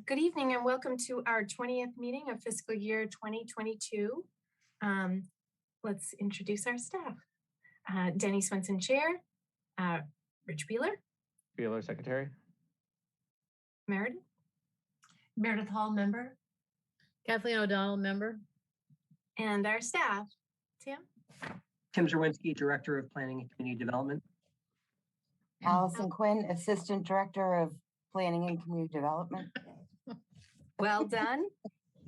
Good evening and welcome to our 20th meeting of fiscal year 2022. Let's introduce our staff. Denny Swenson, Chair, Rich Beeler, Secretary. Meredith Hall, Member. Kathleen O'Donnell, Member. And our staff, Tim Zerwinski, Director of Planning and Community Development. Allison Quinn, Assistant Director of Planning and Community Development. Well done.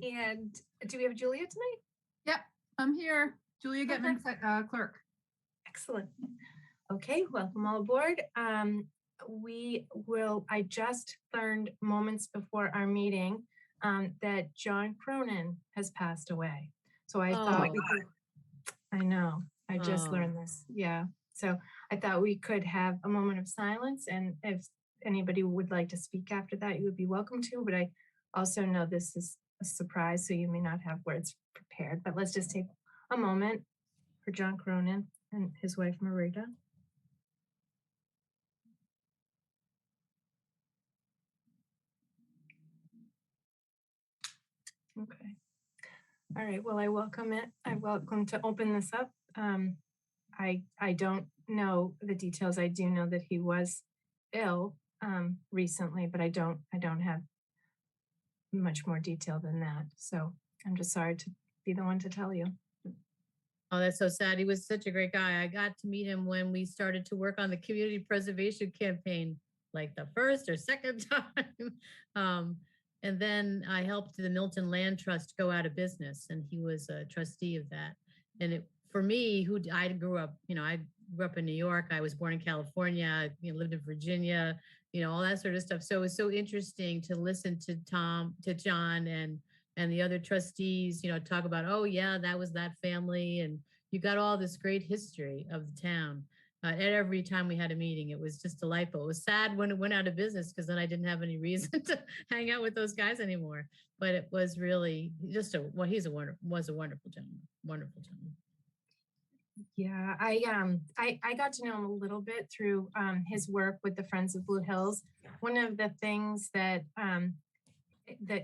And do we have Julia tonight? Yep, I'm here. Julia Getman, clerk. Excellent. Okay, welcome all aboard. I just learned moments before our meeting that John Cronin has passed away. So I thought I know, I just learned this. Yeah. So I thought we could have a moment of silence, and if anybody would like to speak after that, you would be welcome to, but I also know this is a surprise, so you may not have words prepared, but let's just take a moment for John Cronin and his wife, Marita. Okay. All right, well, I welcome to open this up. I don't know the details. I do know that he was ill recently, but I don't have much more detail than that. So I'm just sorry to be the one to tell you. Oh, that's so sad. He was such a great guy. I got to meet him when we started to work on the community preservation campaign, like the first or second time. And then I helped the Milton Land Trust go out of business, and he was a trustee of that. And for me, I grew up in New York. I was born in California, lived in Virginia, all that sort of stuff. So it was so interesting to listen to John and the other trustees, talk about, oh yeah, that was that family. And you got all this great history of the town. At every time we had a meeting, it was just delightful. It was sad when it went out of business, because then I didn't have any reason to hang out with those guys anymore. But it was really just was a wonderful gentleman, wonderful gentleman. Yeah, I got to know him a little bit through his work with the Friends of Blue Hills. One of the things that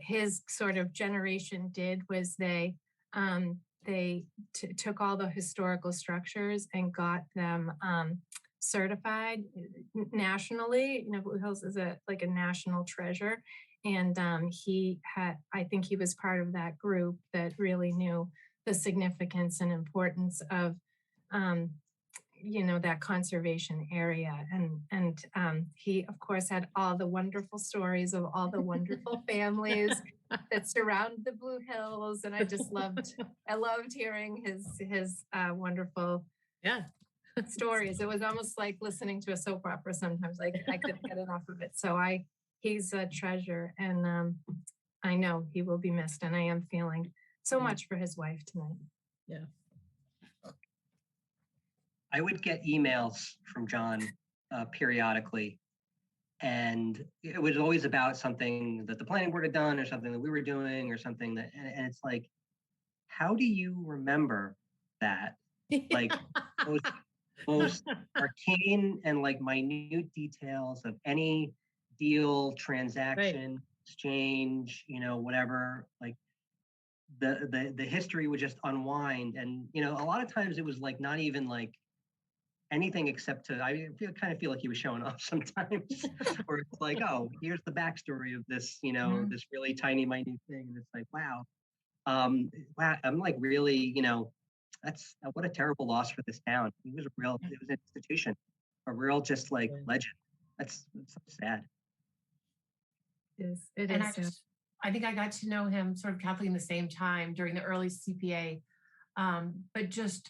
his sort of generation did was they took all the historical structures and got them certified nationally. Blue Hills is a national treasure, and I think he was part of that group that really knew the significance and importance of that conservation area. And he, of course, had all the wonderful stories of all the wonderful families that surround the Blue Hills. And I loved hearing his wonderful stories. It was almost like listening to a soap opera sometimes. Like I couldn't get enough of it. So he's a treasure, and I know he will be missed. And I am feeling so much for his wife tonight. Yeah. I would get emails from John periodically, and it was always about something that the planning board had done, or something that we were doing, or something that, and it's like, how do you remember that? Like most arcane and minute details of any deal, transaction, exchange, whatever, the history would just unwind. And, a lot of times it was not even anything except I kind of feel like he was showing off sometimes, or it's like, oh, here's the backstory of this, this really tiny, minute thing. And it's like, wow, I'm really, that's what a terrible loss for this town. It was an institution, a real legend. That's so sad. It is. I think I got to know him sort of Kathleen the same time during the early CPA, but just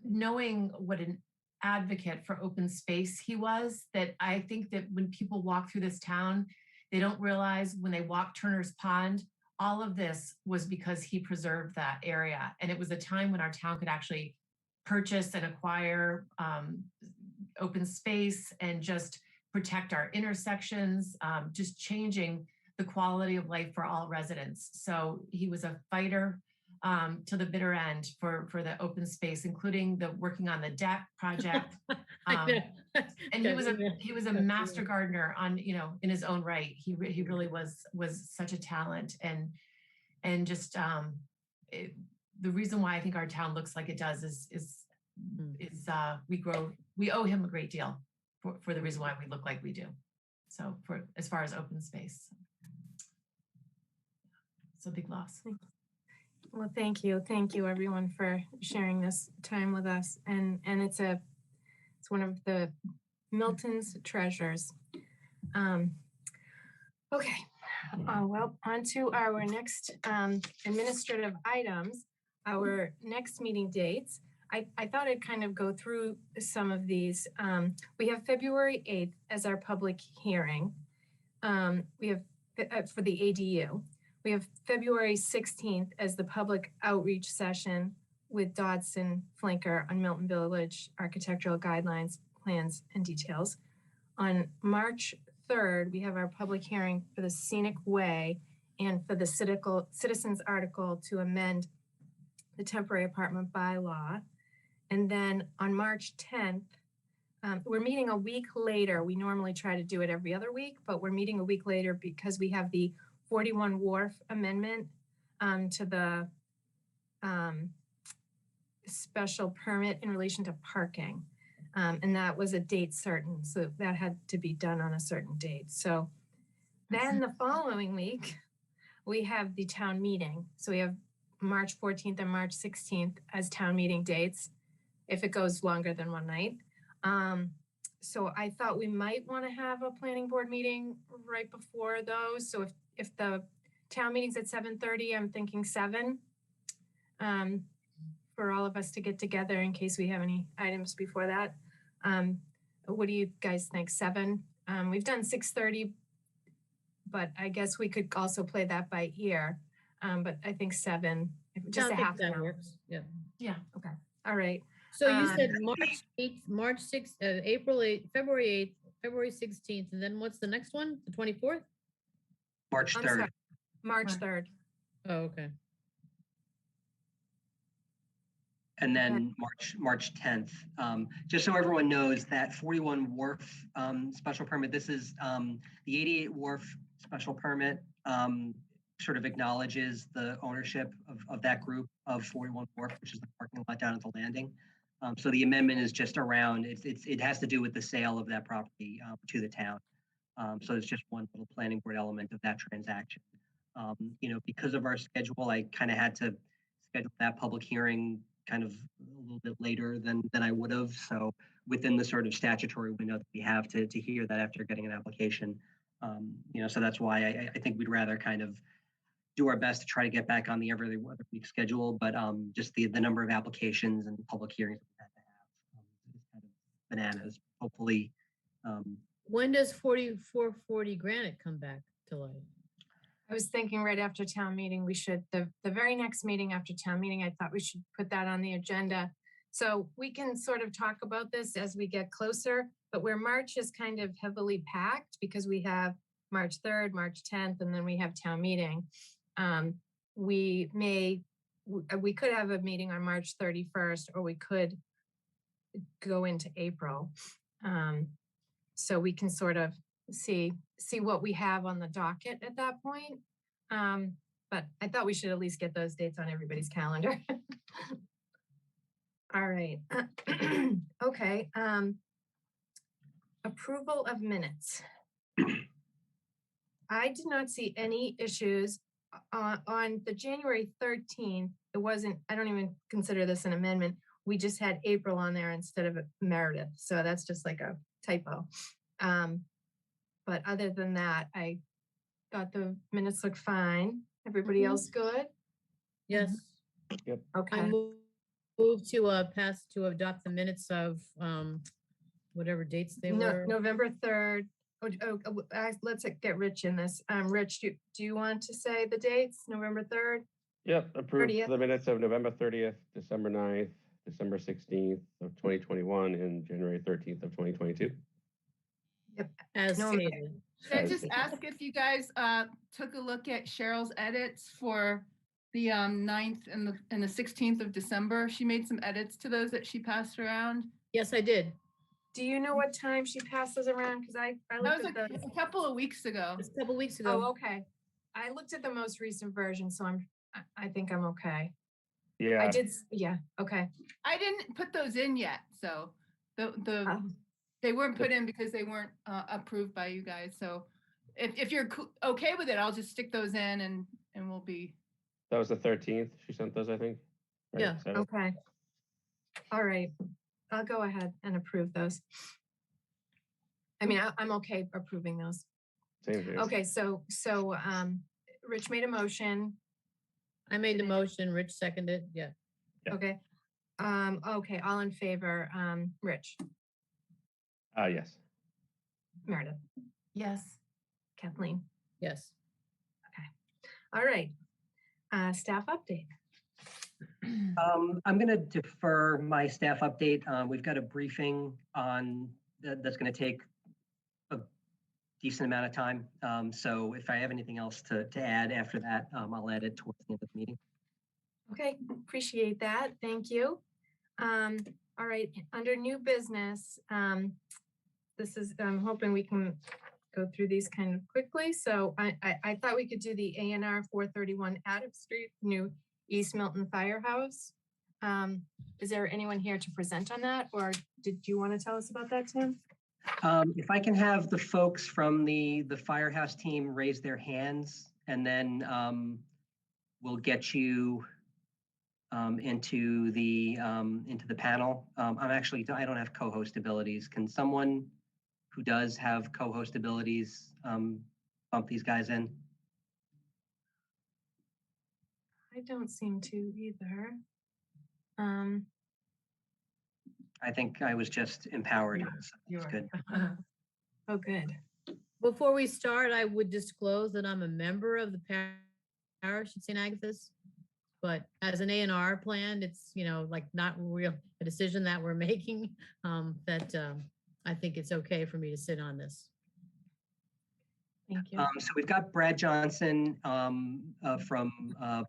knowing what an advocate for open space he was, that I think that when people walk through this town, they don't realize when they walk Turner's Pond, all of this was because he preserved that area. And it was a time when our town could actually purchase and acquire open space and just protect our intersections, just changing the quality of life for all residents. So he was a fighter till the bitter end for the open space, including the working on the deck project. And he was a master gardener on, in his own right. He really was such a talent, and just the reason why I think our town looks like it does is we owe him a great deal for the reason why we look like we do. So as far as open space, it's a big loss. Well, thank you everyone for sharing this time with us, and it's one of the Milton's treasures. Okay, well, on to our next administrative items. Our next meeting dates. I thought I'd kind of go through some of these. We have February 8th as our public hearing. We have for the ADU. We have February 16th as the public outreach session with Dodson Flinker on Milton Village architectural guidelines, plans, and details. On March 3rd, we have our public hearing for the Scenic Way and for the citizens article to amend the temporary apartment bylaw. And then on March 10th, we're meeting a week later. We normally try to do it every other week, but we're meeting a week later because we have the 41 Wharf amendment to the special permit in relation to parking. And that was a date certain. So that had to be done on a certain date. So then the following week, we have the town meeting. So we have March 14th and March 16th as town meeting dates, if it goes longer than one night. So I thought we might want to have a planning board meeting right before those. So if the town meeting's at 7:30, I'm thinking 7, for all of us to get together in case we have any items before that. What do you guys think? 7? We've done 6:30, but I guess we could also play that by ear. But I think 7, just a half an hour. Works. Yeah. Yeah. Okay. All right. So you said March 8th, March 6th, April 8th, February 8th, February 16th, and then what's the next one? The 24th? March I'm 3rd. sorry, March 3rd. Oh, okay. And then March 10th. Just so everyone knows, that 41 Wharf special permit, this is the 88 Wharf special permit, sort of acknowledges the ownership of that group of 41 Wharf, which is the parking lot down at the landing. So the amendment is just around, it has to do with the sale of that property to the town. So it's just one little planning board element of that transaction. Because of our schedule, I kind of had to schedule that public hearing kind of a little bit later than I would have. So within the sort of statutory window that we have to hear that after getting an application. So that's why I think we'd rather kind of do our best to try to get back on the every other week schedule, but just the number of applications and public hearings we had to have is kind of bananas. Hopefully. When does 4440 Granite come back to life? I was thinking right after town meeting, we should, the very next meeting after town meeting, I thought we should put that on the agenda. So we can sort of talk about this as we get closer, but where March is kind of heavily packed because we have March 3rd, March 10th, and then we have town meeting. We could have a meeting on March 31st, or we could go into April. So we can sort of see what we have on the docket at that point. But I thought we should at least get those dates on everybody's calendar. All right. Okay. Approval of minutes. I did not see any issues on the January 13th. It wasn't, I don't even consider this an amendment. We just had April on there instead of Meredith. So that's just like a typo. But other than that, I thought the minutes looked fine. Everybody else good? Yes. Yep. Okay. I move to adopt the minutes of whatever dates they were. November 3rd. Let's get Rich in this. Rich, do you want to say the dates? November 3rd? Yep, approved 30th? the minutes of November 30th, December 9th, December 16th of 2021, and January 13th of 2022. Yep. As No, stated. Should I just ask if you guys took a look at Cheryl's edits for the 9th and the 16th of December. She made some edits to those that she passed around. Yes, I did. Do you know what time she passes around? Because I That looked was at like the. a couple of weeks ago. Just a couple weeks Oh, ago. okay. I looked at the most recent version, so I think I'm okay. Yeah. I did. Yeah. Okay. I didn't put those in yet, so the Um, they weren't put in because they weren't approved by you guys. So if you're okay with it, I'll just stick those in and we'll be. That was the 13th. She sent those, I think. Right? Yeah. Is that it? okay. All right. I'll go ahead and approve those. I mean, I'm okay approving those. Same here. Okay. So Rich made a motion. I made the motion. Rich seconded. Yeah. Yeah. Okay. Okay. All in favor. Rich, Yes. Meredith, Yes. Kathleen. Yes. All right. Staff update. I'm going to defer my staff update. We've got a briefing on that's going to take a decent amount of time. So if I have anything else to add after that, I'll add it towards the end of the meeting. Okay, appreciate that. Thank you. All right, under new business, this is, I'm hoping we can go through these kind of quickly. So I thought we could do the A&R 431 Adams Street, new East Milton Firehouse. Is there anyone here to present on that, or did you want to tell us about that, Tim? If I can have the folks from the firehouse team raise their hands, and then we'll get you into the panel. I don't have co-host abilities. Can someone who does have co-host abilities bump these guys in? I don't seem to either. I think I was just empowered. Yeah, So You that's are. good. Oh, good. Before we start, I would disclose that I'm a member of the parish at St. Agatha's. But as an A&R plan, it's, like not real a decision that we're making, that I think it's okay for me to sit on this. Thank you. So we've got Brad Johnson from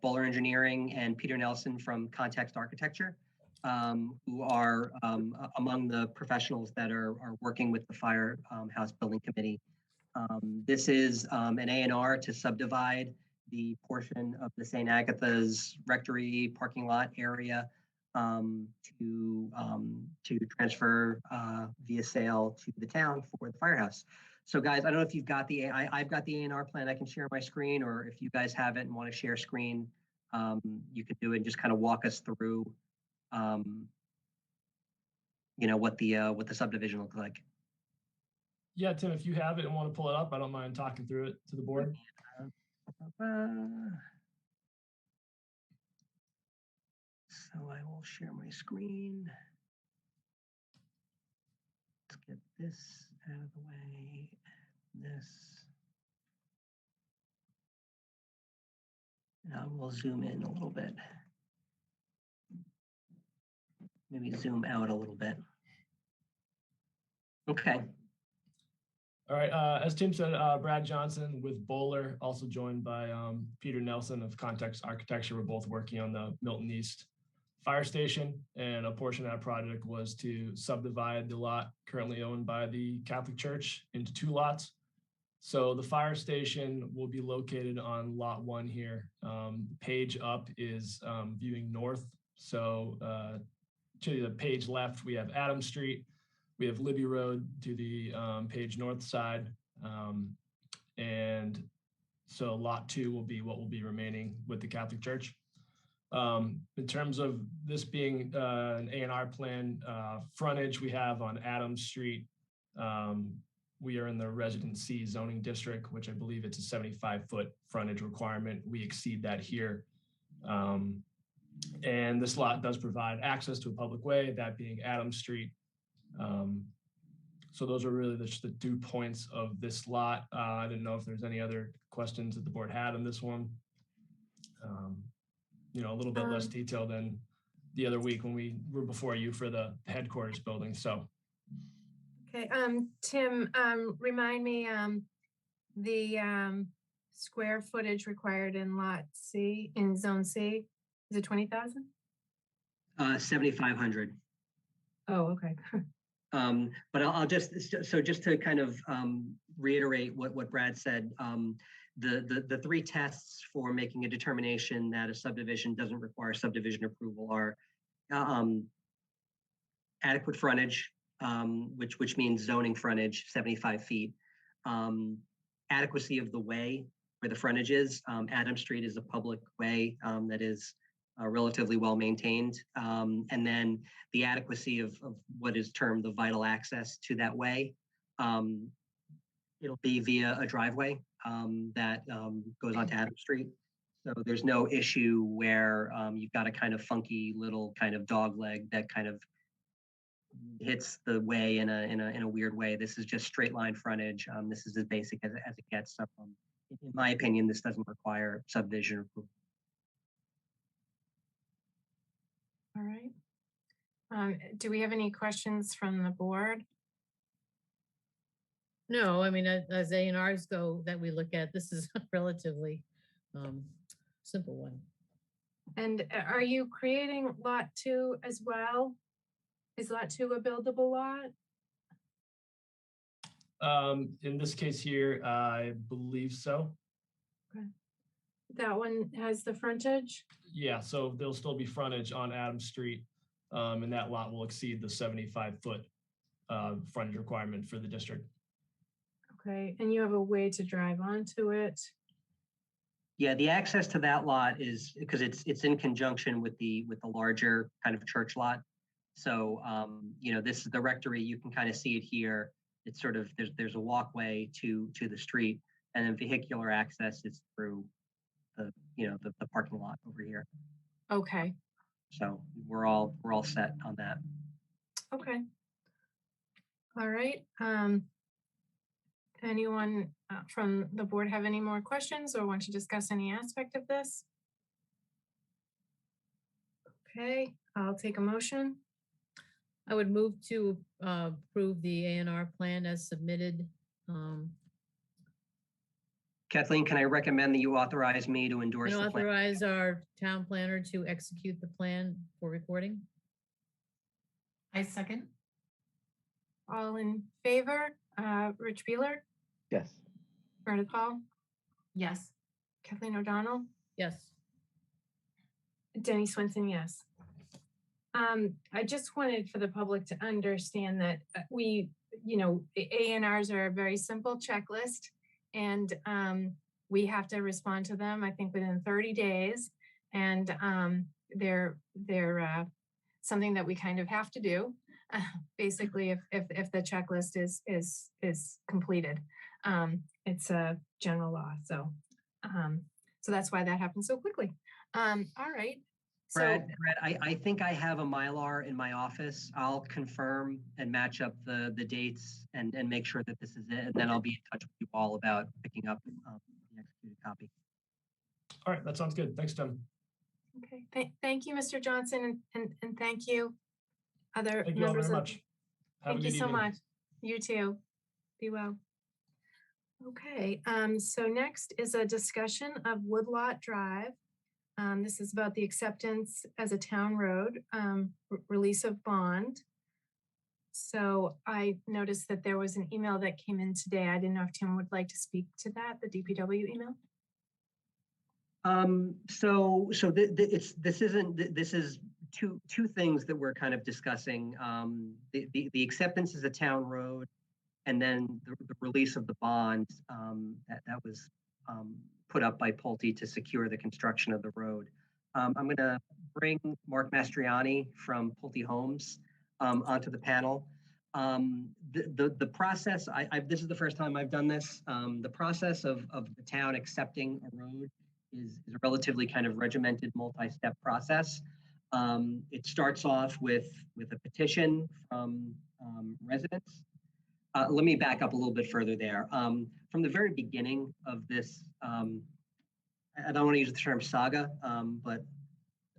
Bowler Engineering and Peter Nelson from Context Architecture, who are among the professionals that are working with the Firehouse Building Committee. This is an A&R to subdivide the portion of the St. Agatha's Rectory parking lot area to transfer via sale to the town for the firehouse. So guys, I don't know if you've got I've got the A&R plan. I can share my screen, or if you guys have it and want to share screen, you can do it and just kind of walk us through, what the subdivision looks like. Yeah, Tim, if you have it and want to pull it up, I don't mind talking through it to the board. So I will share my screen. Let's get this out of the way. This. Now we'll zoom in a little bit. Maybe zoom out a little bit. Okay. All right, as Tim said, Brad Johnson with Bowler, also joined by Peter Nelson of Context Architecture. We're both working on the Milton East Fire Station, and a portion of that project was to subdivide the lot currently owned by the Catholic Church into 2 lots. So the fire station will be located on lot 1 here. The page up is viewing north. So to the page left, we have Adams Street. We have Libby Road to the page north side. And so lot 2 will be what will be remaining with the Catholic Church. In terms of this being an A&R plan, frontage we have on Adams Street. We are in the Resident C zoning district, which I believe it's a 75-foot frontage requirement. We exceed that here. And this lot does provide access to a public way, that being Adams Street. So those are really just the 2 points of this lot. I didn't know if there's any other questions that the board had on this one. A little bit less detail than the other week when we were before you for the headquarters building. So, Okay, Tim, remind me, the square footage required in lot C, in zone C? Is it 20,000? 7,500. Oh, okay. But I'll just, so just to kind of reiterate what Brad said, the three tests for making a determination that a subdivision doesn't require subdivision approval are adequate frontage, which means zoning frontage, 75 feet, adequacy of the way where the frontage is. Adam Street is a public way that is relatively well maintained. And then the adequacy of what is termed the vital access to that way. It'll be via a driveway that goes onto Adam Street. So there's no issue where you've got a kind of funky little kind of dog leg that kind of hits the way in a weird way. This is just straight line frontage. This is as basic as it gets. So, in my opinion, this doesn't require subdivision approval. All right. Do we have any questions from the board? No, I mean, as A&Rs go that we look at, this is a relatively simple one. And are you creating lot 2 as well? Is lot 2 a buildable lot? In this case here, I believe so. Okay. That one has the frontage? Yeah, so there'll still be frontage on Adams Street, and that lot will exceed the 75-foot frontage requirement for the district. Okay, and you have a way to drive onto it? Yeah, the access to that lot is because it's in conjunction with the larger kind of church lot. So you know, this is the rectory. You can kind of see it here. It's sort of there's a walkway to the street, and then vehicular access is through the the parking lot over here. Okay. So we're all set on that. Okay. All right. Anyone from the board have any more questions or want to discuss any aspect of this? Okay, I'll take a motion. I would move to approve the A&R plan as submitted. Kathleen, can I recommend that you authorize me to endorse And the plan? authorize our town planner to execute the plan for recording. I second. All in favor? Rich Beeler, Yes. Meredith Hall, Yes. Kathleen O'Donnell, Yes. Denny Swenson, yes. I just wanted for the public to understand that we, A&Rs are a very simple checklist, and we have to respond to them, I think, within 30 days. And they're something that we kind of have to do, basically, if the checklist is completed. It's a general law, so that's why that happens so quickly. All right. Brad, I think I have a Mylar in my office. I'll confirm and match up the dates and make sure that this is it. And then I'll be in touch with you all about picking up the executed copy. All right, that sounds good. Thanks, Tim. Okay, thank you, Mr. Johnson, and thank you, other Thank you all members very of. much. Have a Thank good you so evening. much. You too. Be well. Okay, so next is a discussion of Woodlot Drive. This is about the acceptance as a town road, release of bond. So I noticed that there was an email that came in today. I didn't know if Tim would like to speak to that, the DPW email. This is two things that we're kind of discussing. The acceptance as a town road, and then the release of the bond that was put up by Pulte to secure the construction of the road. I'm going to bring Mark Mastriani from Pulte Homes onto the panel. The process, this is the first time I've done this. The process of the town accepting a road is a relatively kind of regimented multi-step process. It starts off with a petition from residents. Let me back up a little bit further there. From the very beginning of this, I don't want to use the term saga, but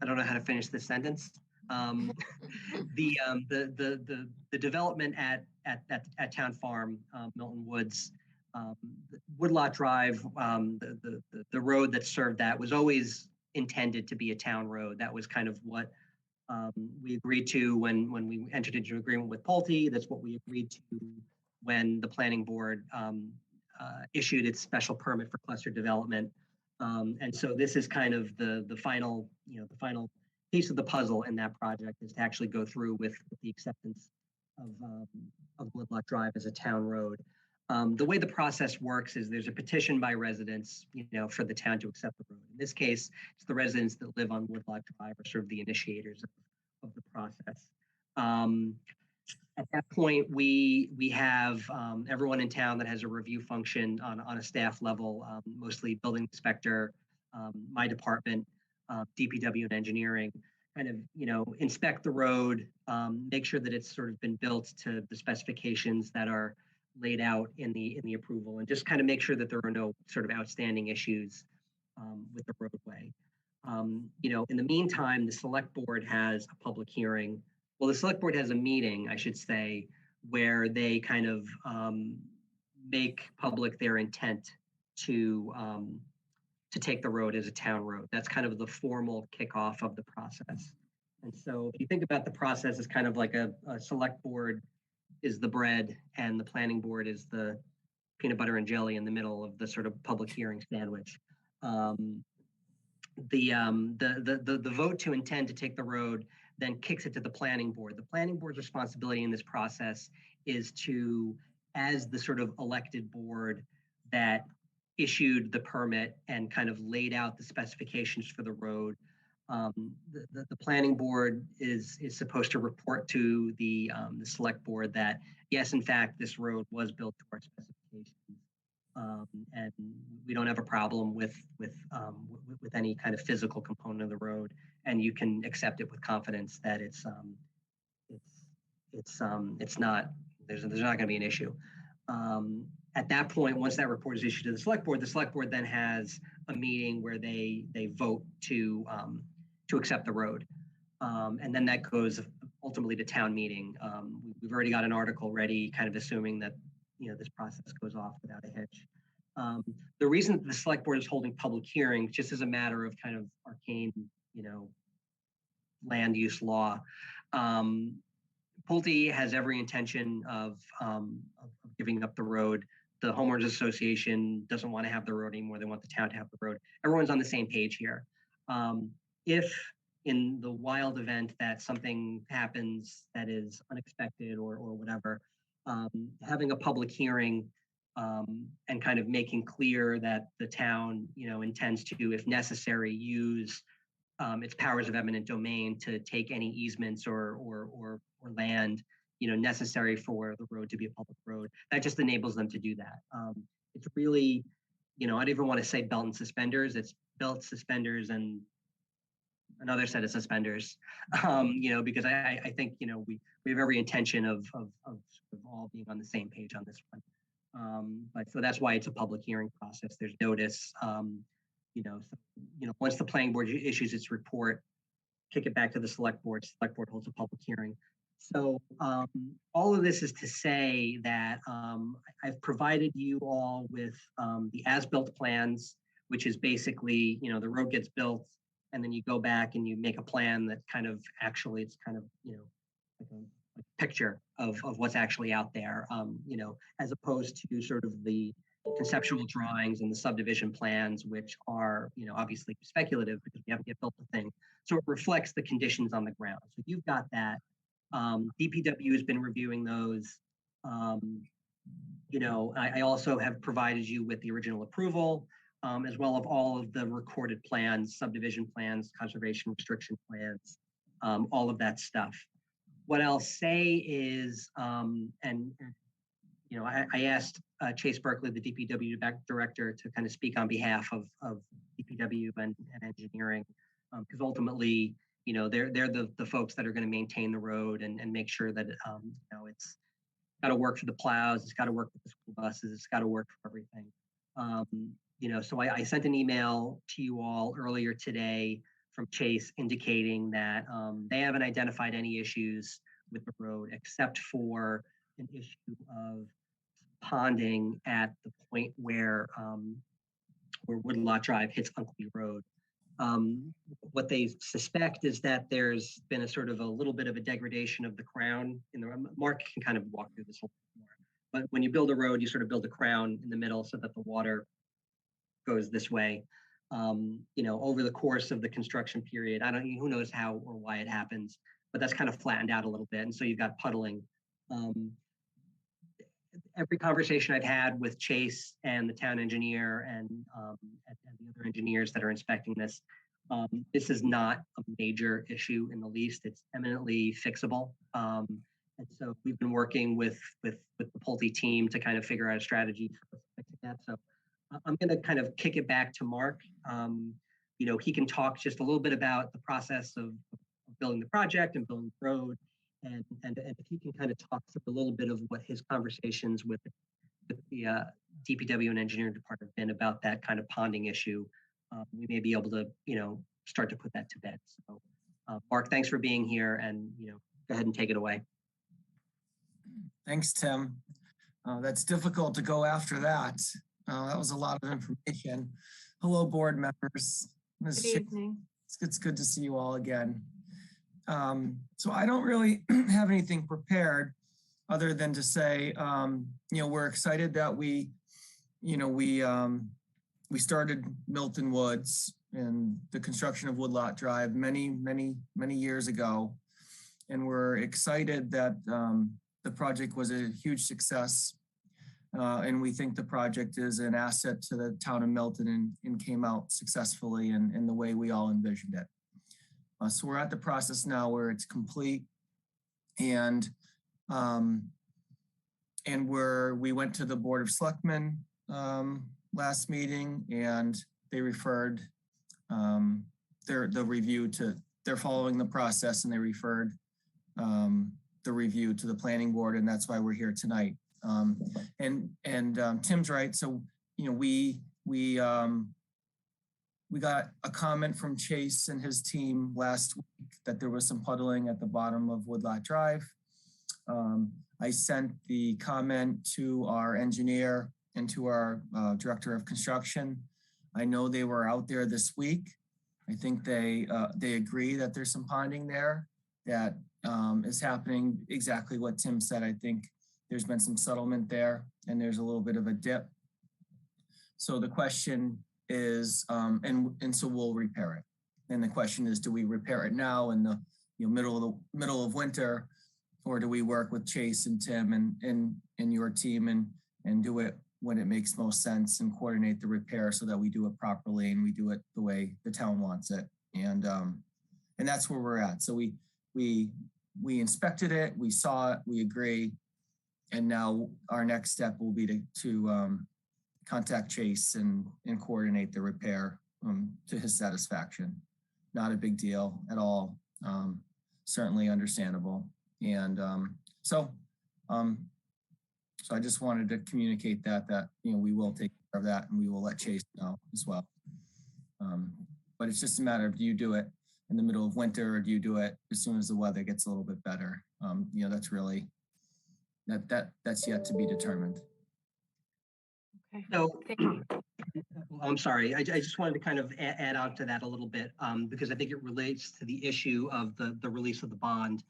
I don't know how to finish this sentence. The development at Town Farm, Milton Woods, Woodlot Drive, the road that served that was always intended to be a town road. That was kind of what we agreed to when we entered into an agreement with Pulte. That's what we agreed to when the planning board issued its special permit for cluster development. And so this is kind of the final, the final piece of the puzzle in that project is to actually go through with the acceptance of Woodlock Drive as a town road. The way the process works is there's a petition by residents, for the town to accept the road. In this case, it's the residents that live on Woodlock Drive are sort of the initiators of the process. At that point, we have everyone in town that has a review function on a staff level, mostly building inspector, my department, DPW and engineering, kind of, inspect the road, make sure that it's sort of been built to the specifications that are laid out in the approval, and just kind of make sure that there are no sort of outstanding issues with the roadway. In the meantime, the select board has a public hearing. Well, the select board has a meeting, I should say, where they kind of make public their intent to take the road as a town road. That's kind of the formal kickoff of the process. And so if you think about the process as kind of like a select board is the bread and the planning board is the peanut butter and jelly in the middle of the sort of public hearing sandwich. The vote to intend to take the road then kicks it to the planning board. The planning board's responsibility in this process is to, as the sort of elected board that issued the permit and kind of laid out the specifications for the road, the planning board is supposed to report to the select board that yes, in fact, this road was built to our specifications, and we don't have a problem with any kind of physical component of the road, and you can accept it with confidence that it's not there's not going to be an issue. At that point, once that report is issued to the select board then has a meeting where they vote to accept the road. And then that goes ultimately to town meeting. We've already got an article ready, kind of assuming that this process goes off without a hitch. The reason that the select board is holding public hearings, just as a matter of kind of arcane, land use law, Pulte has every intention of giving up the road. The homeowners association doesn't want to have the road anymore. They want the town to have the road. Everyone's on the same page here. If in the wild event that something happens that is unexpected or whatever, having a public hearing and kind of making clear that the town, intends to, if necessary, use its powers of eminent domain to take any easements or land, necessary for the road to be a public road. That just enables them to do that. It's really, I don't even want to say belt and suspenders. It's belt, suspenders, and another set of suspenders, because I think, we have every intention of all being on the same page on this one. But so that's why it's a public hearing process. There's notice, once the planning board issues its report, kick it back to the select board holds a public hearing. So all of this is to say that I've provided you all with the as-built plans, which is basically, the road gets built and then you go back and you make a plan that kind of actually, it's kind of, like a picture of what's actually out there, as opposed to sort of the conceptual drawings and the subdivision plans, which are, obviously speculative because we haven't yet built the thing. So it reflects the conditions on the ground. So you've got that. DPW has been reviewing those. I also have provided you with the original approval, as well as all of the recorded plans, subdivision plans, conservation restriction plans, all of that stuff. What I'll say is, I asked Chase Berkeley, the DPW director, to kind of speak on behalf of DPW and engineering, because ultimately, they're the folks that are going to maintain the road and make sure that it's got to work for the plows, it's got to work for the school buses, it's got to work for everything. So I sent an email to you all earlier today from Chase indicating that they haven't identified any issues with the road except for an issue of ponding at the point where Woodlot Drive hits Unkley Road. What they suspect is that there's been a sort of a little bit of a degradation of the crown. Mark can kind of walk through this a little bit more. But when you build a road, you sort of build a crown in the middle so that the water goes this way. Over the course of the construction period, who knows how or why it happens, but that's kind of flattened out a little bit. And so you've got puddling. Every conversation I've had with Chase and the town engineer and the other engineers that are inspecting this, this is not a major issue in the least. It's eminently fixable. And so we've been working with the Pulte team to kind of figure out a strategy for fixing that. So I'm going to kind of kick it back to Mark. He can talk just a little bit about the process of building the project and building the road. And if he can kind of talk through a little bit of what his conversations with the DPW and engineering department have been about that kind of ponding issue, we may be able to, start to put that to bed. So, Mark, thanks for being here, and go ahead and take it away. Thanks, Tim. That's difficult to go after that. That was a lot of information. Hello, board members. Good evening. It's good to see you all again. So I don't really have anything prepared other than to say, we're excited that we started Milton Woods and the construction of Woodlot Drive many years ago. And we're excited that the project was a huge success. And we think the project is an asset to the town of Milton and came out successfully in the way we all envisioned it. So we're at the process now where it's complete, and we went to the Board of Selectmen last meeting, and they referred they're following the process, and they referred the review to the planning board, and that's why we're here tonight. Tim's right. So we got a comment from Chase and his team last week that there was some puddling at the bottom of Woodlot Drive. I sent the comment to our engineer and to our director of construction. I know they were out there this week. I think they agree that there's some ponding there that is happening exactly what Tim said. I think there's been some settlement there and there's a little bit of a dip. So the question is, and so we'll repair it. And the question is, do we repair it now in the middle of winter, or do we work with Chase and Tim and your team and do it when it makes most sense and coordinate the repair so that we do it properly and we do it the way the town wants it. And that's where we're at. So we inspected it, we saw it, we agree, and now our next step will be to contact Chase and coordinate the repair to his satisfaction. Not a big deal at all. Certainly understandable. And so I just wanted to communicate that we will take care of that, and we will let Chase know as well. But it's just a matter of, do you do it in the middle of winter, or do you do it as soon as the weather gets a little bit better? That's really that's yet to be determined. Okay. So, I'm sorry, I just wanted to kind of add on to that a little bit, because I think it relates to the issue of the release of the bond.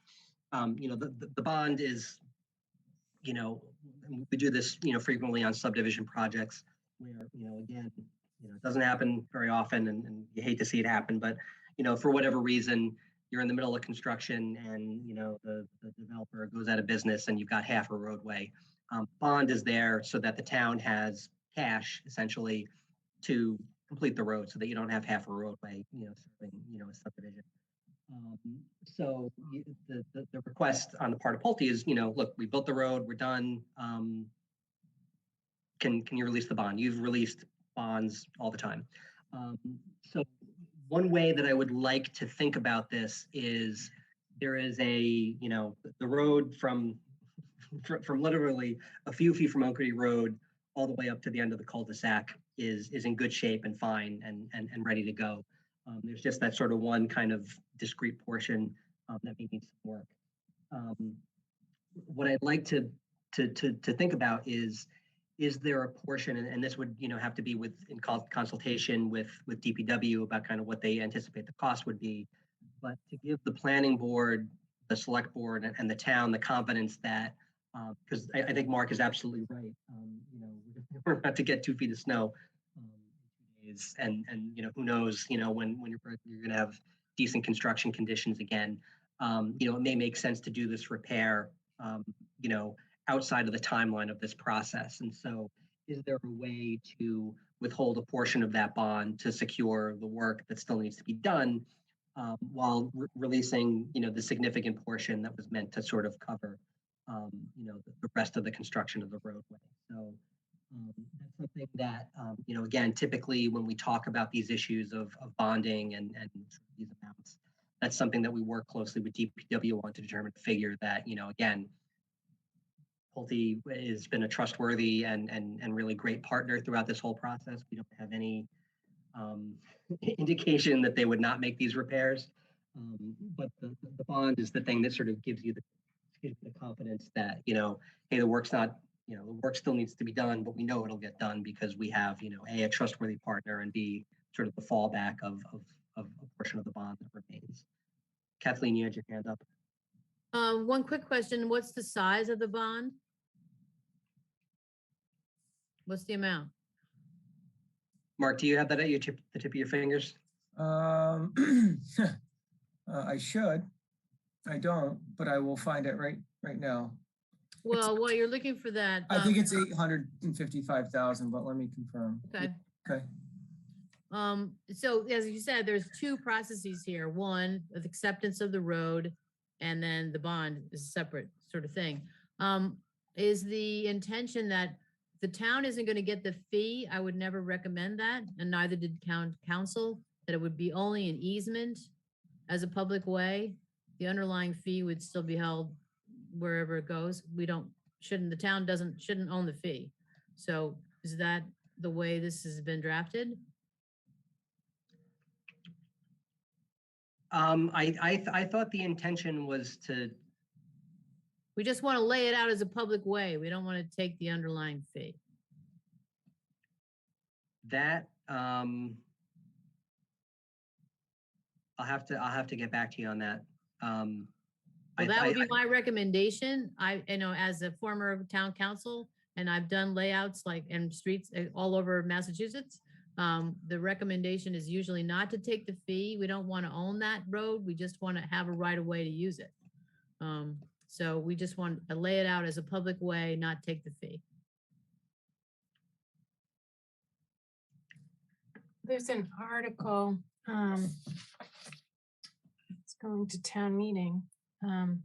The bond is, we do this, frequently on subdivision projects where, again, it doesn't happen very often, and you hate to see it happen, but, for whatever reason, you're in the middle of construction and, the developer goes out of business and you've got half a roadway. Bond is there so that the town has cash essentially to complete the road, so that you don't have half a roadway, serving, a subdivision. So the request on the part of Pulte is, look, we built the road, we're done. Can you release the bond? You've released bonds all the time. So one way that I would like to think about this is there is the road from literally a few feet from Unkley Road all the way up to the end of the cul-de-sac is in good shape and fine and ready to go. There's just that sort of one kind of discrete portion that may need some work. What I'd like to think about is is there a portion, and this would, have to be in consultation with DPW about kind of what they anticipate the cost would be, but to give the planning board, the select board, and the town the confidence that, because I think Mark is absolutely right. We're about to get 2 feet of snow in 2 days, and who knows, when you're going to have decent construction conditions again. It may make sense to do this repair, outside of the timeline of this process. And so is there a way to withhold a portion of that bond to secure the work that still needs to be done, while releasing, the significant portion that was meant to sort of cover, the rest of the construction of the roadway. So that's something that, again, typically when we talk about these issues of bonding and these amounts, that's something that we work closely with DPW on to determine a figure that, again, Pulte has been a trustworthy and really great partner throughout this whole process. We don't have any indication that they would not make these repairs. But the bond is the thing that sort of gives you the confidence that, hey, the work's not, the work still needs to be done, but we know it'll get done because we have, A, a trustworthy partner, and B, sort of the fallback of a portion of the bond that remains. Kathleen, you had your hand up. One quick question. What's the size of the bond? What's the amount? Mark, do you have that at the tip of your fingers? I should. I don't, but I will find it right now. Well, while you're looking for that. I think it's 855,000, but let me confirm. Okay. Okay. So as you said, there's 2 processes here. One, the acceptance of the road, and then the bond is a separate sort of thing. Is the intention that the town isn't going to get the fee? I would never recommend that, and neither did council, that it would be only an easement as a public way. The underlying fee would still be held wherever it goes. The town shouldn't own the fee. So is that the way this has been drafted? I thought the intention was to. We just want to lay it out as a public way. We don't want to take the underlying fee. That I'll have to get back to you on that. Well, that would be my recommendation. As a former town council, and I've done layouts in streets all over Massachusetts. The recommendation is usually not to take the fee. We don't want to own that road. We just want to have a right of way to use it. So we just want to lay it out as a public way, not take the fee. There's an article, it's going to town meeting. And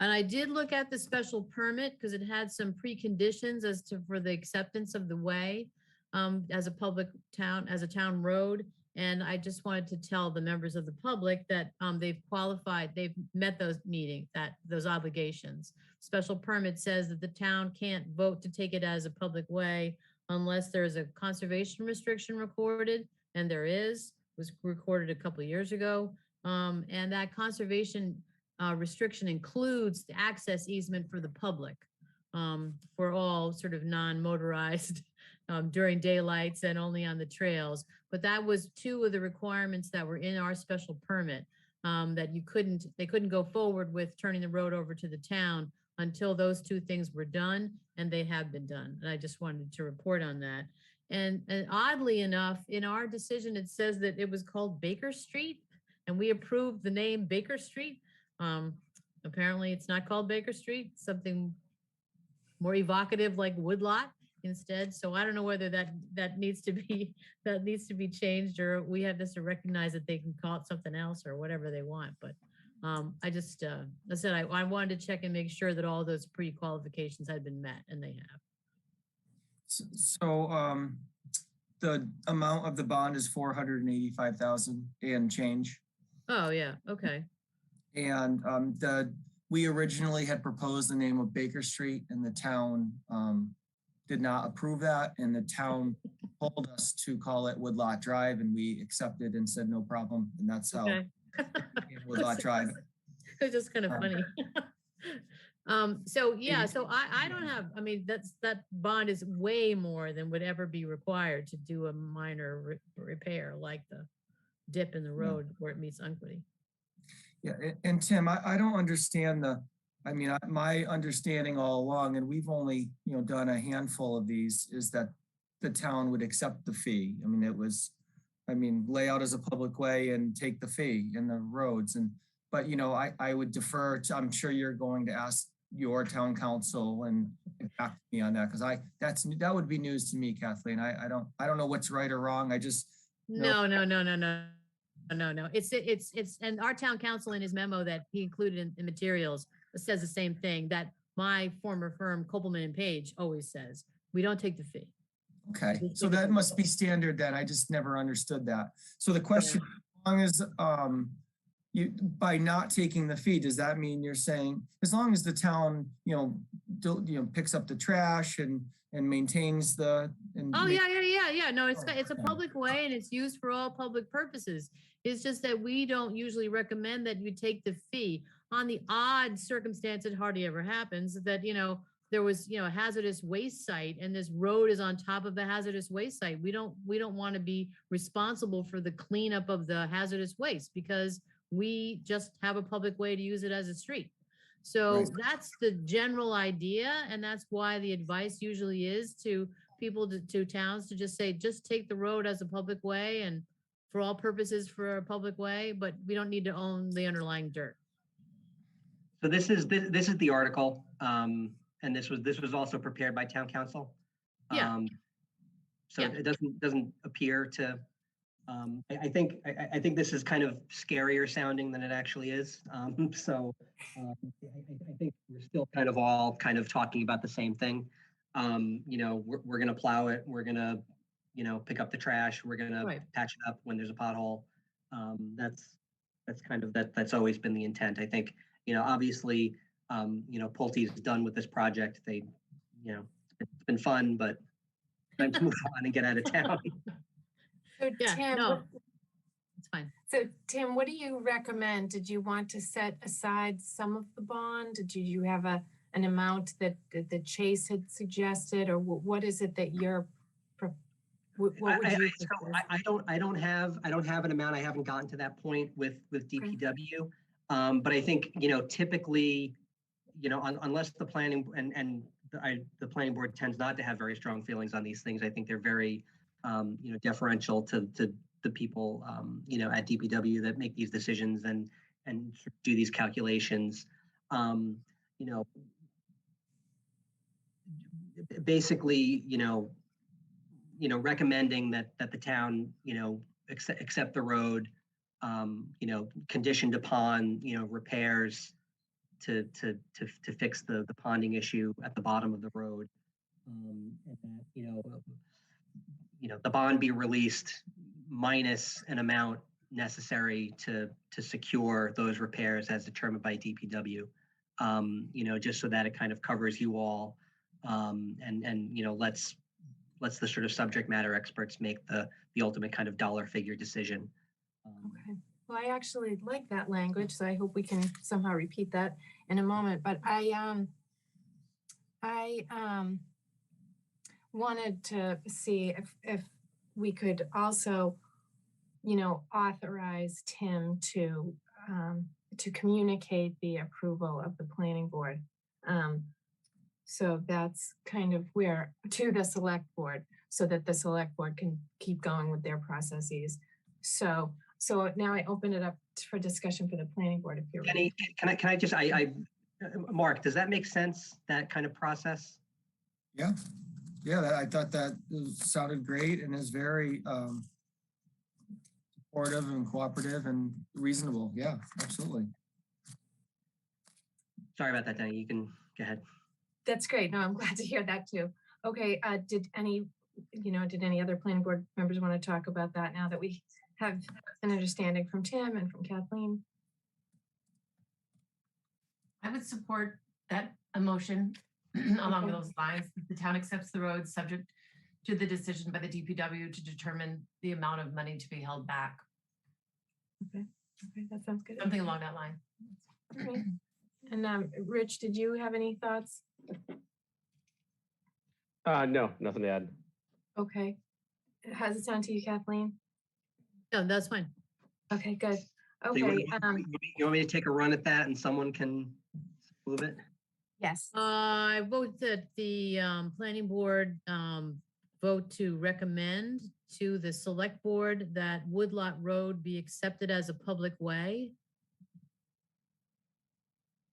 I did look at the special permit because it had some preconditions for the acceptance of the way as a public town, as a town road. And I just wanted to tell the members of the public that they've met those obligations. Special permit says that the town can't vote to take it as a public way unless there's a conservation restriction recorded, and there was recorded a couple of years ago. And that conservation restriction includes the access easement for the public for all sort of non-motorized during daylights and only on the trails. But that was 2 of the requirements that were in our special permit, that they couldn't go forward with turning the road over to the town until those 2 things were done, and they have been done. And I just wanted to report on that. And oddly enough, in our decision, it says that it was called Baker Street, and we approved the name Baker Street. Apparently it's not called Baker Street, something more evocative like Woodlot instead. So I don't know whether that needs to be changed, or we have to recognize that they can call it something else or whatever they want. But I just I said I wanted to check and make sure that all those pre-qualifications had been met, and they have. So the amount of the bond is 485,000 and change. Oh yeah, okay. And we originally had proposed the name of Baker Street, and the town did not approve that, and the town told us to call it Woodlot Drive, and we accepted and said no problem, and that's how Okay. Woodlot Drive. It's just kind of funny. So yeah, so I don't have, I mean, that bond is way more than would ever be required to do a minor repair like the dip in the road where it meets Unquity. Yeah, and Tim, I don't understand I mean, my understanding all along, and we've only, done a handful of these, is that the town would accept the fee. I mean, it was, lay out as a public way and take the fee in the roads. But I would defer to, I'm sure you're going to ask your town council and get back to me on that, because that would be news to me, Kathleen. I don't know what's right or wrong. I just No. It's and our town council in his memo that he included in the materials says the same thing that my former firm, Kopelman and Page, always says. We don't take the fee. Okay, so that must be standard then. I just never understood that. So the question, as long as you, by not taking the fee, does that mean you're saying as long as the town, picks up the trash and maintains the? Oh yeah. No, it's a public way and it's used for all public purposes. It's just that we don't usually recommend that you take the fee. On the odd circumstance, it hardly ever happens that there was a hazardous waste site and this road is on top of a hazardous waste site. We don't want to be responsible for the cleanup of the hazardous waste because we just have a public way to use it as a street. So that's the general idea. And that's why the advice usually is to people, to towns, to just say, just take the road as a public way and for all purposes for a public way, but we don't need to own the underlying dirt. So this is the article, and this was also prepared by town council. Yeah. It doesn't appear to. I think this is kind of scarier sounding than it actually is. I think we're still kind of all kind of talking about the same thing. We're going to plow it. We're going to, pick up the trash. We're going to patch it up when there's a pothole. That's kind of that's always been the intent. I think, obviously, Pulte's done with this project. They, it's been fun, but time to move on and get out of town. So Tim, it's fine. So Tim, what do you recommend? Did you want to set aside some of the bond? Did you have an amount that Chase had suggested, or what is it that you're? What would you? I don't have an amount. I haven't gotten to that point with DPW, but I think typically, unless the planning and the planning board tends not to have very strong feelings on these things. I think they're very deferential to the people, at DPW that make these decisions and do these calculations. Basically, recommending that the town, accept the road, conditioned upon, repairs to fix the ponding issue at the bottom of the road, and that, the bond be released minus an amount necessary to secure those repairs as determined by DPW, just so that it kind of covers you all, and lets the sort of subject matter experts make the ultimate kind of dollar figure decision. Okay. Well, I actually like that language, so I hope we can somehow repeat that in a moment. But I wanted to see if we could also, authorize Tim to communicate the approval of the planning board. So that's kind of where to the select board, so that the select board can keep going with their processes. So now I open it up for discussion for the planning board. If you're ready. Can I just Mark, does that make sense? That kind of process? Yeah, I thought that sounded great and is very supportive and cooperative and reasonable. Yeah, absolutely. Sorry about that, Danny. You can go ahead. That's great. No, I'm glad to hear that too. Okay. Did any other planning board members want to talk about that now that we have an understanding from Tim and from Kathleen? I would support that motion along those lines. The town accepts the road subject to the decision by the DPW to determine the amount of money to be held back. Okay, that sounds good. Something along that line. All right. And Rich, did you have any thoughts? No, nothing to add. Okay. How's it sound to you, Kathleen? No, that's fine. Okay, good. So Okay. you want me to take a run at that and someone can move it? Yes. I vote that the planning board vote to recommend to the select board that Woodlot Road be accepted as a public way.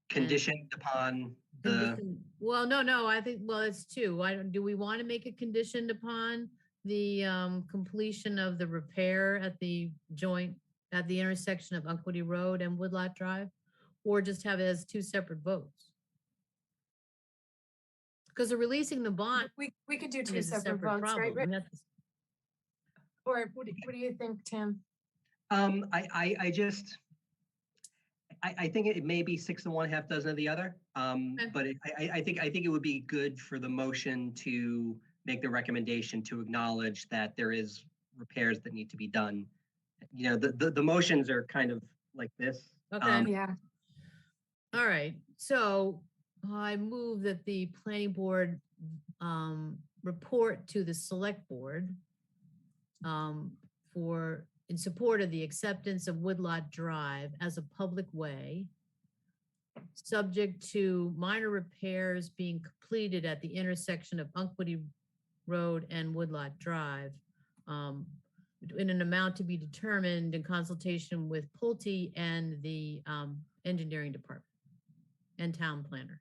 Conditioned upon the, Well, no, I think, well, it's two. Do we want to make it conditioned upon the completion of the repair at the intersection of Unquity Road and Woodlot Drive? Or just have it as two separate votes? Because they're releasing the bond. We could do two is a separate votes, right? problem. Rich? That's- Or what do you think, Tim? I think it may be 6 of one, half dozen of the other. But I think it would be good for the motion to make the recommendation to acknowledge that there is repairs that need to be done. You know, the motions are kind of like this. Okay. Yeah. All right, so I move that the planning board report to the select board in support of the acceptance of Woodlot Drive as a public way, subject to minor repairs being completed at the intersection of Unquity Road and Woodlot Drive, in an amount to be determined in consultation with Pulte and the engineering department and town planner.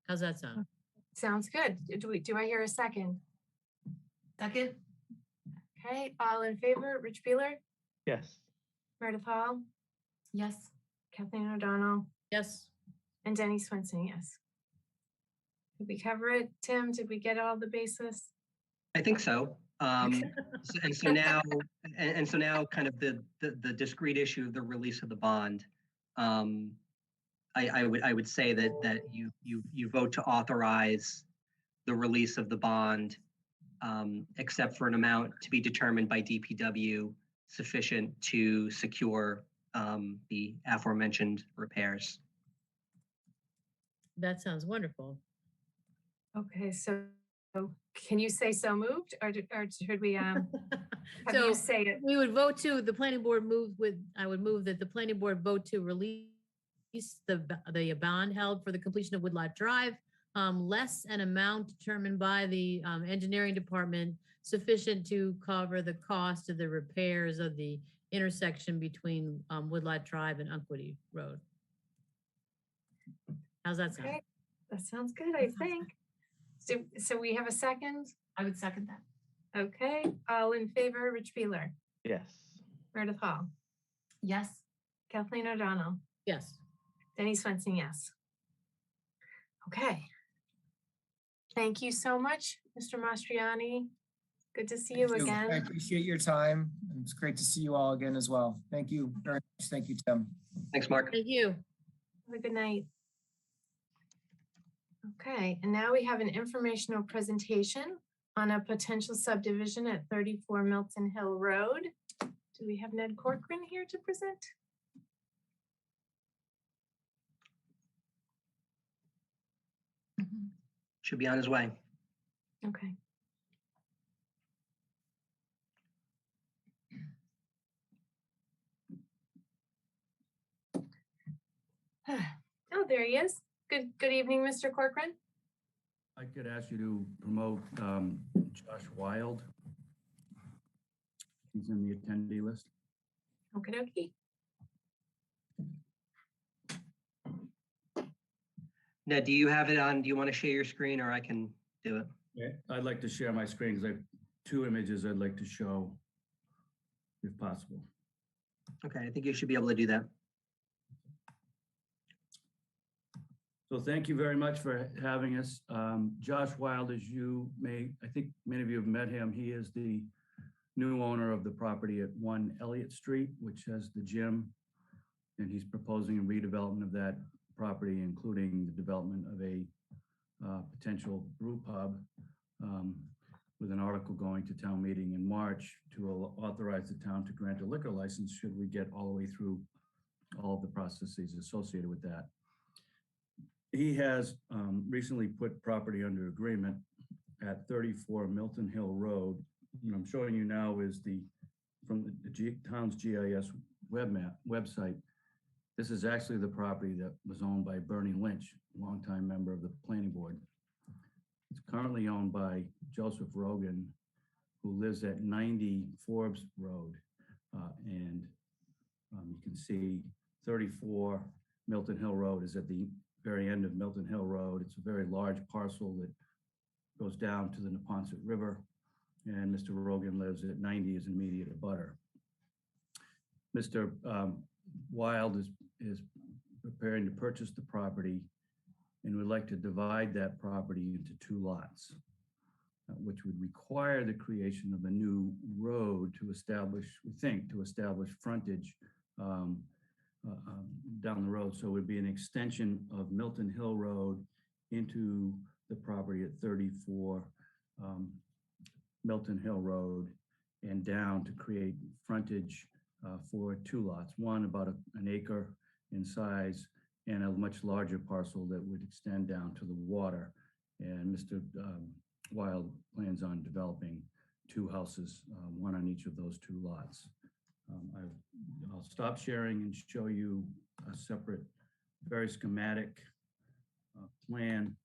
How's that sound? Sounds good. Do I hear a second? Second? Okay, all in favor, Rich Beeler, Yes. Meredith Hall, Yes. Kathleen O'Donnell, Yes. and Denny Swenson, yes. Did we cover it? Tim, did we get all the bases? I think so. So now kind of the discrete issue of the release of the bond. I would say that you vote to authorize the release of the bond, except for an amount to be determined by DPW sufficient to secure the aforementioned repairs. That sounds wonderful. Okay, so can you say so moved, or should we have So you say it? we would vote to, the planning board I would move that the planning board vote to release the bond held for the completion of Woodlot Drive, less an amount determined by the engineering department sufficient to cover the cost of the repairs of the intersection between Woodlot Drive and Unquity Road. How's that sound? Okay, that sounds good, I think. So we have a second? I would second that. Okay, all in favor, Rich Beeler, Yes. Meredith Hall, Yes. Kathleen O'Donnell, Yes. Denny Swenson, yes. Okay. Thank you so much, Mr. Mastriani. Good to see you Thank again. I appreciate your time. It's great to see you all again as well. Thank you very much. Thank you, Tim. Thanks, Mark. Thank you. Have a good night. Okay, and now we have an informational presentation on a potential subdivision at 34 Milton Hill Road. Do we have Ned Corcoran here to present? Should be on his way. Okay. Oh, there he is. Good evening, Mr. Corcoran. I could ask you to promote Josh Wild. He's in the attendee list. Okie dokie. Ned, do you have it on? Do you want to share your screen, or I can do it? Yeah, I'd like to share my screen because I have 2 images I'd like to show, if possible. Okay, I think you should be able to do that. So thank you very much for having us. Josh Wild, as you I think many of you have met him. He is the new owner of the property at 1 Elliott Street, which has the gym. And he's proposing a redevelopment of that property, including the development of a potential brew pub, with an article going to town meeting in March to authorize the town to grant a liquor license should we get all the way through all of the processes associated with that. He has recently put property under agreement at 34 Milton Hill Road. And I'm showing you now is from the town's GIS website. This is actually the property that was owned by Bernie Lynch, a longtime member of the planning board. It's currently owned by Joseph Rogan, who lives at 90 Forbes Road. You can see 34 Milton Hill Road is at the very end of Milton Hill Road. It's a very large parcel that goes down to the Neponset River. And Mr. Rogan lives at 90 as an immediate abutter. Mr. Wild is preparing to purchase the property and would like to divide that property into 2 lots, which would require the creation of a new road to establish, we think, to establish frontage down the road. So it would be an extension of Milton Hill Road into the property at 34 Milton Hill Road and down to create frontage for 2 lots, one about an acre in size and a much larger parcel that would extend down to the water. And Mr. Wild plans on developing 2 houses, one on each of those 2 lots. I'll stop sharing and show you a separate, very schematic plan.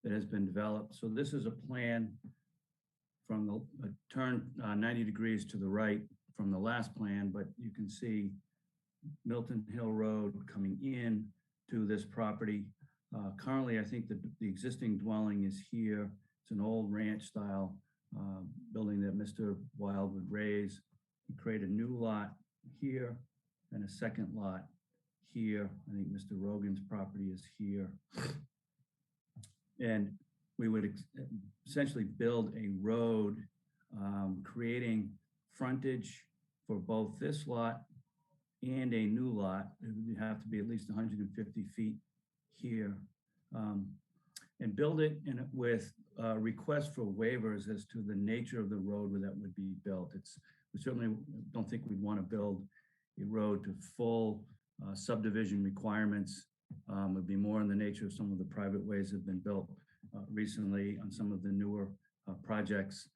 That has been developed. So this is a plan from the turn 90 degrees to the right from the last plan, but you can see Milton Hill Road coming in to this property. Currently, I think the existing dwelling is here. It's an old ranch style building that Mr. Wild would raise and create a new lot here and a second lot here. I think Mr. Rogan's property is here. And we would essentially build a road creating frontage for both this lot and a new lot. It would have to be at least 150 feet here. And build it with requests for waivers as to the nature of the road where that would be built. We certainly don't think we'd want to build a road to full subdivision requirements. Would be more in the nature of some of the private ways that have been built recently on some of the newer projects,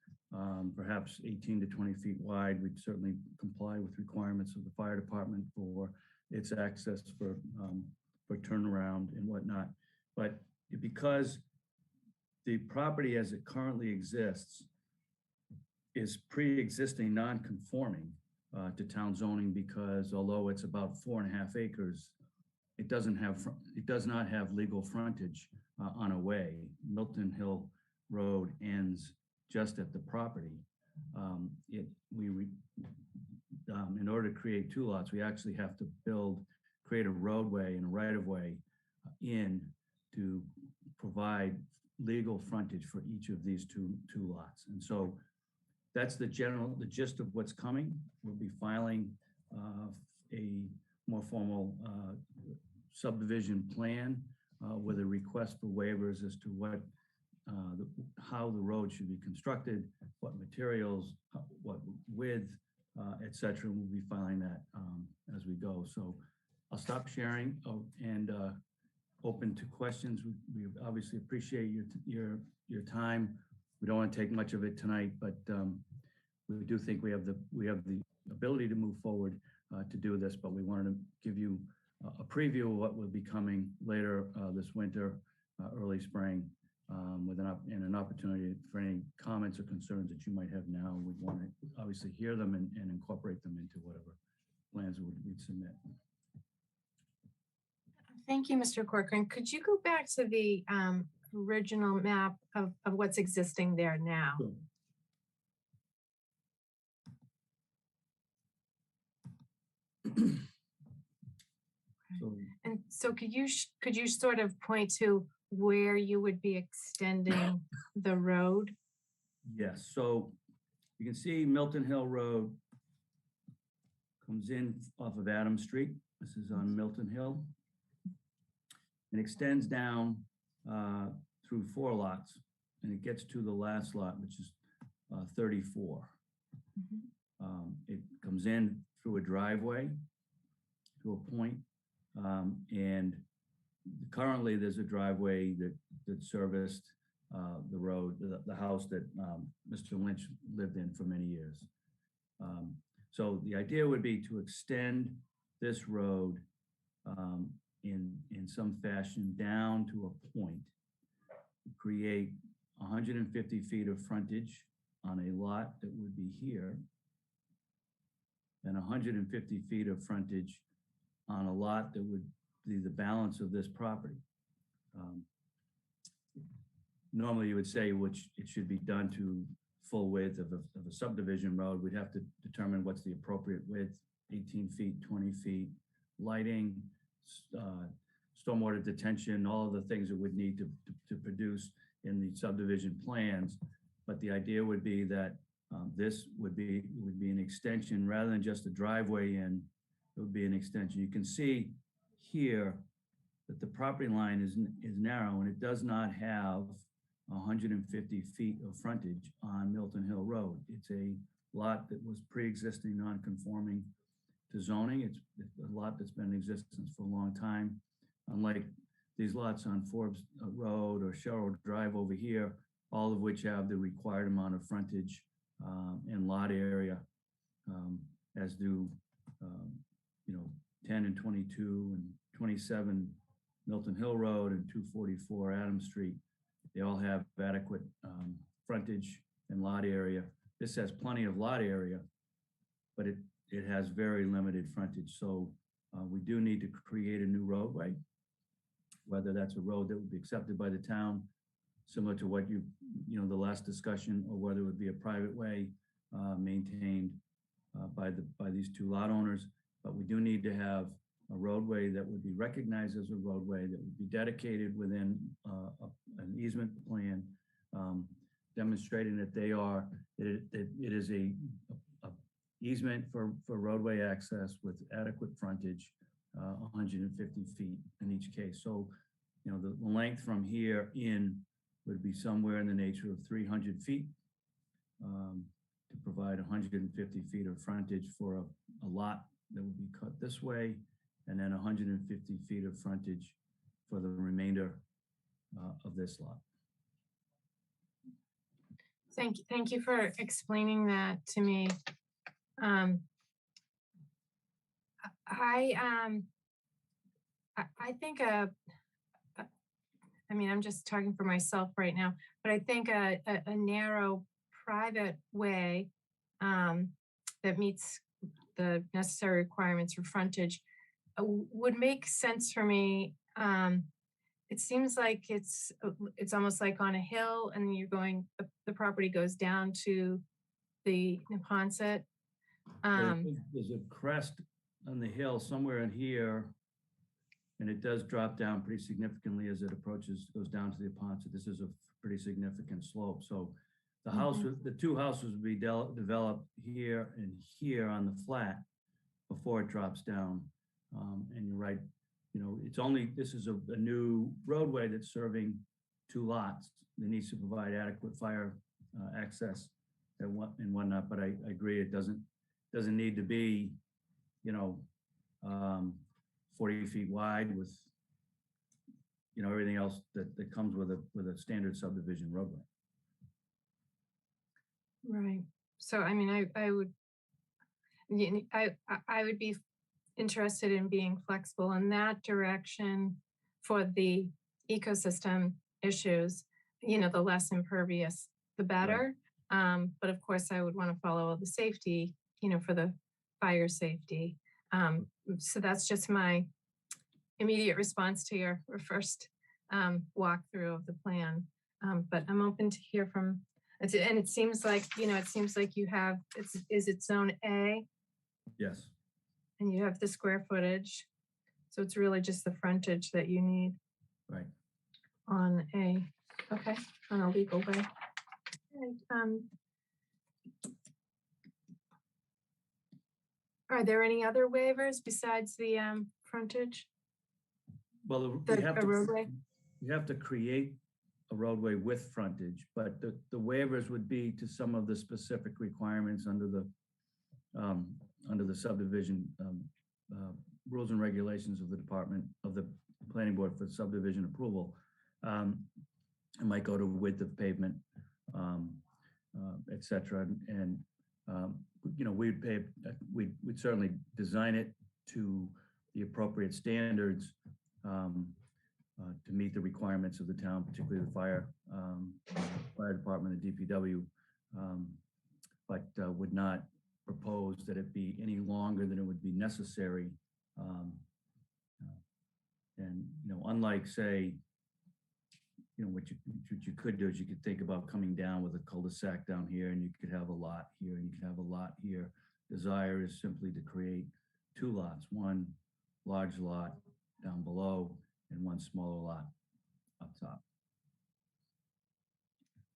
perhaps 18 to 20 feet wide. We'd certainly comply with requirements of the fire department for its access for turnaround and whatnot. But because the property as it currently exists is pre-existing non-conforming to town zoning, because although it's about 4.5 acres, it does not have legal frontage on a way. Milton Hill Road ends just at the property. In order to create 2 lots, we actually have to create a roadway and a right-of-way in to provide legal frontage for each of these two lots. And so that's the gist of what's coming. We'll be filing a more formal subdivision plan with a request for waivers as to how the road should be constructed, what materials, what width, et cetera. We'll be filing that as we go. So I'll stop sharing and open to questions. We obviously appreciate your time. We don't want to take much of it tonight, but we do think we have the ability to move forward to do this. But we wanted to give you a preview of what will be coming later this winter, early spring, with an opportunity for any comments or concerns that you might have now. We'd want to obviously hear them and incorporate them into whatever plans we'd submit. Thank you, Mr. Corcoran. Could you go back to the original map of what's existing there now? Sure. And so could you sort of point to where you would be extending the road? Yes, so you can see Milton Hill Road comes in off of Adams Street. This is on Milton Hill. It extends down through 4 lots, and it gets to the last lot, which is 34. It comes in through a driveway to a point, and currently there's a driveway that serviced the road, the house that Mr. Lynch lived in for many years. So the idea would be to extend this road in some fashion down to a point, create 150 feet of frontage on a lot that would be here, and 150 feet of frontage on a lot that would be the balance of this property. Normally you would say which it should be done to full width of a subdivision road. We'd have to determine what's the appropriate width, 18 feet, 20 feet, lighting, stormwater detention, all of the things that would need to produce in the subdivision plans. But the idea would be that this would be an extension rather than just a driveway in. It would be an extension. You can see here that the property line is narrow and it does not have 150 feet of frontage on Milton Hill Road. It's a lot that was pre-existing non-conforming to zoning. It's a lot that's been in existence for a long time. Unlike these lots on Forbes Road or Sherrill Drive over here, all of which have the required amount of frontage and lot area, as do 10 and 22 and 27 Milton Hill Road and 244 Adams Street. They all have adequate frontage and lot area. This has plenty of lot area, but it has very limited frontage. So we do need to create a new roadway, whether that's a road that would be accepted by the town, similar to what the last discussion, or whether it would be a private way maintained by these two lot owners. But we do need to have a roadway that would be recognized as a roadway, that would be dedicated within an easement plan, demonstrating that it is a easement for roadway access with adequate frontage, 150 feet in each case. So, the length from here in would be somewhere in the nature of 300 feet to provide 150 feet of frontage for a lot that would be cut this way, and then 150 feet of frontage for the remainder of this lot. Thank you for explaining that to me. I think I'm just talking for myself right now, but I think a narrow private way that meets the necessary requirements for frontage would make sense for me. It seems like it's almost like on a hill, and you're going. The property goes down to the Neponset. There's a crest on the hill somewhere in here, and it does drop down pretty significantly as it goes down to the Neponset. This is a pretty significant slope. So the house, the two houses would be developed here and here on the flat before it drops down. And you're right, this is a new roadway that's serving two lots. It needs to provide adequate fire access and whatnot. But I agree, it doesn't need to be, 40 feet wide with, everything else that comes with a standard subdivision roadway. Right. So, I would be interested in being flexible in that direction for the ecosystem issues. The less impervious, the better. Right. But of course, I would want to follow the safety, for the fire safety. So that's just my immediate response to your first walkthrough of the plan. But I'm open to hear from. And it seems like, you have, is it zone A? Yes. And you have the square footage. So it's really just the frontage that you need. Right. On A. Okay. On a legal way. And, are there any other waivers besides the frontage? Well, we have to create a roadway with frontage, but the waivers would be to some of the specific requirements under the subdivision rules and regulations of the department of the planning board for subdivision approval. It might go to width of pavement, et cetera. And, you know, we'd certainly design it to the appropriate standards to meet the requirements of the town, particularly the fire department, the DPW, but would not propose that it be any longer than it would be necessary. And, you know, unlike, say, you know, what you could do is you could think about coming down with a cul-de-sac down here, and you could have a lot here, and you could have a lot here. Desire is simply to create two lots, one large lot down below and one smaller lot up top.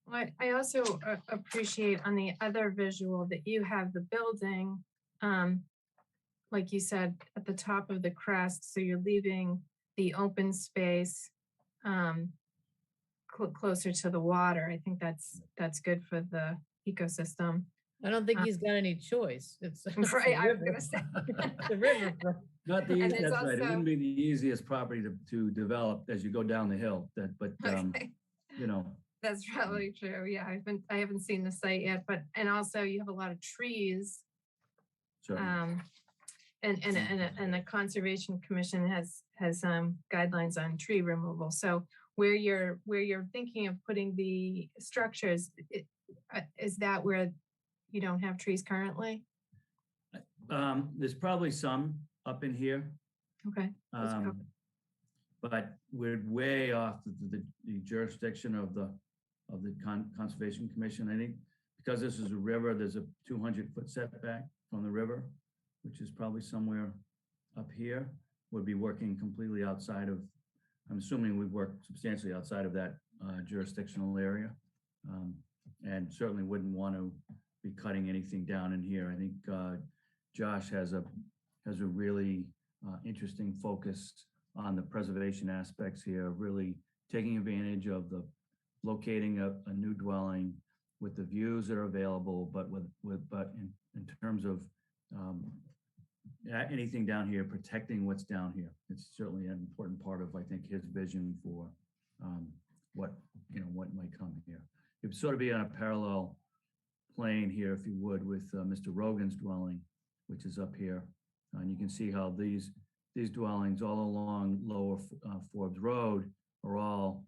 Well, I also appreciate on the other visual that you have the building, like you said, at the top of the crest. So you're leaving the open space closer to the water. I think that's good for the ecosystem. I don't think he's got any choice. It's Right, I was gonna say. the river. Not the And easiest, it's that's right. It also- wouldn't be the easiest property to develop as you go down the hill. But Okay. you know, That's probably true. Yeah, I haven't seen the site yet, and also you have a lot of trees. certainly. And the Conservation Commission has guidelines on tree removal. So where you're thinking of putting the structures, is that where you don't have trees currently? There's probably some up in here, Okay. but we're way off the jurisdiction of the Conservation Commission. I think because this is a river, there's a 200-foot setback from the river, which is probably somewhere up here. Would be working completely outside of, I'm assuming we'd work substantially outside of that jurisdictional area. And certainly wouldn't want to be cutting anything down in here. I think Josh has a really interesting focus on the preservation aspects here, really taking advantage of the locating a new dwelling with the views that are available, but in terms of anything down here, protecting what's down here. It's certainly an important part of, I think, his vision for what might come here. It would sort of be on a parallel plane here, if you would, with Mr. Rogan's dwelling, which is up here. And you can see how these dwellings all along Lower Forbes Road are all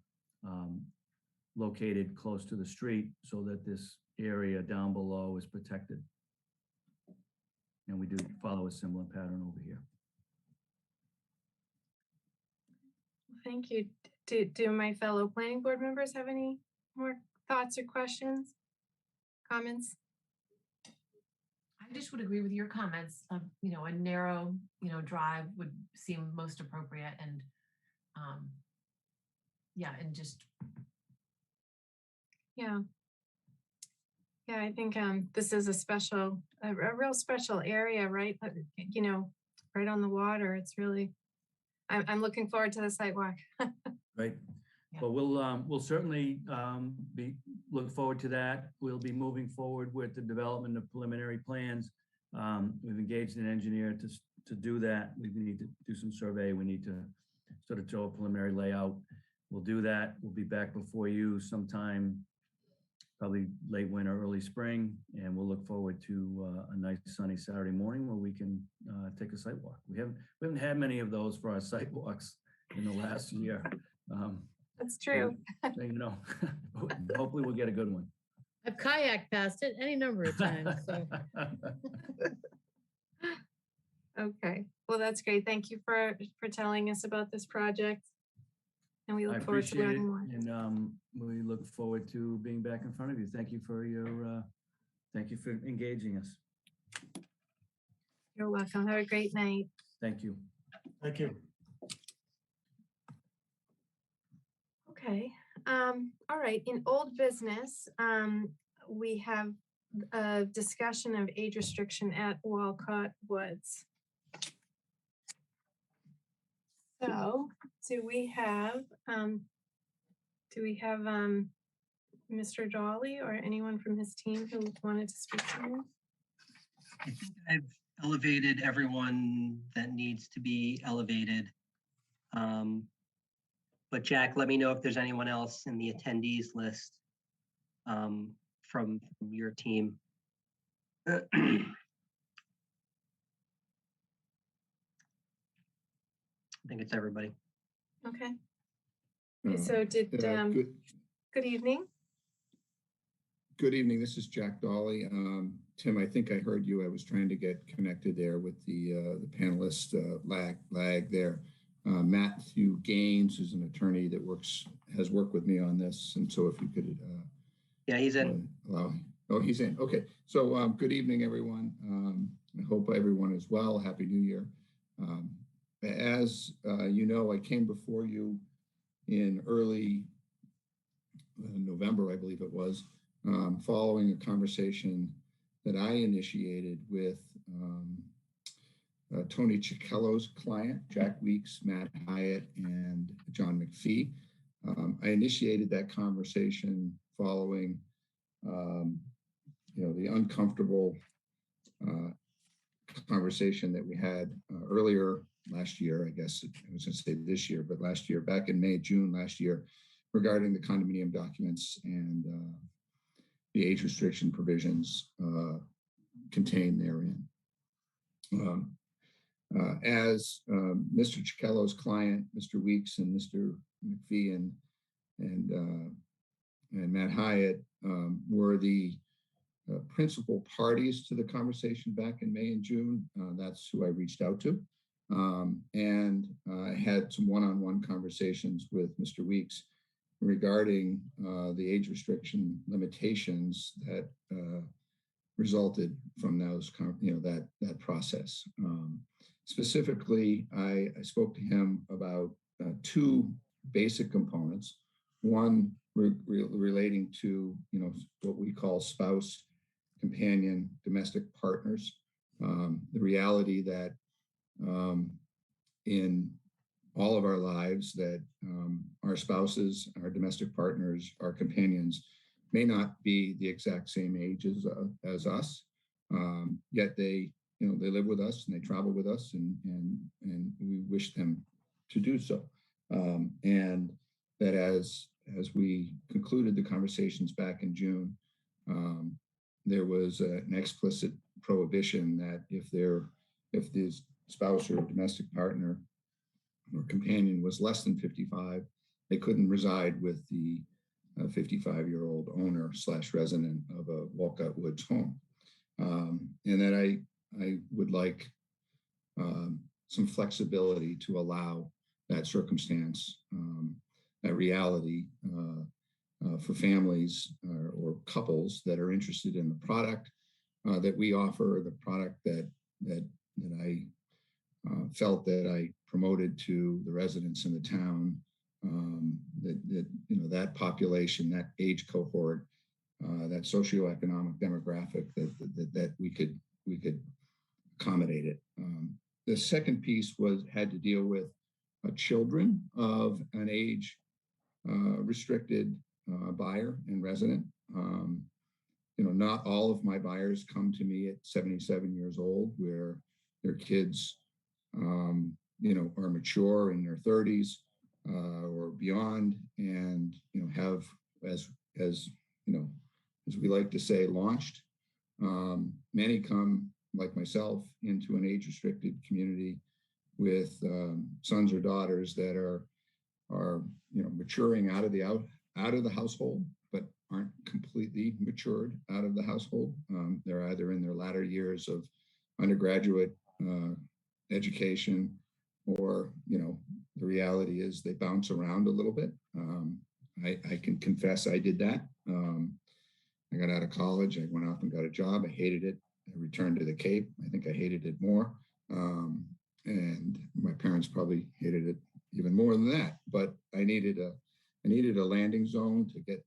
located close to the street so that this area down below is protected. And we do follow a similar pattern over here. Thank you. Do my fellow planning board members have any more thoughts or questions, comments? I just would agree with your comments of, you know, a narrow, you know, drive would seem most appropriate, and yeah, and just. Yeah. Yeah, I think this is a real special area, right? You know, right on the water. It's really, I'm looking forward to the sidewalk. Right. Yeah. But we'll certainly look forward to that. We'll be moving forward with the development of preliminary plans. We've engaged an engineer to do that. We need to do some survey. We need to sort of show a preliminary layout. We'll do that. We'll be back before you sometime, probably late winter, early spring, and we'll look forward to a nice sunny Saturday morning where we can take a site walk. We haven't had many of those for our site walks in the last year. That's true. So, you know, hopefully we'll get a good one. I've kayaked past it any number of times. So. Okay. Well, that's great. Thank you for telling us about this project. And we I look forward to appreciate it, learning more. and we look forward to being back in front of you. Thank you for engaging us. You're welcome. Have a great night. Thank you. Thank you. Okay. All right. In old business, we have a discussion of age restriction at Walcott Woods. So do we have Do we have Mr. Jolly or anyone from his team who wanted to speak to me? I think I've elevated everyone that needs to be elevated. But Jack, let me know if there's anyone else in the attendees list from your team. I think it's everybody. Okay. So did, good evening. Good evening. This is Jack Dolly. Tim, I think I heard you. I was trying to get connected there with the panelist lag there. Matthew Gaines is an attorney that has worked with me on this, and so if you could, yeah, he's in. Oh, he's in. Okay. So good evening, everyone. I hope everyone is well. Happy New Year. As you know, I came before you in early November, I believe it was, following a conversation that I initiated with Tony Cichello's client, Jack Weeks, Matt Hyatt, and John McPhee. I initiated that conversation following, the uncomfortable conversation that we had earlier last year. I guess I was going to say this year, but last year, back in May, June last year, regarding the condominium documents and the age restriction provisions contained therein. As Mr. Cichello's client, Mr. Weeks and Mr. McPhee and Matt Hyatt were the principal parties to the conversation back in May and June. That's who I reached out to. And I had some one-on-one conversations with Mr. Weeks regarding the age restriction limitations that resulted from those, that process. Specifically, I spoke to him about two basic components. One relating to, what we call spouse, companion, domestic partners. The reality that in all of our lives that our spouses, our domestic partners, our companions may not be the exact same age as us, yet they live with us and they travel with us, and we wish them to do so. And that as we concluded the conversations back in June, there was an explicit prohibition that if the spouse or domestic partner or companion was less than 55, they couldn't reside with the 55-year-old owner / resident of a Walcott Woods home. And that I would like some flexibility to allow that circumstance, that reality for families or couples that are interested in the product that we offer, the product that I felt that I promoted to the residents in the town, that population, that age cohort, that socioeconomic demographic that we could accommodate it. The second piece had to deal with children of an age restricted buyer and resident. Not all of my buyers come to me at 77 years old, where their kids, are mature in their 30s or beyond, and have, as we like to say, launched. Many come, like myself, into an age-restricted community with sons or daughters that are maturing out of the household, but aren't completely matured out of the household. They're either in their latter years of undergraduate education, or the reality is they bounce around a little bit. I can confess I did that. I got out of college, I went off and got a job. I hated it. I returned to the Cape. I think I hated it more. And my parents probably hated it even more than that. But I needed a landing zone to get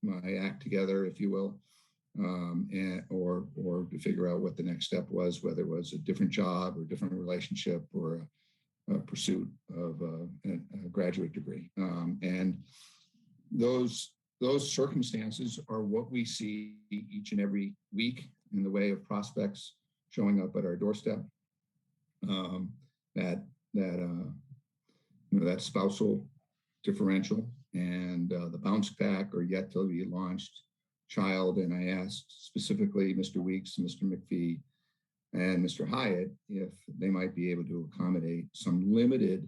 my act together, if you will, or to figure out what the next step was, whether it was a different job or different relationship or a pursuit of a graduate degree. And those circumstances are what we see each and every week in the way of prospects showing up at our doorstep. That spousal differential and the bounce back are yet to be launched child. And I asked specifically Mr. Weeks, Mr. McPhee, and Mr. Hyatt if they might be able to accommodate some limited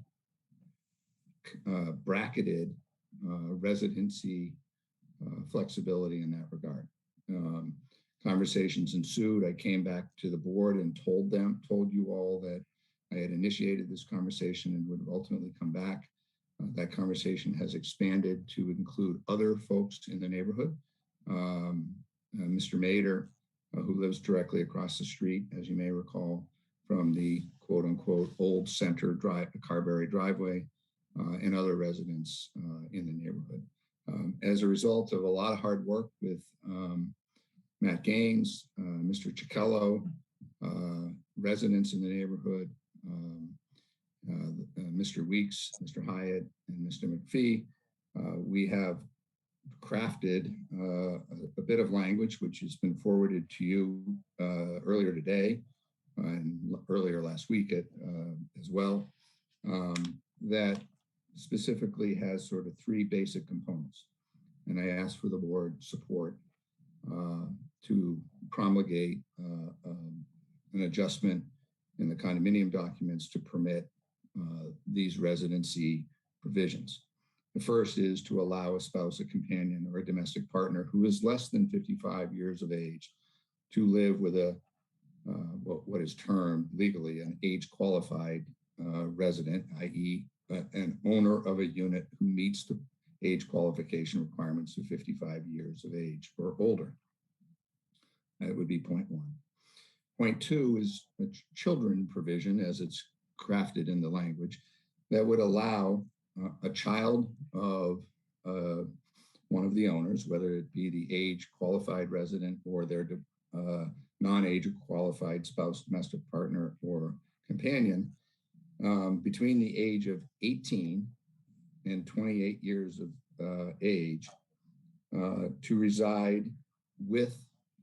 bracketed residency flexibility in that regard. Conversations ensued. I came back to the board and told you all that I had initiated this conversation and would ultimately come back. That conversation has expanded to include other folks in the neighborhood. Mr. Mader, who lives directly across the street, as you may recall, from the quote unquote old center Carberry driveway, and other residents in the neighborhood. As a result of a lot of hard work with Matt Gaines, Mr. Cichello, residents in the neighborhood, Mr. Weeks, Mr. Hyatt, and Mr. McPhee, we have crafted a bit of language which has been forwarded to you earlier today and earlier last week as well, that specifically has sort of three basic components. And I asked for the board support to promulgate an adjustment in the condominium documents to permit these residency provisions. The first is to allow a spouse, a companion, or a domestic partner who is less than 55 years of age to live with a what is termed legally an age-qualified resident, i.e. An owner of a unit who meets the age qualification requirements of 55 years of age or older. That would be point one. Point two is a children provision, as it's crafted in the language, that would allow a child of one of the owners, whether it be the age qualified resident or their non-age qualified spouse, domestic partner, or companion, between the age of 18 and 28 years of age to reside with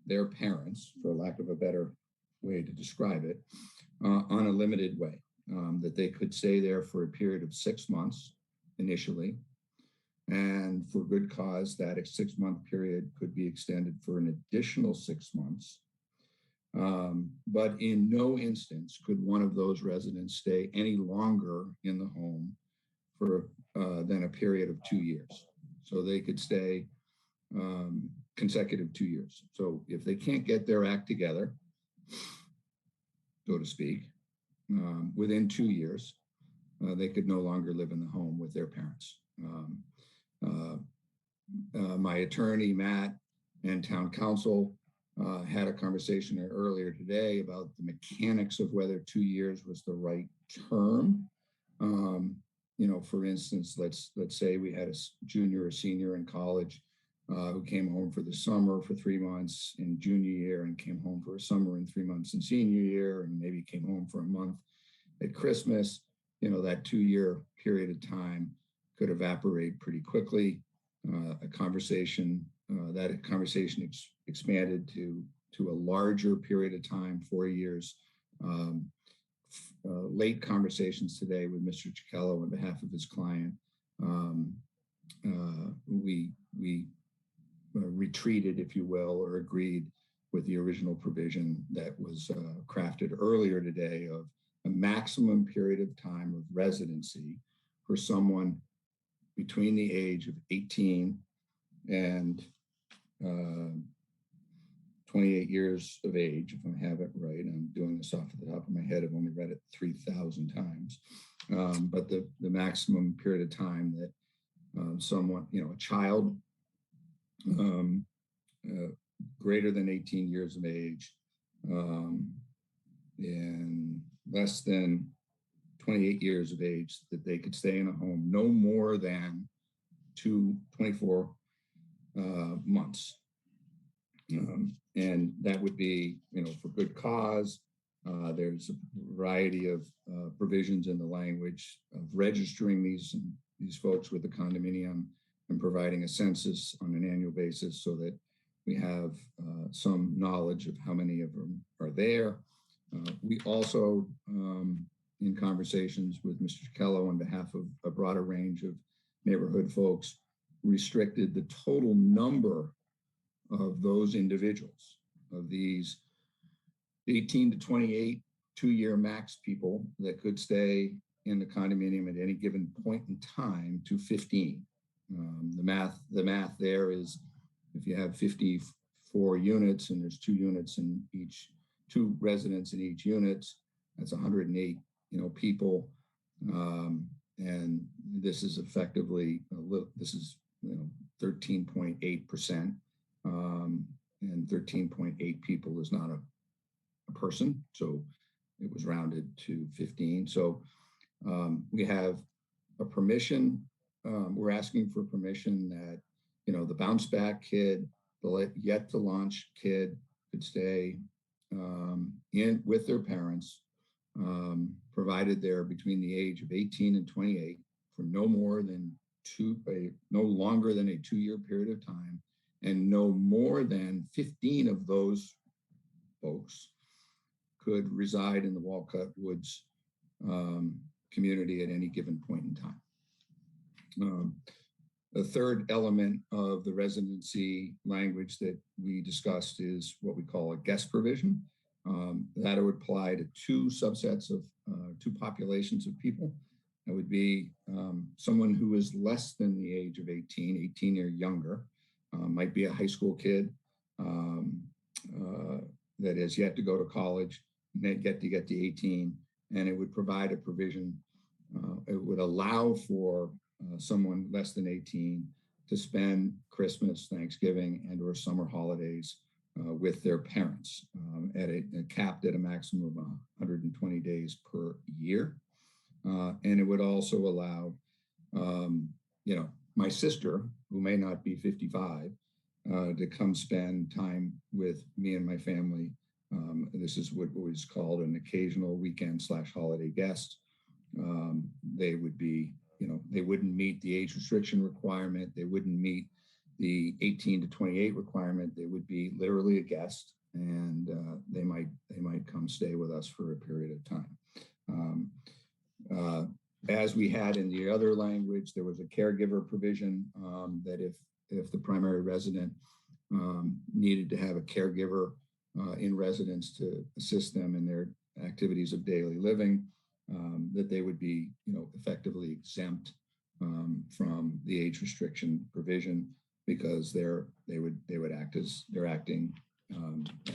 their parents, for lack of a better way to describe it, on a limited way, that they could stay there for a period of 6 months initially, and for good cause that a 6-month period could be extended for an additional 6 months. But in no instance could one of those residents stay any longer in the home for than a period of 2 years. So they could stay consecutive 2 years. So if they can't get their act together, so to speak, within 2 years, they could no longer live in the home with their parents. My attorney, Matt, and town council had a conversation earlier today about the mechanics of whether 2 years was the right term. For instance, let's say we had a junior or senior in college who came home for the summer for 3 months in junior year and came home for a summer and 3 months in senior year, and maybe came home for a month at Christmas. That 2-year period of time could evaporate pretty quickly. That conversation expanded to a larger period of time, 4 years. Late conversations today with Mr. Cichello on behalf of his client. We retreated, if you will, or agreed with the original provision that was crafted earlier today of a maximum period of time of residency for someone between the age of 18 and 28 years of age, if I have it right. I'm doing this off the top of my head. I've only read it 3,000 times. But the maximum period of time that someone, a child greater than 18 years of age and less than 28 years of age, that they could stay in a home no more than 24 months. And that would be, for good cause. There's a variety of provisions in the language of registering these folks with the condominium and providing a census on an annual basis so that we have some knowledge of how many of them are there. We also, in conversations with Mr. Kello on behalf of a broader range of neighborhood folks, restricted the total number of those individuals, of these 18 to 28 two-year max people that could stay in the condominium at any given point in time, to 15. The math there is, if you have 54 units and there's two residents in each unit, that's 108, people. And this is effectively 13.8%. And 13.8 people is not a person, so it was rounded to 15. So we have a permission. We're asking for permission that, the bounce back kid, the yet to launch kid could stay in with their parents, provided they're between the age of 18 and 28 for no longer than a 2-year period of time, and no more than 15 of those folks could reside in the Walcott Woods community at any given point in time. The third element of the residency language that we discussed is what we call a guest provision. That would apply to two populations of people. That would be someone who is less than the age of 18 or younger, might be a high school kid that has yet to go to college, yet to get to 18, and it would provide a provision. It would allow for someone less than 18 to spend Christmas, Thanksgiving, and or summer holidays with their parents, capped at a maximum of 120 days per year. And it would also allow, my sister, who may not be 55, to come spend time with me and my family. This is what was called an occasional weekend/holiday guest. They would be, they wouldn't meet the age restriction requirement. They wouldn't meet the 18 to 28 requirement. They would be literally a guest, and they might come stay with us for a period of time. As we had in the other language, there was a caregiver provision that if the primary resident needed to have a caregiver in residence to assist them in their activities of daily living, that they would be, effectively exempt from the age restriction provision, because they would act as they're acting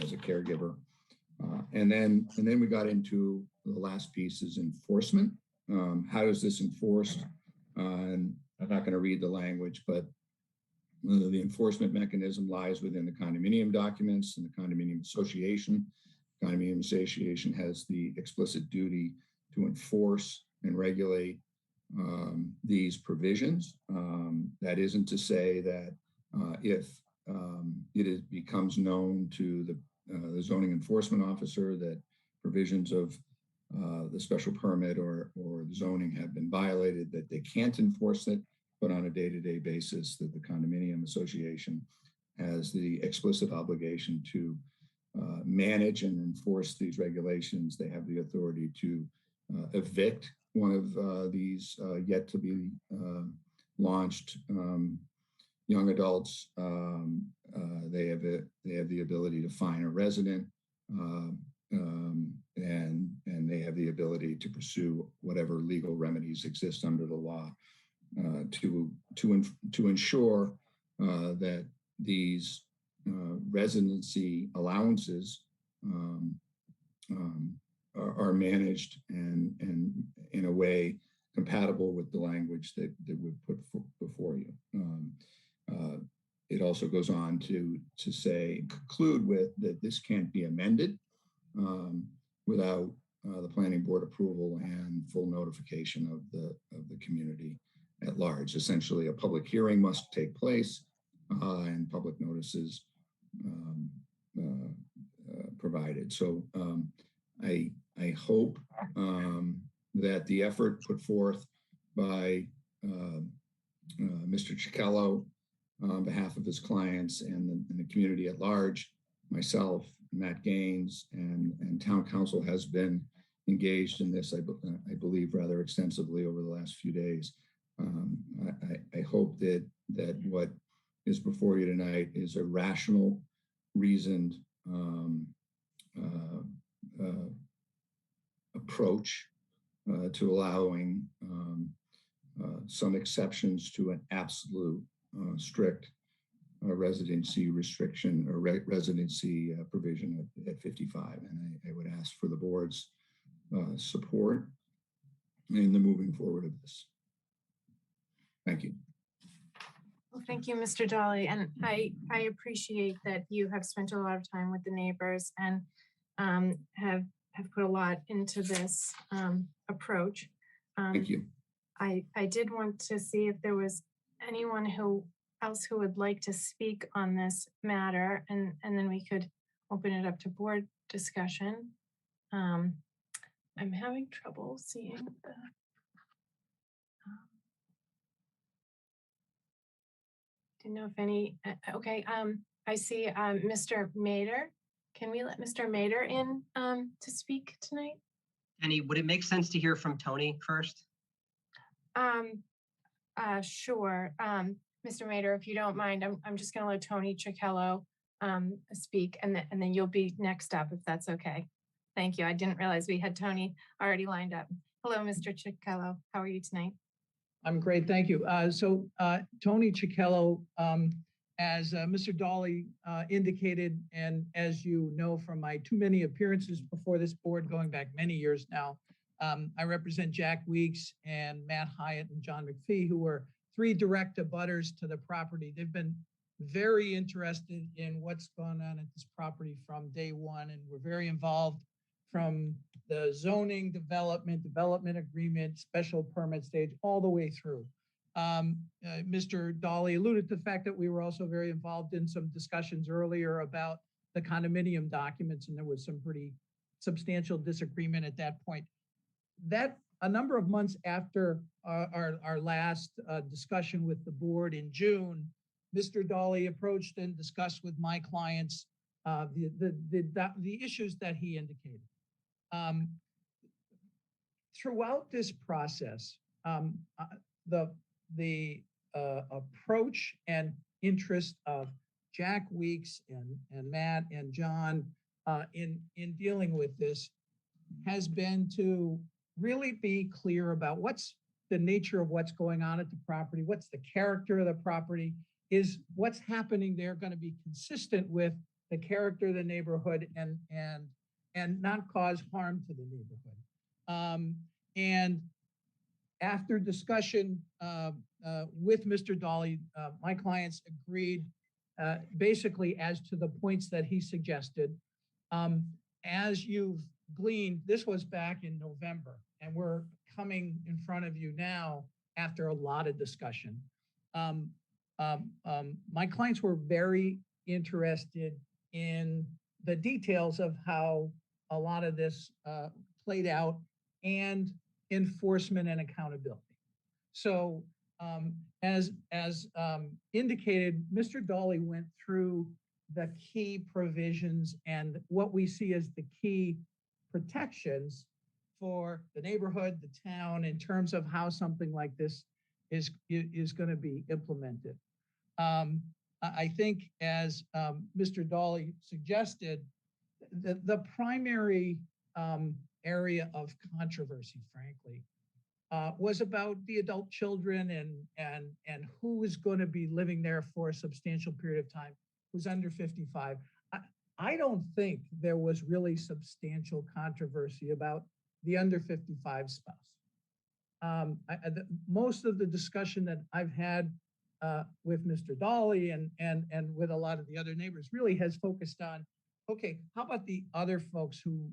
as a caregiver. And then we got into the last piece, is enforcement. How is this enforced? And I'm not going to read the language, but the enforcement mechanism lies within the condominium documents and the condominium association. Condominium association has the explicit duty to enforce and regulate these provisions. That isn't to say that if it becomes known to the zoning enforcement officer that provisions of the special permit or the zoning have been violated, that they can't enforce it, but on a day-to-day basis, that the condominium association has the explicit obligation to manage and enforce these regulations. They have the authority to evict one of these yet to be launched young adults. They have the ability to fine a resident, and they have the ability to pursue whatever legal remedies exist under the law to ensure that these residency allowances are managed and in a way compatible with the language that we've put before you. It also goes on to conclude with that this can't be amended without the planning board approval and full notification of the community at large. Essentially, a public hearing must take place and public notices provided. So I hope that the effort put forth by Mr. Cichello, on behalf of his clients and the community at large, myself, Matt Gaines, and town council has been engaged in this, I believe, rather extensively over the last few days. I hope that what is before you tonight is a rational, reasoned approach to allowing some exceptions to an absolute strict residency restriction or residency provision at 55. And I would ask for the board's support in the moving forward of this. Thank you. Well, thank you, Mr. Dolly. And I appreciate that you have spent a lot of time with the neighbors and have put a lot into this approach. Thank you. I did want to see if there was anyone else who would like to speak on this matter, and then we could open it up to board discussion. I'm having trouble seeing the. Didn't know if any. Okay. I see Mr. Mader. Can we let Mr. Mader in to speak tonight? Annie, would it make sense to hear from Tony first? Sure. Mr. Mader, if you don't mind, I'm just going to let Tony Cichello speak, and then you'll be next up, if that's okay. Thank you. I didn't realize we had Tony already lined up. Hello, Mr. Cichello. How are you tonight? I'm great, thank you. Tony Cichello, as Mr. Dolly indicated, and as you know from my too many appearances before this board going back many years now, I represent Jack Weeks and Matt Hyatt and John McPhee, who were 3 direct abutters to the property. They've been very interested in what's going on at this property from day one, and we're very involved from the zoning, development agreement, special permit stage, all the way through. Mr. Dolly alluded to the fact that we were also very involved in some discussions earlier about the condominium documents, and there was some pretty substantial disagreement at that point. That a number of months after our last discussion with the board in June, Mr. Dolly approached and discussed with my clients the issues that he indicated. Throughout this process, the approach and interest of Jack Weeks and Matt and John in dealing with this has been to really be clear about what's the nature of what's going on at the property, what's the character of the property, is what's happening there going to be consistent with the character of the neighborhood and not cause harm to the neighborhood. And after discussion with Mr. Dolly, my clients agreed basically as to the points that he suggested. As you've gleaned, this was back in November, and we're coming in front of you now after a lot of discussion. My clients were very interested in the details of how a lot of this played out and enforcement and accountability. So as indicated, Mr. Dolly went through the key provisions and what we see as the key protections for the neighborhood, the town, in terms of how something like this is going to be implemented. I think as Mr. Dolly suggested, the primary area of controversy, frankly, was about the adult children and who is going to be living there for a substantial period of time, who's under 55. I don't think there was really substantial controversy about the under 55 spouse. Most of the discussion that I've had with Mr. Dolly and with a lot of the other neighbors really has focused on, okay, how about the other folks who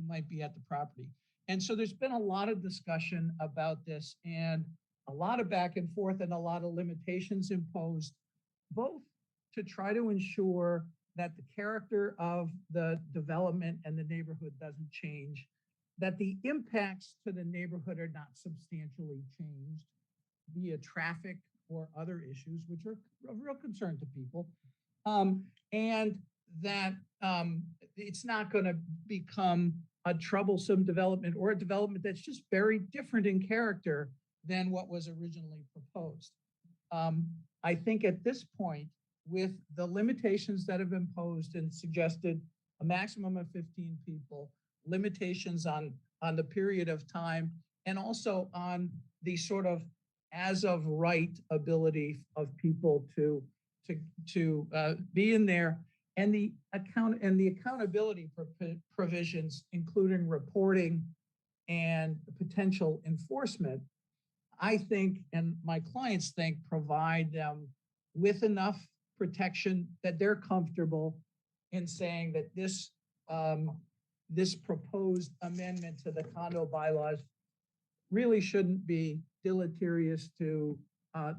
might be at the property? And so there's been a lot of discussion about this and a lot of back and forth and a lot of limitations imposed, both to try to ensure that the character of the development and the neighborhood doesn't change, that the impacts to the neighborhood are not substantially changed via traffic or other issues, which are of real concern to people. And that it's not going to become a troublesome development or a development that's just very different in character than what was originally proposed. I think at this point, with the limitations that have been imposed and suggested a maximum of 15 people, limitations on the period of time, and also on the sort of as of right ability of people to be in there, and the accountability provisions, including reporting and potential enforcement, I think, and my clients think, provide them with enough protection that they're comfortable in saying that this proposed amendment to the condo bylaws really shouldn't be deleterious to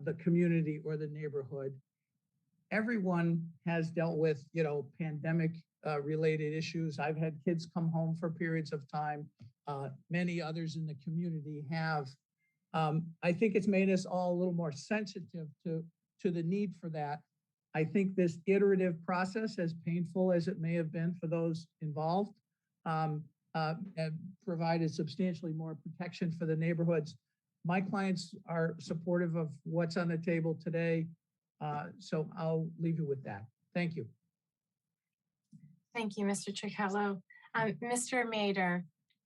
the community or the neighborhood. Everyone has dealt with, pandemic related issues. I've had kids come home for periods of time. Many others in the community have. I think it's made us all a little more sensitive to the need for that. I think this iterative process, as painful as it may have been for those involved, provided substantially more protection for the neighborhoods. My clients are supportive of what's on the table today. So I'll leave you with that. Thank you. Thank you, Mr. Trichello. Mr. Mader,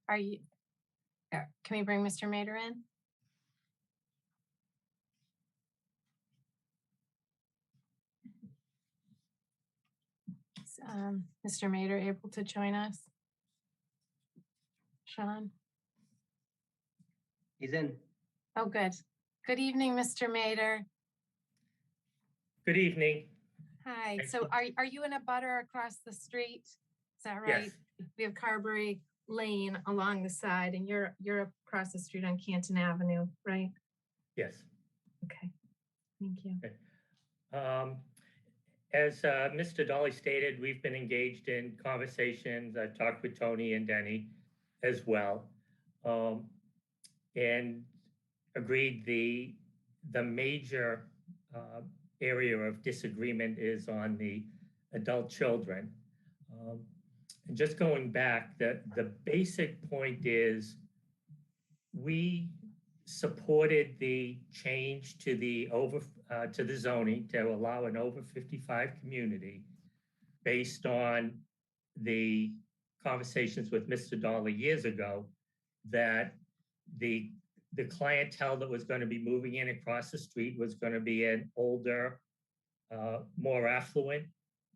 can we bring Mr. Mader in? Is, Mr. Mader able to join us? Sean? He's in. Oh, good. Good evening, Mr. Mader. Good evening. Hi. So are you in a butter across the street? Is that right? Yes. We have Carberry Lane along the side, and you're across the street on Canton Avenue, right? Yes. Okay. Thank you. Okay. As Mr. Dolly stated, we've been engaged in conversations. I've talked with Tony and Denny as well, and agreed the major area of disagreement is on the adult children. And just going back, the basic point is we supported the change to the zoning to allow an over 55 community based on the conversations with Mr. Dolly years ago, that the clientele that was going to be moving in across the street was going to be an older, more affluent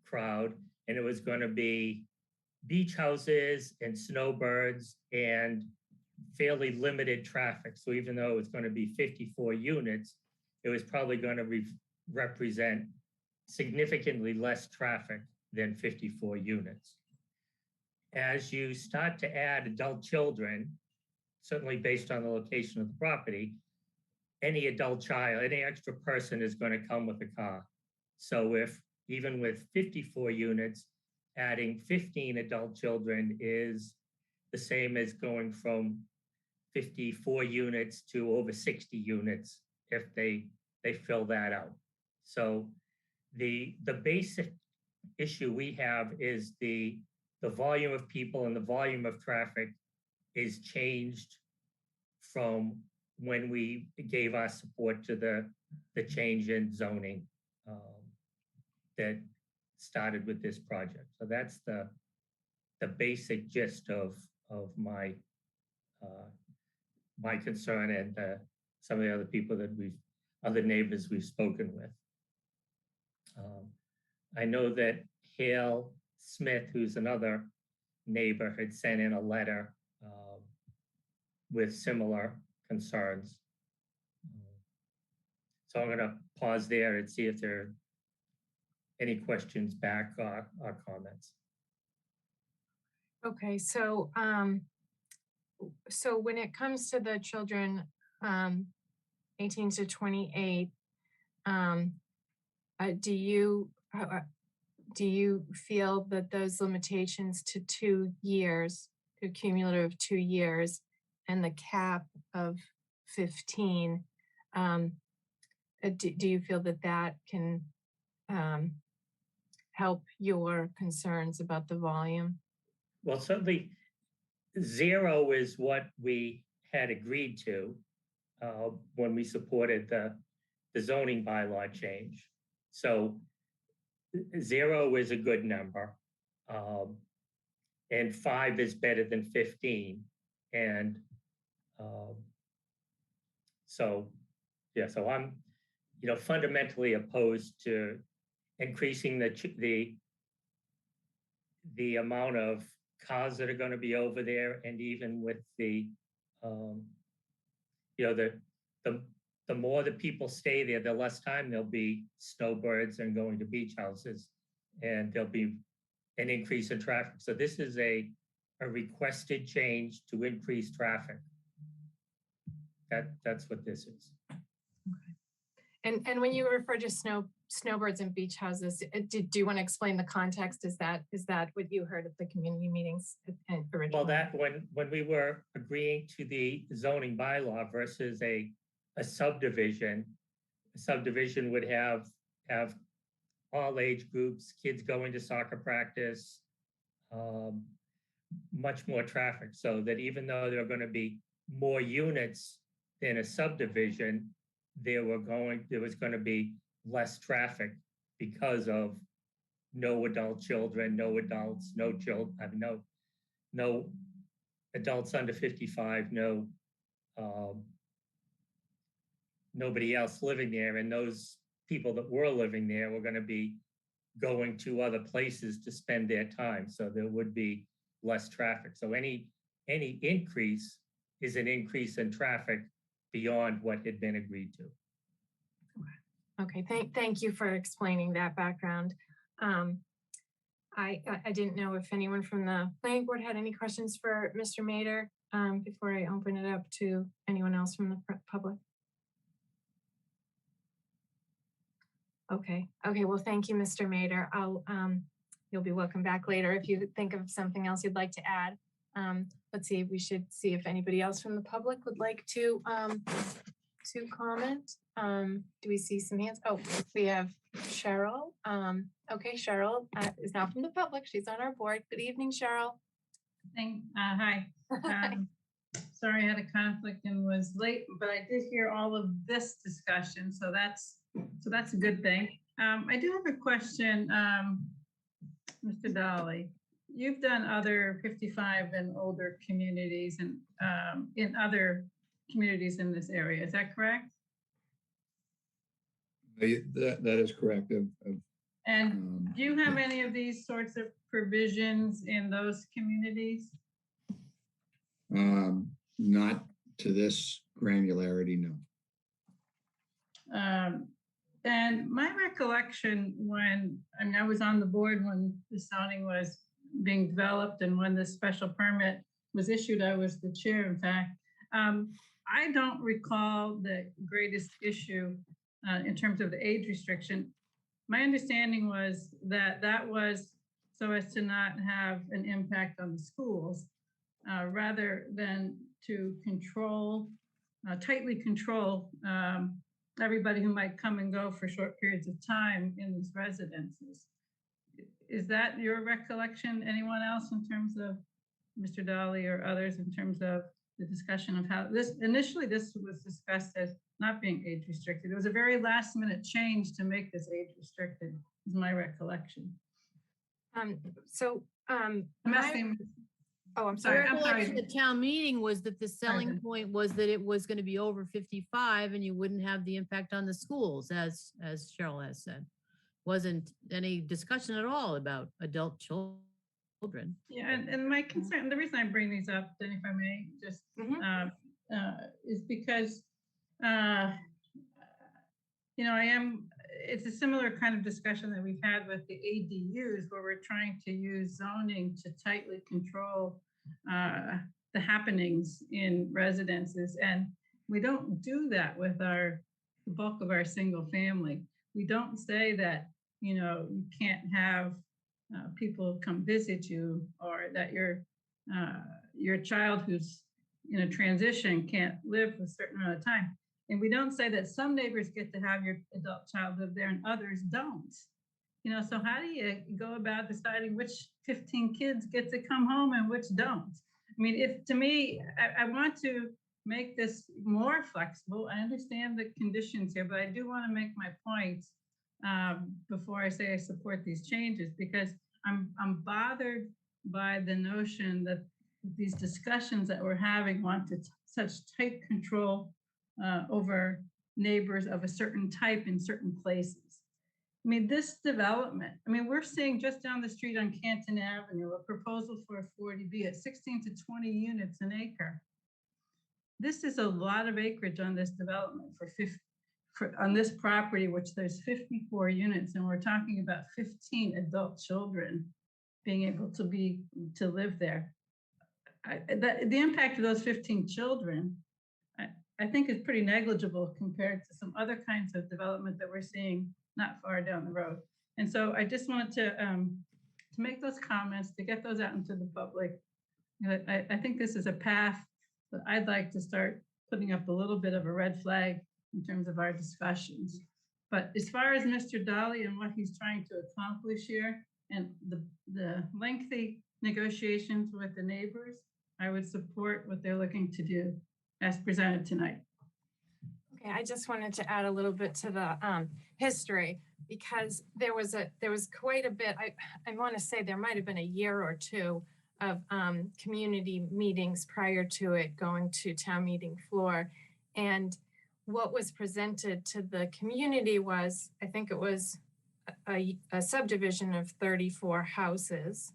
crowd, and it was going to be beach houses and snowbirds and fairly limited traffic. So even though it was going to be 54 units, it was probably going to represent significantly less traffic than 54 units. As you start to add adult children, certainly based on the location of the property, any adult child, any extra person is going to come with a car. So if even with 54 units, adding 15 adult children is the same as going from 54 units to over 60 units if they fill that out. So the basic issue we have is the volume of people and the volume of traffic is changed from when we gave our support to the change in zoning that started with this project. So that's the basic gist of my my concern and some of the other people that other neighbors we've spoken with. I know that Hale Smith, who's another neighbor, had sent in a letter with similar concerns. So I'm going to pause there and see if there are any questions back or comments. Okay, so so when it comes to the children 18 to 28, do you feel that those limitations to 2 years, to cumulative 2 years, and the cap of 15 do you feel that that can help your concerns about the volume? Well, certainly 0 is what we had agreed to when we supported the zoning bylaw change. So 0 is a good number. And 5 is better than 15. And so, yeah, so I'm, fundamentally opposed to increasing the amount of cars that are going to be over there, and even with the, the more the people stay there, the less time there'll be snowbirds and going to beach houses, and there'll be an increase in traffic. So this is a requested change to increase traffic. That's what this is. Okay. And when you refer to snowbirds and beach houses, do you want to explain the context? Is that what you heard at the community meetings originally? Well, that when we were agreeing to the zoning bylaw versus a subdivision would have all age groups, kids going to soccer practice, much more traffic, so that even though there are going to be more units than a subdivision, there was going to be less traffic because of no adult children, no adults, no children, no adults under 55, nobody else living there, and those people that were living there were going to be going to other places to spend their time, so there would be less traffic. So any increase is an increase in traffic beyond what had been agreed to. Okay, thank you for explaining that background. I didn't know if anyone from the planning board had any questions for Mr. Mader before I open it up to anyone else from the public. Okay, well, thank you, Mr. Mader. You'll be welcome back later if you think of something else you'd like to add. Let's see, we should see if anybody else from the public would like to comment. Do we see some hands? Oh, we have Cheryl. Okay, Cheryl is now from the public. She's on our board. Good evening, Cheryl. Hi. Sorry I had a conflict and was late, but I did hear all of this discussion, so that's a good thing. I do have a question, Mr. Dolly. You've done other 55 and older communities and in other communities in this area. Is that correct? That is correct. And do you have any of these sorts of provisions in those communities? Not to this granularity, no. And my recollection when I was on the board when the zoning was being developed and when this special permit was issued, I was the chair, in fact. I don't recall the greatest issue in terms of the age restriction. My understanding was that that was so as to not have an impact on the schools, rather than to control, tightly control everybody who might come and go for short periods of time in these residences. Is that your recollection? Anyone else in terms of Mr. Dolly or others in terms of the discussion of how this was discussed as not being age restricted? It was a very last minute change to make this age restricted, is my recollection. I'm sorry. I'm sorry. The town meeting was that the selling point was that it was going to be over 55 and you wouldn't have the impact on the schools, as Cheryl has said. Wasn't any discussion at all about adult children. Yeah, and my concern, the reason I bring these up, then if I may, just is because it's a similar kind of discussion that we've had with the ADUs, where we're trying to use zoning to tightly control the happenings in residences. And we don't do that with the bulk of our single family. We don't say that, you can't have people come visit you, or that your child who's in a transition can't live a certain amount of time. And we don't say that some neighbors get to have your adult child live there and others don't. So how do you go about deciding which 15 kids get to come home and which don't? I mean, if to me, I want to make this more flexible. I understand the conditions here, but I do want to make my point before I say I support these changes, because I'm bothered by the notion that these discussions that we're having want to such tight control over neighbors of a certain type in certain places. I mean, this development, we're seeing just down the street on Canton Avenue, a proposal for a 40B at 16 to 20 units an acre. This is a lot of acreage on this development on this property, which there's 54 units, and we're talking about 15 adult children being able to live there. The impact of those 15 children, I think, is pretty negligible compared to some other kinds of development that we're seeing not far down the road. And so I just wanted to make those comments, to get those out into the public. I think this is a path that I'd like to start putting up a little bit of a red flag in terms of our discussions. But as far as Mr. Dolly and what he's trying to accomplish here, and the lengthy negotiations with the neighbors, I would support what they're looking to do as presented tonight. Okay, I just wanted to add a little bit to the history, because there was quite a bit. I want to say there might have been a year or two of community meetings prior to it going to town meeting floor, and what was presented to the community was, I think it was a subdivision of 34 houses.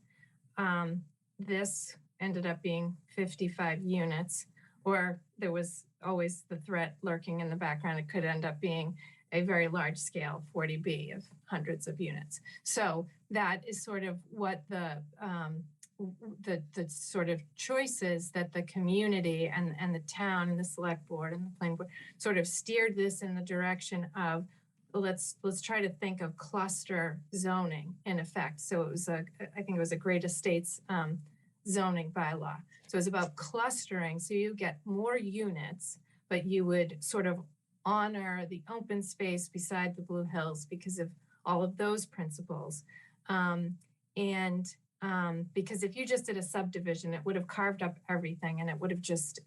This ended up being 55 units, or there was always the threat lurking in the background. It could end up being a very large scale 40B of hundreds of units. So that is sort of what the sort of choices that the community and the town and the select board and the planning board sort of steered this in the direction of, let's try to think of cluster zoning in effect. So it was I think it was a Great Estates zoning bylaw. So it's about clustering, so you get more units, but you would sort of honor the open space beside the Blue Hills because of all of those principles. Because if you just did a subdivision, it would have carved up everything, and it would have just,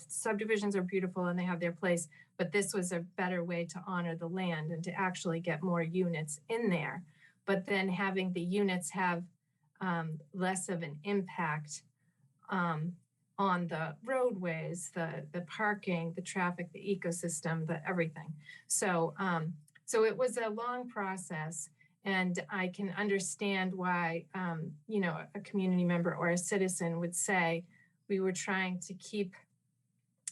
subdivisions are beautiful and they have their place, but this was a better way to honor the land and to actually get more units in there. But then having the units have less of an impact on the roadways, the parking, the traffic, the ecosystem, the everything. So it was a long process, and I can understand why a community member or a citizen would say we were trying to keep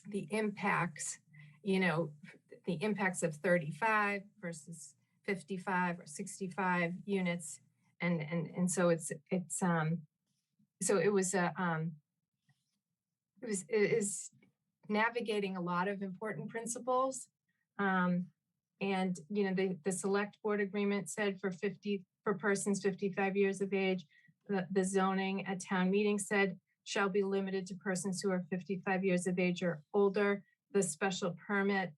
the impacts, the impacts of 35 versus 55 or 65 units, and so it is navigating a lot of important principles. And the select board agreement said for persons 55 years of age, the zoning at town meeting said shall be limited to persons who are 55 years of age or older. The special permit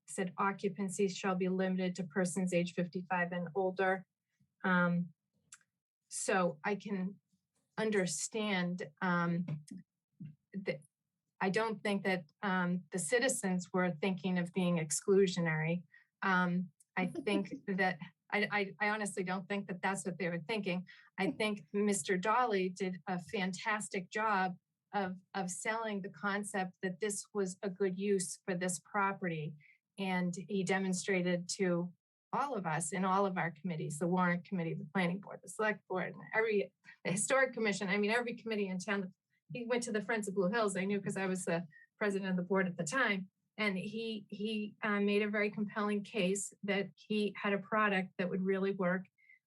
said occupancy shall be limited to persons age 55 and older. So I can understand that. I don't think that the citizens were thinking of being exclusionary. I think that I honestly don't think that that's what they were thinking. I think Mr. Dolly did a fantastic job of selling the concept that this was a good use for this property. And he demonstrated to all of us in all of our committees, the warrant committee, the planning board, the select board, and the historic commission, every committee in town. He went to the Friends of Blue Hills. I knew because I was the president of the board at the time. And he made a very compelling case that he had a product that would really work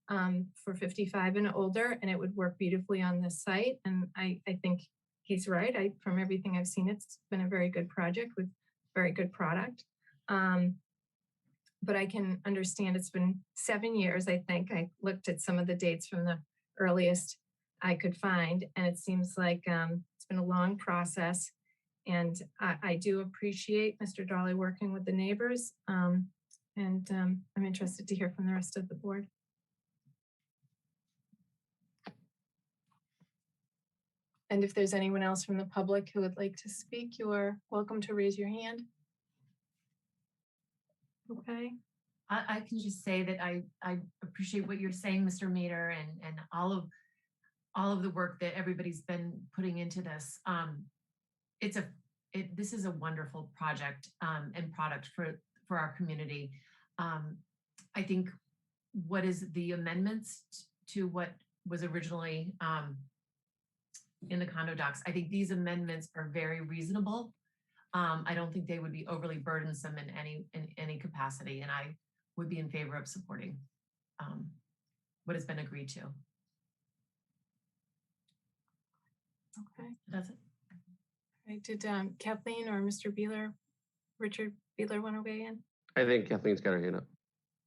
for 55 and older, and it would work beautifully on this site. And I think he's right. From everything I've seen, it's been a very good project with very good product. But I can understand it's been 7 years, I think. I looked at some of the dates from the earliest I could find, and it seems like it's been a long process. And I do appreciate Mr. Darley working with the neighbors. I'm interested to hear from the rest of the board. And if there's anyone else from the public who would like to speak, you are welcome to raise your hand. Okay. I can just say that I appreciate what you're saying, Mr. Mader, and all of the work that everybody's been putting into this. This is a wonderful project and product for our community. I think what is the amendments to what was originally in the condo docs, I think these amendments are very reasonable. I don't think they would be overly burdensome in any capacity, and I would be in favor of supporting what has been agreed to. Okay. That's it. Right. Did Kathleen or Mr. Beeler, Richard Beeler, want to weigh in? I think Kathleen's got her hand up.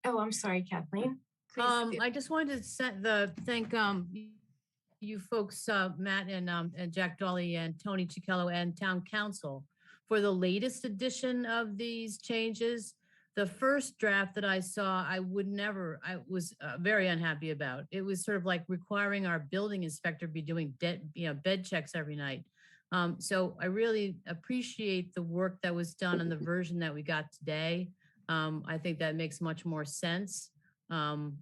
Oh, I'm sorry, Kathleen. Please. I just wanted to thank you folks, Matt and Jack Dolly and Tony Cicchello and Town Council for the latest edition of these changes. The first draft that I saw, I was very unhappy about. It was sort of like requiring our building inspector be doing bed checks every night. So I really appreciate the work that was done on the version that we got today. I think that makes much more sense and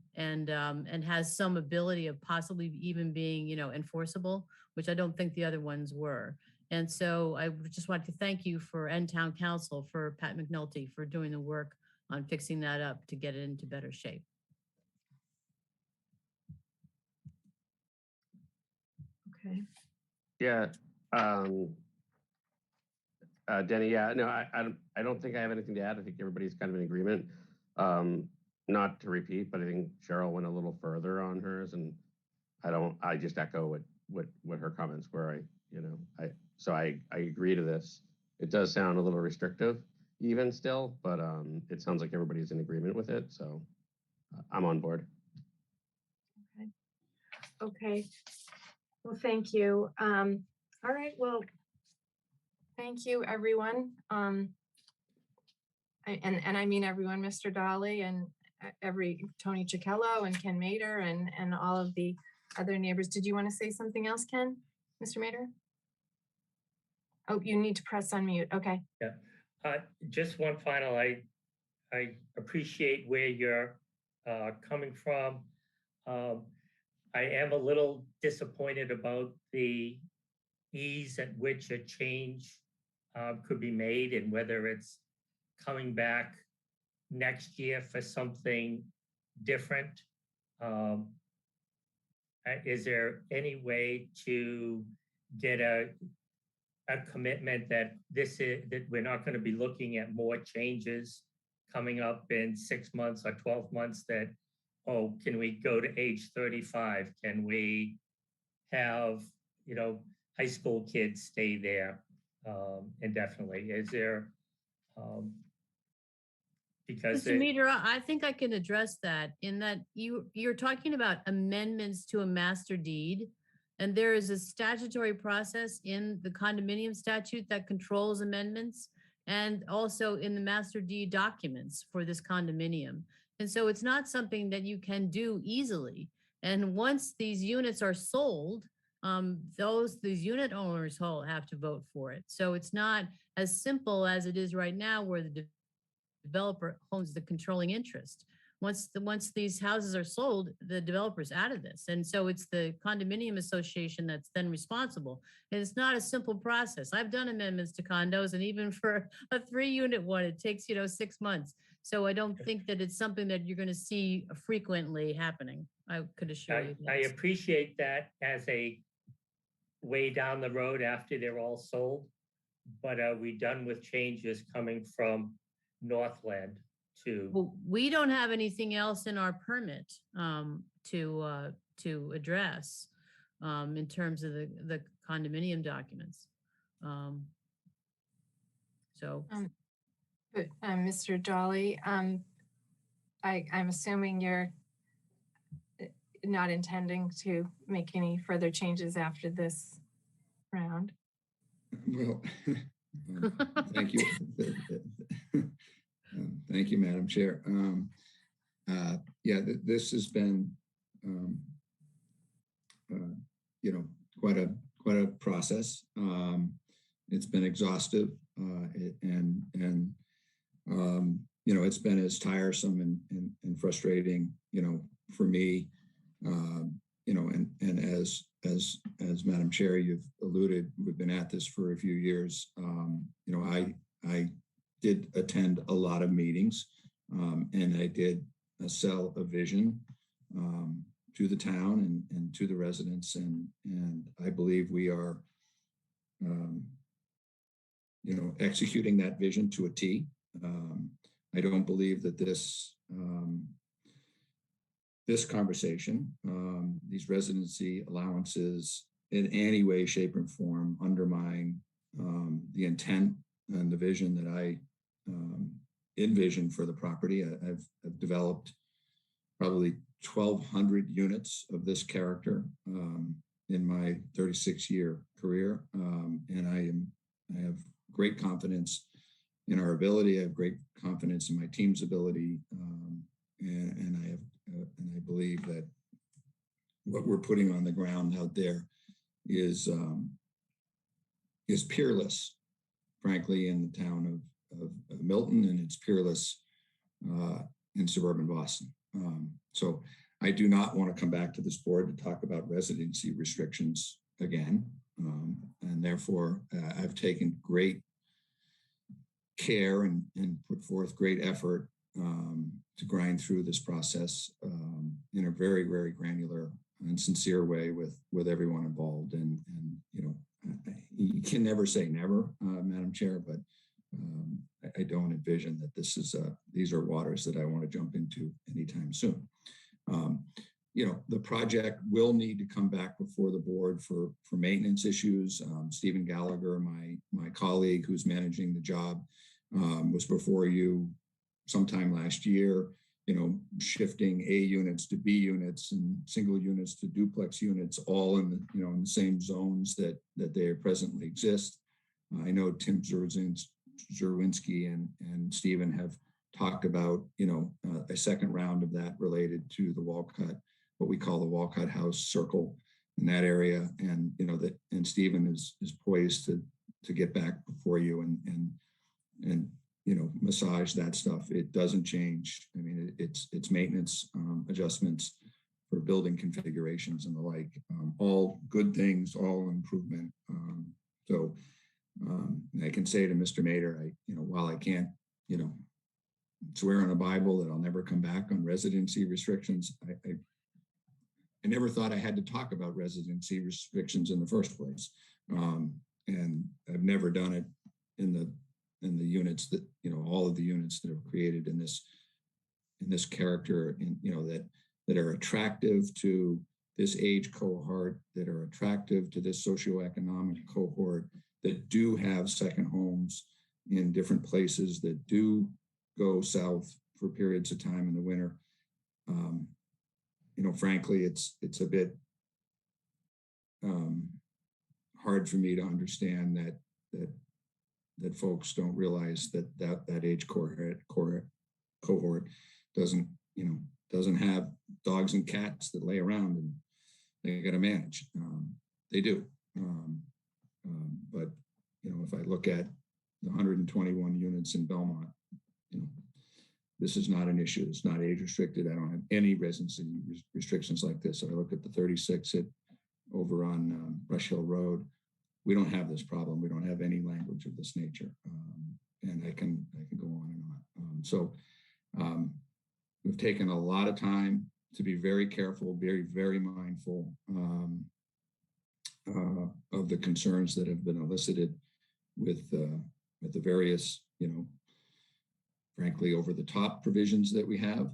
has some ability of possibly even being, enforceable, which I don't think the other ones were. And so I just wanted to thank you and Town Council for Pat McNulty for doing the work on fixing that up to get it into better shape. Okay. Yeah. Denny, yeah, no, I don't think I have anything to add. I think everybody's kind of in agreement. Not to repeat, but I think Cheryl went a little further on hers, and I just echo what her comments were. I agree to this. It does sound a little restrictive even still, but it sounds like everybody's in agreement with it. So I'm on board. Okay. Well, thank you. All right. Well, thank you, everyone. And I mean everyone, Mr. Dolly and Tony Cicchello and Ken Mader and all of the other neighbors. Did you want to say something else, Ken? Mr. Mader? Oh, you need to press unmute. Okay. Yeah. Just one final, I appreciate where you're coming from. I am a little disappointed about the ease at which a change could be made and whether it's coming back next year for something different. Is there any way to get a commitment that we're not going to be looking at more changes coming up in 6 months or 12 months that, can we go to age 35? Can we have, high school kids stay there indefinitely? Is there, because Mr. Meter, I think I can address that in that you're talking about amendments to a master deed. And there is a statutory process in the condominium statute that controls amendments and also in the master deed documents for this condominium. And so it's not something that you can do easily. And once these units are sold, these unit owners have to vote for it. So it's not as simple as it is right now where the developer owns the controlling interest. Once these houses are sold, the developer's out of this. And so it's the condominium association that's then responsible. And it's not a simple process. I've done amendments to condos, and even for a 3-unit one, it takes, 6 months. So I don't think that it's something that you're going to see frequently happening. I could assure you. I appreciate that as a way down the road after they're all sold, but are we done with changes coming from Northland? Well, we don't have anything else in our permit to address in terms of the condominium documents. Mr. Dolly, I'm assuming you're not intending to make any further changes after this round. Well, Thank you. Thank you, Madam Chair. Yeah, this has been, you know, quite a process. It's been exhaustive, and you know, it's been as tiresome and frustrating, you know, for me, you know, and as Madam Chair, you've alluded, we've been at this for a few years. You know, I did attend a lot of meetings, and I did sell a vision to the town and to the residents, and I believe we are, you know, executing that vision to a T. I don't believe that this this conversation, these residency allowances in any way, shape, or form undermine the intent and the vision that I envisioned for the property. I've developed probably 1,200 units of this character in my 36-year career, and I have great confidence in our ability. I have great confidence in my team's ability, and I believe that what we're putting on the ground out there is peerless, frankly, in the town of Milton, and it's peerless in suburban Boston. So I do not want to come back to this board to talk about residency restrictions again, and therefore I've taken great care and put forth great effort to grind through this process in a very, very granular and sincere way with everyone involved. And you know, you can never say never, Madam Chair, but I don't envision that these are waters that I want to jump into anytime soon. You know, the project will need to come back before the board for maintenance issues. Stephen Gallagher, my colleague who's managing the job, was before you sometime last year, you know, shifting A units to B units and single units to duplex units, all in the, you know, in the same zones that they presently exist. I know Tim Zerwinski and Stephen have talked about, you know, a second round of that related to the Walcott, what we call the Walcott House Circle in that area. And, you know, that, and Stephen is poised to get back before you and you know, massage that stuff. It doesn't change. I mean, it's maintenance adjustments for building configurations and the like, all good things, all improvement. So I can say to Mr. Mader, you know, while I can't, you know, swear on a Bible that I'll never come back on residency restrictions, I never thought I had to talk about residency restrictions in the first place. And I've never done it in the units that, you know, all of the units that are created in this character, and, you know, that are attractive to this age cohort, that are attractive to this socioeconomic cohort, that do have second homes in different places, that do go south for periods of time in the winter. You know, frankly, it's a bit hard for me to understand that folks don't realize that age cohort doesn't have dogs and cats that lay around and they got to manage. They do. But, you know, if I look at the 121 units in Belmont, you know, this is not an issue. It's not age restricted. I don't have any residency restrictions like this. If I look at the 36 over on Brush Hill Road, we don't have this problem. We don't have any language of this nature. And I can go on and on. So we've taken a lot of time to be very careful, very, very mindful of the concerns that have been elicited with the various, you know, frankly, over the top provisions that we have,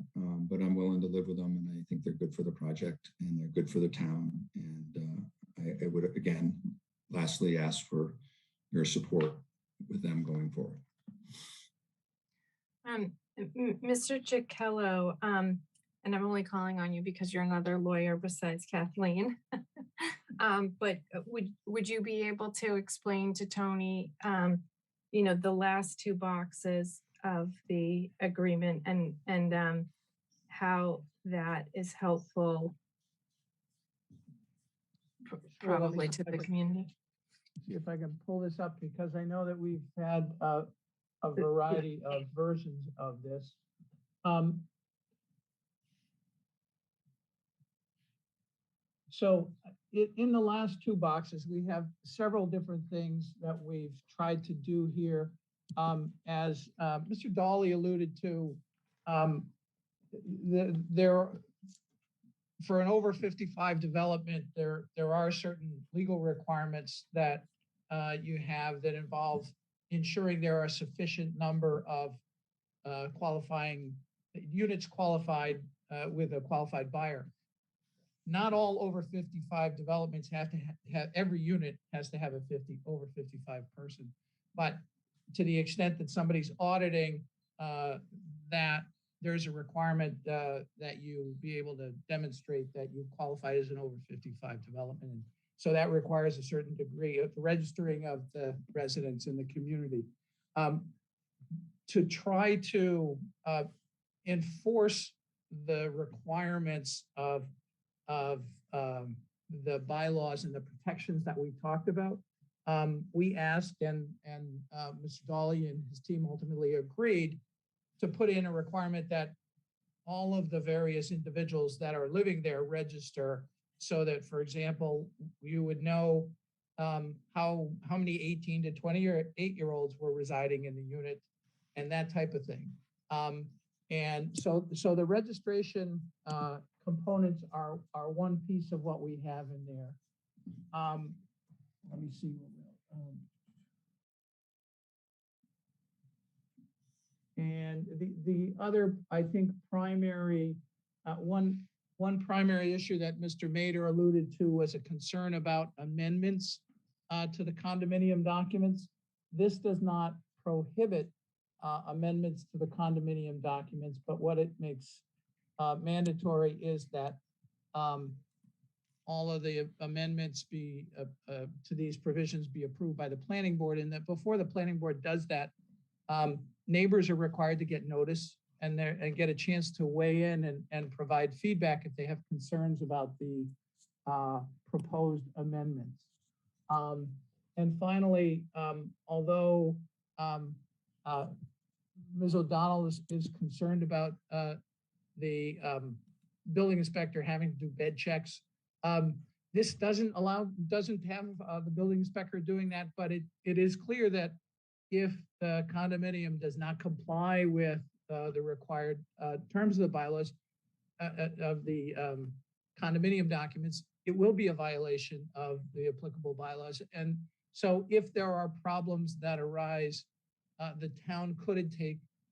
but I'm willing to live with them, and I think they're good for the project and they're good for the town. And I would, again, lastly, ask for your support with them going forward. Mr. Giacchello, and I'm only calling on you because you're another lawyer besides Kathleen. But would you be able to explain to Tony the last two boxes of the agreement and how that is helpful probably to the community. See if I can pull this up because I know that we've had a variety of versions of this. So in the last two boxes, we have several different things that we've tried to do here. As Mr. Dawley alluded to, there for an over 55 development, there are certain legal requirements that you have that involve ensuring there are a sufficient number of qualifying units qualified with a qualified buyer. Not all over 55 developments have to have every unit has to have a over 55 person, but to the extent that somebody's auditing that there's a requirement that you be able to demonstrate that you qualify as an over 55 development. And so that requires a certain degree of the registering of the residents in the community. To try to enforce the requirements of the bylaws and the protections that we talked about, we asked and Mr. Dawley and his team ultimately agreed to put in a requirement that all of the various individuals that are living there register so that, for example, you would know how many 18 to 28-year-olds were residing in the unit and that type of thing. And so the registration components are one piece of what we have in there. Let me see. And the other, I think, primary, one primary issue that Mr. Mader alluded to was a concern about amendments to the condominium documents. This does not prohibit amendments to the condominium documents, but what it makes mandatory is that all of the amendments be to these provisions be approved by the planning board, and that before the planning board does that, neighbors are required to get notice and get a chance to weigh in and provide feedback if they have concerns about the proposed amendments. And finally, although Ms. O'Donnell is concerned about the building inspector having to do bed checks, this doesn't have the building inspector doing that, but it is clear that if the condominium does not comply with the required terms of the bylaws of the condominium documents, it will be a violation of the applicable bylaws. And so if there are problems that arise, the town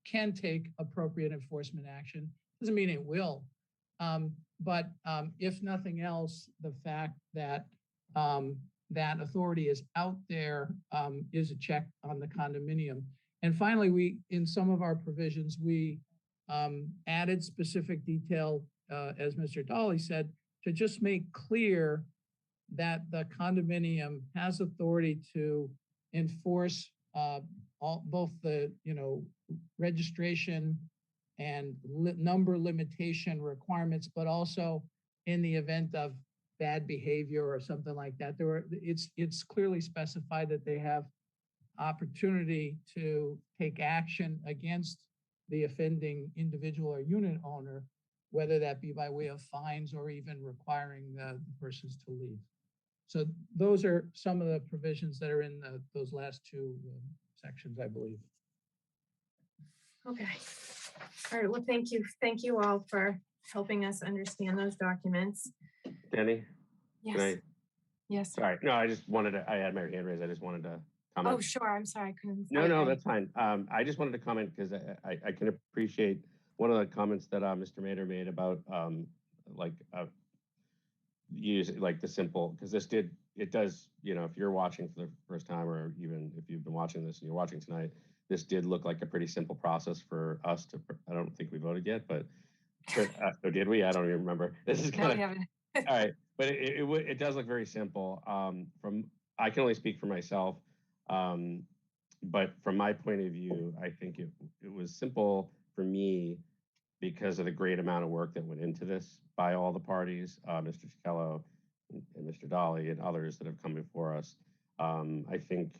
can take appropriate enforcement action. Doesn't mean it will, but if nothing else, the fact that that authority is out there is a check on the condominium. And finally, in some of our provisions, we added specific detail, as Mr. Dawley said, to just make clear that the condominium has authority to enforce both the registration and number limitation requirements, but also in the event of bad behavior or something like that, it's clearly specified that they have opportunity to take action against the offending individual or unit owner, whether that be by way of fines or even requiring the persons to leave. So those are some of the provisions that are in those last two sections, I believe. Okay. All right. Well, thank you. Thank you all for helping us understand those documents. Danny? Yes. Can I, yes. sorry. No, I had my hand raised. I just wanted to comment. Oh, sure. I'm sorry. I couldn't. No, that's fine. I just wanted to comment because I can appreciate one of the comments that Mr. Mader made about use like the simple, because it does, if you're watching for the first time, or even if you've been watching this and you're watching tonight, this did look like a pretty simple process for us to, I don't think we voted yet, but or did we? I don't even remember. This is kind of, all right, but it does look very simple. I can only speak for myself. but from my point of view, I think it was simple for me because of the great amount of work that went into this by all the parties, Mr. Chichello and Mr. Dolly and others that have come before us. I think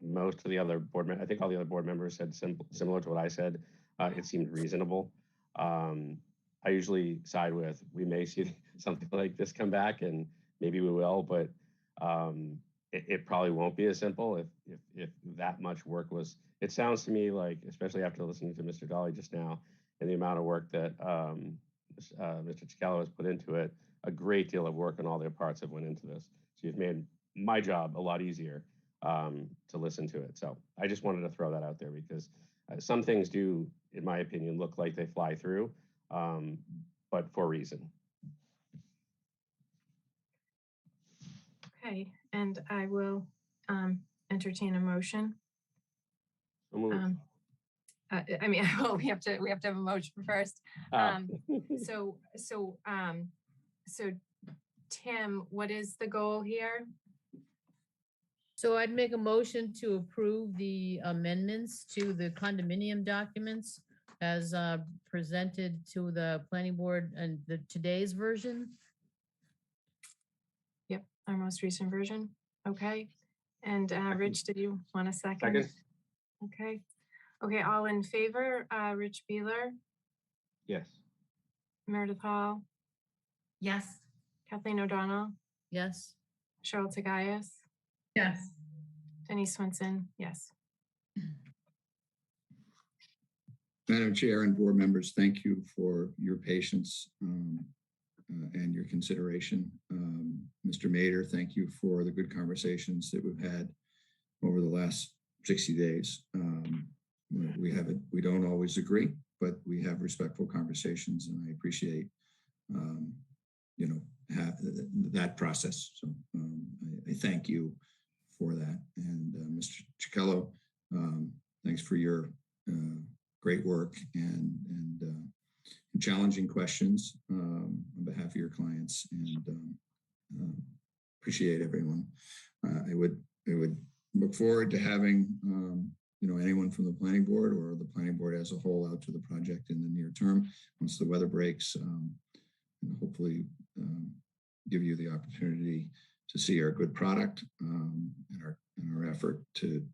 most of the other I think all the other board members said similar to what I said. It seemed reasonable. I usually side with, we may see something like this come back, and maybe we will, but it probably won't be as simple if that much work was. It sounds to me like, especially after listening to Mr. Dolly just now, and the amount of work that Mr. Chichello has put into it, a great deal of work on all their parts have went into this. So you've made my job a lot easier to listen to it. So I just wanted to throw that out there because some things do, in my opinion, look like they fly through, but for a reason. Okay, and I will entertain a motion. So moved. I mean, well, we have to have a motion first. So Tim, what is the goal here? So I'd make a motion to approve the amendments to the condominium documents as presented to the planning board and today's version. Yep, our most recent version. Okay. And Rich, did you want a second? Second. Okay. Okay, all in favor? Rich Beeler, Yes. Meredith Hall, Yes. Kathleen O'Donnell, Yes. Cheryl Tagayas, Yes. Denny Swenson, yes. Madam Chair and board members, thank you for your patience and your consideration. Mr. Mader, thank you for the good conversations that we've had over the last 60 days. We don't always agree, but we have respectful conversations, and I appreciate that process. So I thank you for that. And Mr. Chichello, thanks for your great work and challenging questions on behalf of your clients, and appreciate everyone. I would look forward to having anyone from the planning board or the planning board as a whole out to the project in the near term once the weather breaks, and hopefully give you the opportunity to see our good product and our effort to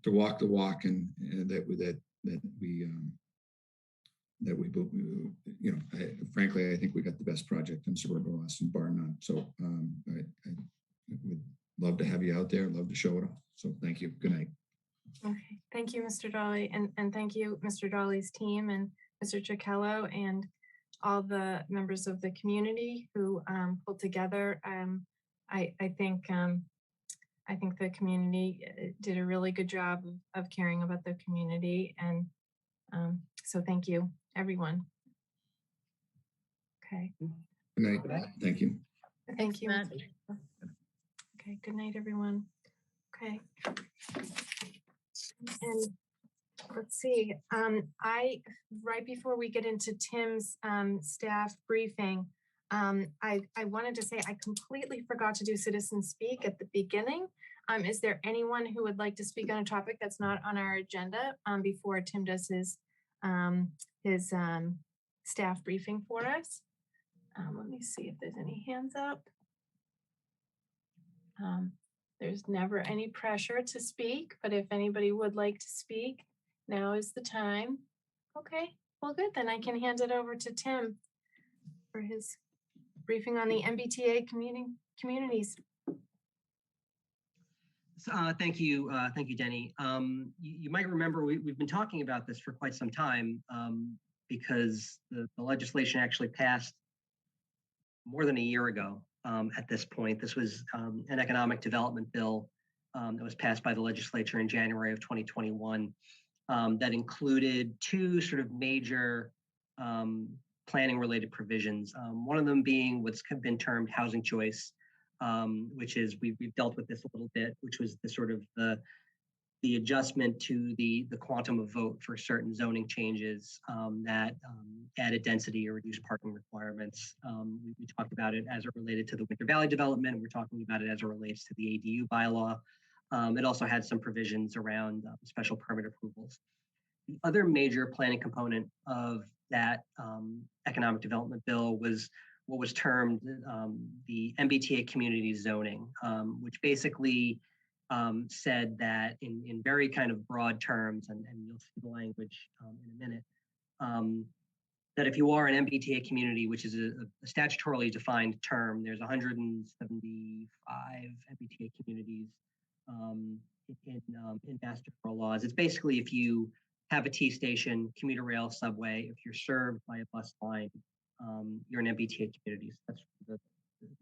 walk the walk, and that we frankly, I think we got the best project in suburban Boston, bar none. So I would love to have you out there, love to show it off. So thank you. Good night. Okay, thank you, Mr. Dolly, and thank you, Mr. Dolly's team and Mr. Chichello and all the members of the community who pulled together. I think the community did a really good job of caring about the community, and so thank you, everyone. Okay. Good night. Thank you. Thank you. Matt. Okay, good night, everyone. Okay. And let's see, right before we get into Tim's staff briefing, I wanted to say I completely forgot to do citizen speak at the beginning. Is there anyone who would like to speak on a topic that's not on our agenda before Tim does his staff briefing for us? Let me see if there's any hands up. There's never any pressure to speak, but if anybody would like to speak, now is the time. Okay, well, good. Then I can hand it over to Tim for his briefing on the MBTA communities. Thank you, Denny. You might remember we've been talking about this for quite some time because the legislation actually passed more than a year ago. At this point, this was an economic development bill that was passed by the legislature in January of 2021 that included two sort of major planning related provisions. One of them being what's been termed housing choice, which is we've dealt with this a little bit, which was the sort of the adjustment to the quantum of vote for certain zoning changes that added density or reduced parking requirements. We talked about it as it related to the Winter Valley development. We're talking about it as it relates to the ADU bylaw. It also had some provisions around special permit approvals. The other major planning component of that economic development bill was what was termed the MBTA community zoning, which basically said that in very kind of broad terms, and you'll see the language in a minute, that if you are an MBTA community, which is a statutorily defined term, there's 175 MBTA communities in master laws. It's basically if you have a T station, commuter rail, subway, if you're served by a bus line, you're an MBTA community. So that's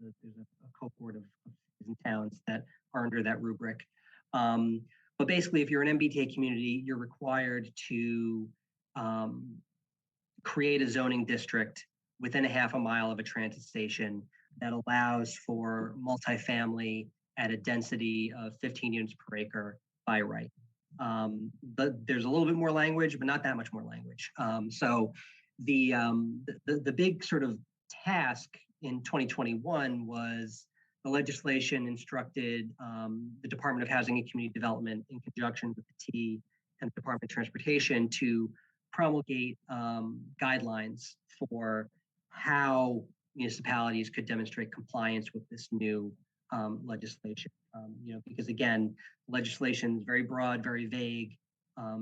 there's a cohort of cities and towns that are under that rubric. But basically, if you're an MBTA community, you're required to create a zoning district within a half a mile of a transit station that allows for multifamily at a density of 15 units per acre by right. But there's a little bit more language, but not that much more language. So the big sort of task in 2021 was the legislation instructed the Department of Housing and Community Development in conjunction with the T and the Department of Transportation to promulgate guidelines for how municipalities could demonstrate compliance with this new legislation. Because again, legislation is very broad, very vague,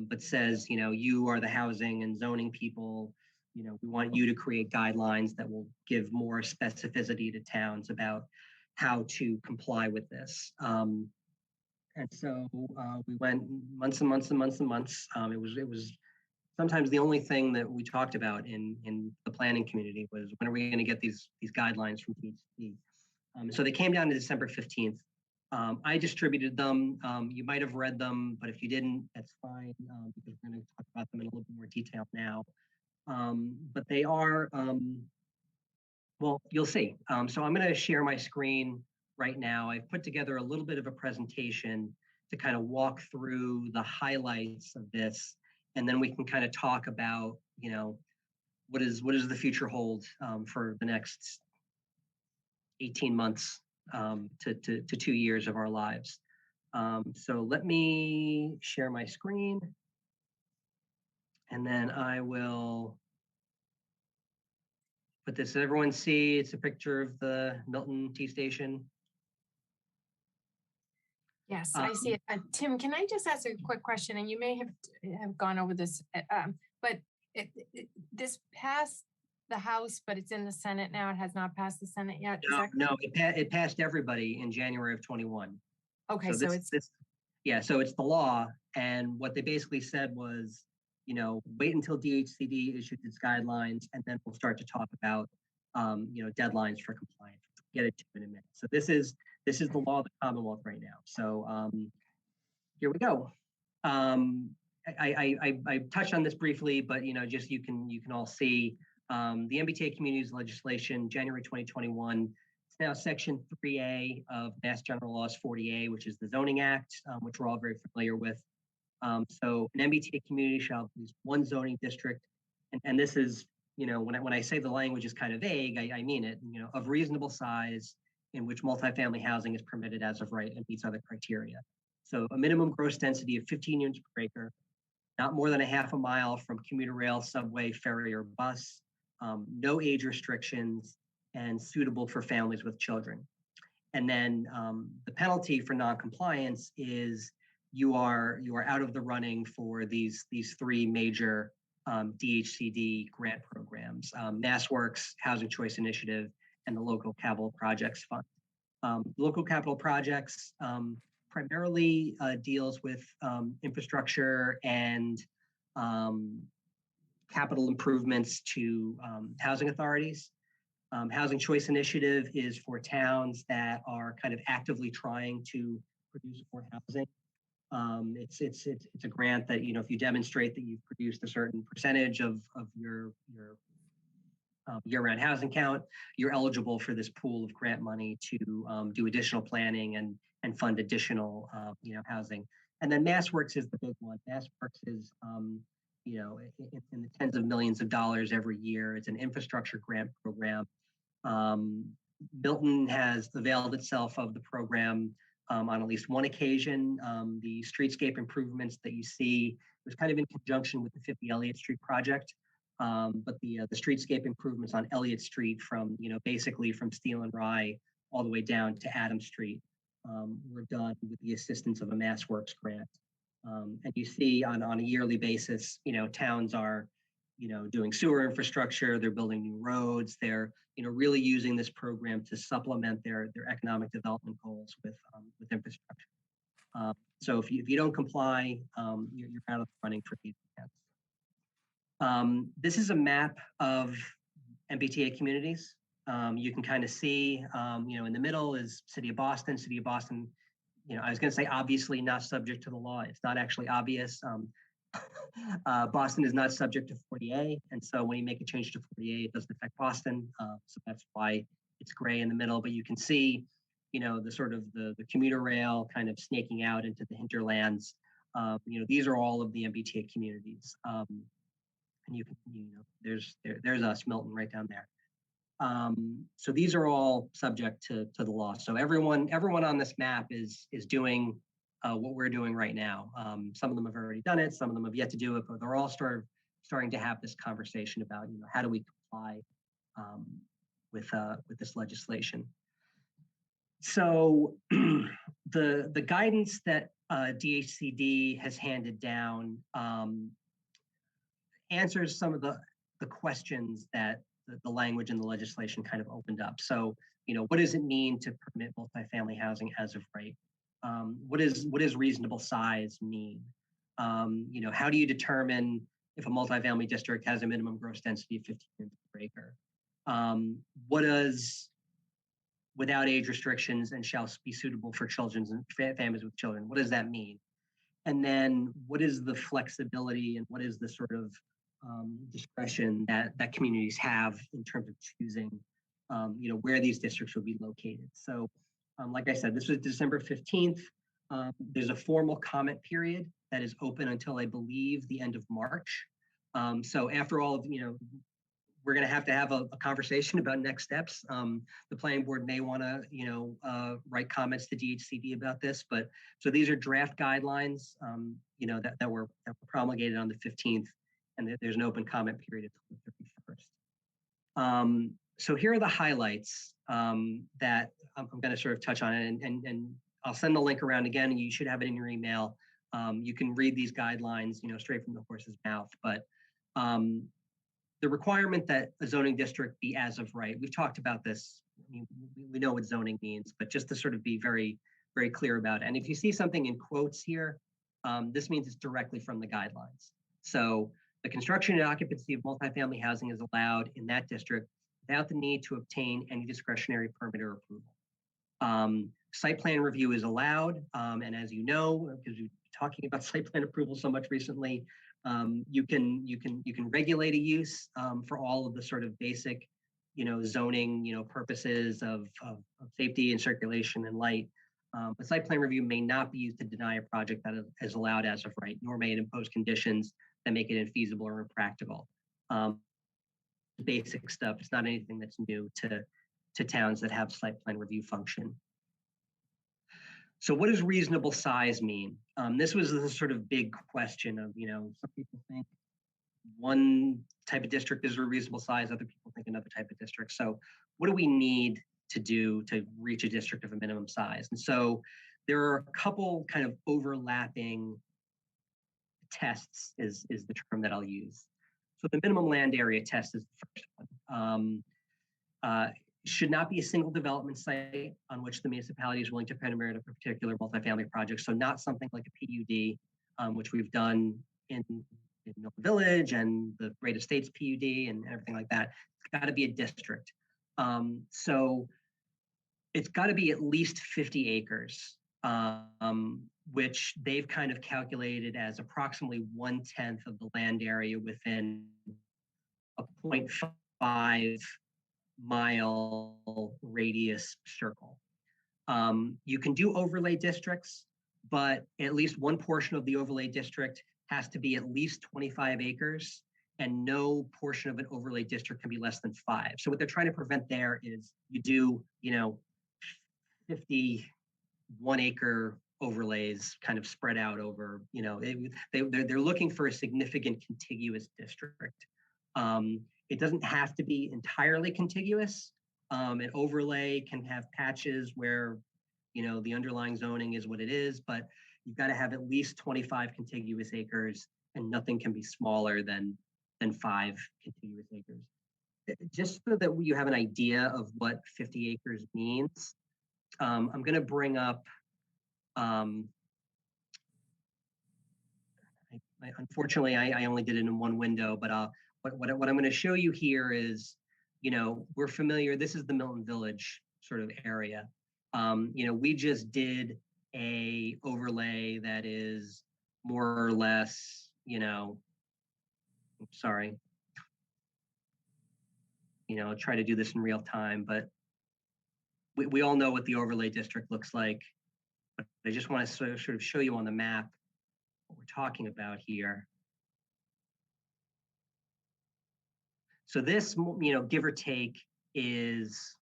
but says, you are the housing and zoning people. We want you to create guidelines that will give more specificity to towns about how to comply with this. And so we went months and months and months and months. It was sometimes the only thing that we talked about in the planning community was when are we going to get these guidelines from THC? So they came down to December 15th. I distributed them. You might have read them, but if you didn't, that's fine because we're going to talk about them in a little bit more detail now. But they are, well, you'll see. So I'm going to share my screen right now. I've put together a little bit of a presentation to kind of walk through the highlights of this, and then we can kind of talk about, what does the future hold for the next 18 months to 2 years of our lives. So let me share my screen, and then I will put this. Does everyone see? It's a picture of the Milton T station. Yes, I see it. Tim, can I just ask a quick question? And you may have gone over this, but this passed the House, but it's in the Senate now. It has not passed the Senate yet. No, it passed everybody in January of 21. Okay, so it's so it's the law, and what they basically said was, wait until DHCD issues its guidelines, and then we'll start to talk about, deadlines for compliance. We'll get it to in a minute. So this is the law of the Commonwealth right now. So here we go. I touched on this briefly, but just you can all see the MBTA communities legislation, January 2021. It's now Section 3A of Mass General Laws 40A, which is the Zoning Act, which we're all very familiar with. So an MBTA community shall have at least one zoning district, and this is, when I say the language is kind of vague, I mean it, of reasonable size in which multifamily housing is permitted as of right and meets other criteria. So a minimum gross density of 15 units per acre, not more than a half a mile from commuter rail, subway, ferry, or bus, no age restrictions, and suitable for families with children. And then the penalty for noncompliance is you are out of the running for these three major DHCD grant programs: MassWorks, Housing Choice Initiative, and the Local Capital Projects Fund. Local capital projects primarily deals with infrastructure and capital improvements to housing authorities. Housing Choice Initiative is for towns that are kind of actively trying to produce more housing. It's a grant that, if you demonstrate that you've produced a certain percentage of your year-round housing count, you're eligible for this pool of grant money to do additional planning and fund additional housing. And then MassWorks is the big one. MassWorks is in the tens of millions of dollars every year. It's an infrastructure grant program. Milton has availed itself of the program on at least one occasion. The streetscape improvements that you see was kind of in conjunction with the 50 Elliott Street project. But the streetscape improvements on Elliott Street from, basically from Steel and Rye all the way down to Adams Street were done with the assistance of a MassWorks grant. And you see on a yearly basis, towns are, doing sewer infrastructure, they're building new roads, they're, really using this program to supplement their economic development goals with infrastructure. So if you don't comply, you're out of the running for these grants. This is a map of MBTA communities. You can kind of see, in the middle is City of Boston. City of Boston, I was going to say obviously not subject to the law. It's not actually obvious. Boston is not subject to 40A, and so when you make a change to 40A, it doesn't affect Boston. So that's why it's gray in the middle. But you can see, the sort of the commuter rail kind of snaking out into the hinterlands. These are all of the MBTA communities. And you can, there's us, Milton, right down there. So these are all subject to the law. So everyone on this map is doing what we're doing right now. Some of them have already done it, some of them have yet to do it, but they're all starting to have this conversation about, how do we comply with this legislation. So the guidance that DHCD has handed down answers some of the questions that the language in the legislation kind of opened up. So, what does it mean to permit multifamily housing as of right? What does reasonable size mean? How do you determine if a multifamily district has a minimum gross density of 15 units per acre? What does without age restrictions and shall be suitable for children and families with children? What does that mean? And then what is the flexibility and what is the sort of discretion that communities have in terms of choosing, where these districts will be located? So, like I said, this was December 15th. There's a formal comment period that is open until I believe the end of March. So after all of, we're going to have a conversation about next steps. The planning board may want to, write comments to DHCD about this, but so these are draft guidelines, that were promulgated on the 15th, and there's an open comment period until the 31st. So here are the highlights that I'm going to sort of touch on, and I'll send the link around again, and you should have it in your email. You can read these guidelines, straight from the horse's mouth, but the requirement that a zoning district be as of right. We've talked about this. We know what zoning means, but just to sort of be very, very clear about it. And if you see something in quotes here, this means it's directly from the guidelines. So the construction and occupancy of multifamily housing is allowed in that district without the need to obtain any discretionary permit or approval. Site plan review is allowed. And as you know, because we've been talking about site plan approval so much recently, you can regulate a use for all of the sort of basic, zoning, purposes of safety and circulation and light. A site plan review may not be used to deny a project that is allowed as of right, nor may it impose conditions that make it infeasible or impractical. Basic stuff. It's not anything that's new to towns that have site plan review function. So what does reasonable size mean? This was the sort of big question of, some people think one type of district is a reasonable size, other people think another type of district. So what do we need to do to reach a district of a minimum size? And so there are a couple kind of overlapping tests is the term that I'll use. So the minimum land area test is the first one. Should not be a single development site on which the municipality is willing to permit a particular multifamily project. So not something like a PUD, which we've done in Milton Village and the Great Estates PUD and everything like that. It's got to be a district. So it's got to be at least 50 acres, which they've kind of calculated as approximately 1/10 of the land area within a 0.5 mile radius circle. You can do overlay districts, but at least one portion of the overlay district has to be at least 25 acres, and no portion of an overlay district can be less than 5. So what they're trying to prevent there is you do, 50 1 acre overlays kind of spread out over, they're looking for a significant contiguous district. It doesn't have to be entirely contiguous. An overlay can have patches where, the underlying zoning is what it is, but you've got to have at least 25 contiguous acres, and nothing can be smaller than 5 contiguous acres. Just so that you have an idea of what 50 acres means, I'm going to bring up, unfortunately, I only did it in one window, but what I'm going to show you here is, we're familiar, this is the Milton Village sort of area. We just did a overlay that is more or less, sorry. I'll try to do this in real time, but we all know what the overlay district looks like. But I just want to sort of show you on the map what we're talking about here. So this, give or take is,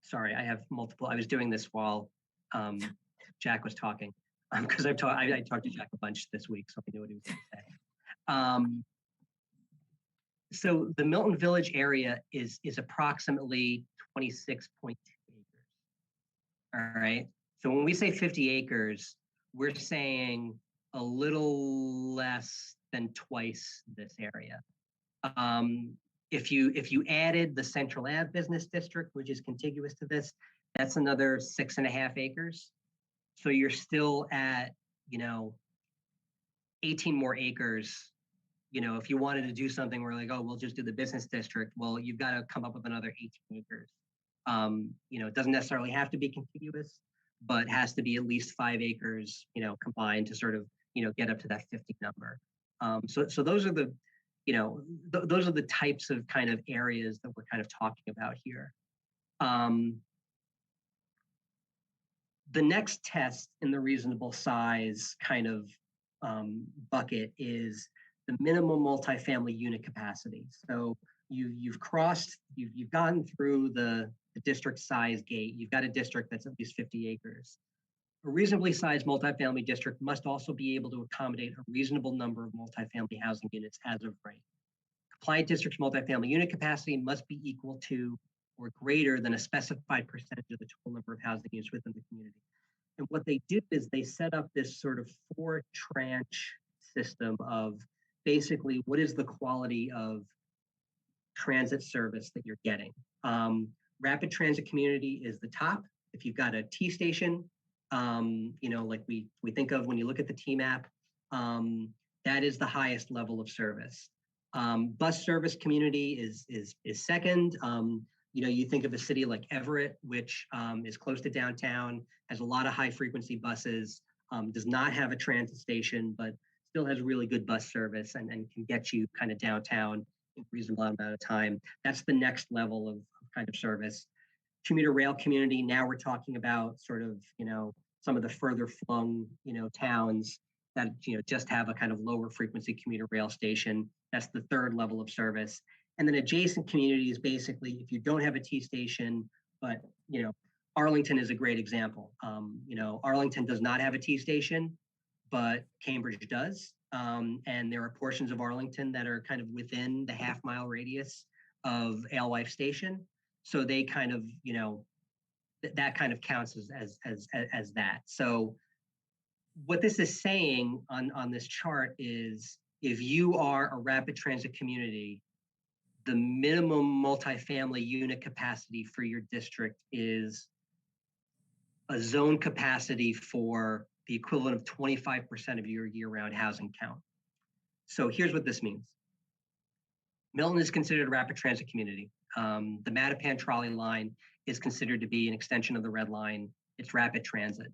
sorry, I have multiple, I was doing this while Jack was talking, because I talked to Jack a bunch this week, so I knew what he was going to say. So the Milton Village area is approximately 26.2 acres. All right. So when we say 50 acres, we're saying a little less than twice this area. If you added the Central Ave Business District, which is contiguous to this, that's another 6.5 acres. So you're still at, 18 more acres. If you wanted to do something where like, oh, we'll just do the business district, well, you've got to come up with another 18 acres. It doesn't necessarily have to be contiguous, but has to be at least 5 acres, combined to sort of, get up to that 50 number. So those are the, those are the types of kind of areas that we're kind of talking about here. The next test in the reasonable size kind of bucket is the minimum multifamily unit capacity. So you've gone through the district size gate. You've got a district that's at least 50 acres. A reasonably sized multifamily district must also be able to accommodate a reasonable number of multifamily housing units as of right. Compliant district's multifamily unit capacity must be equal to or greater than a specified percentage of the total number of housing units within the community. And what they do is they set up this sort of 4 tranche system of basically what is the quality of transit service that you're getting. Rapid transit community is the top. If you've got a T station, like we think of when you look at the T map, that is the highest level of service. Bus service community is second. You think of a city like Everett, which is close to downtown, has a lot of high frequency buses, does not have a transit station, but still has really good bus service and can get you kind of downtown in a reasonable amount of time. That's the next level of kind of service. Commuter rail community, now we're talking about sort of, some of the further flung, towns that, just have a kind of lower frequency commuter rail station. That's the third level of service. And then adjacent communities, basically, if you don't have a T station, but, Arlington is a great example. Arlington does not have a T station, but Cambridge does. And there are portions of Arlington that are kind of within the half-mile radius of Alewife Station. So they kind of, that kind of counts as that. So what this is saying on this chart is if you are a rapid transit community, the minimum multifamily unit capacity for your district is a zone capacity for the equivalent of 25% of your year-round housing count. So here's what this means. Milton is considered a rapid transit community. The Mattapan trolley line is considered to be an extension of the Red Line. It's rapid transit.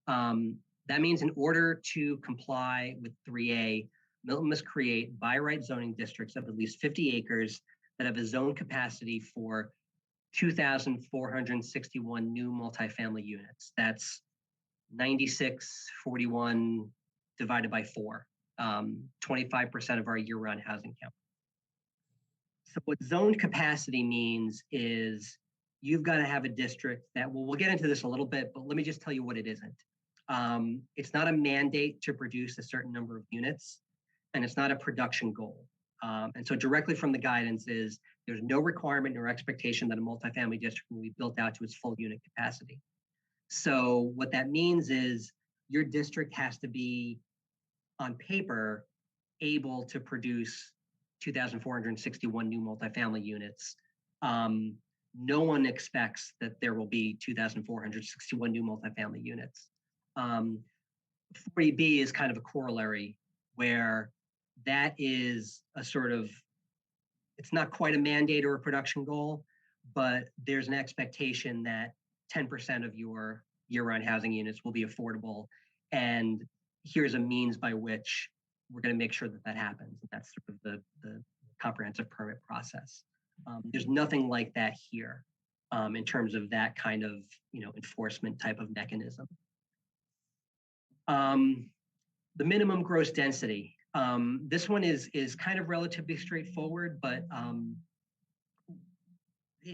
That means in order to comply with 3A, Milton must create by right zoning districts of at least 50 acres that have a zone capacity for 2,461 new multifamily units. That's 9641 divided by 4, 25% of our year-round housing count. So what zoned capacity means is you've got to have a district that, well, we'll get into this a little bit, but let me just tell you what it isn't. It's not a mandate to produce a certain number of units, and it's not a production goal. And so directly from the guidance is there's no requirement or expectation that a multifamily district will be built out to its full unit capacity. So what that means is your district has to be, on paper, able to produce 2,461 new multifamily units. No one expects that there will be 2,461 new multifamily units. 40B is kind of a corollary where that is a sort of, it's not quite a mandate or a production goal, but there's an expectation that 10% of your year-round housing units will be affordable. And here's a means by which we're going to make sure that that happens. That's sort of the comprehensive permit process. There's nothing like that here in terms of that kind of enforcement type of mechanism. The minimum gross density. This one is kind of relatively straightforward, but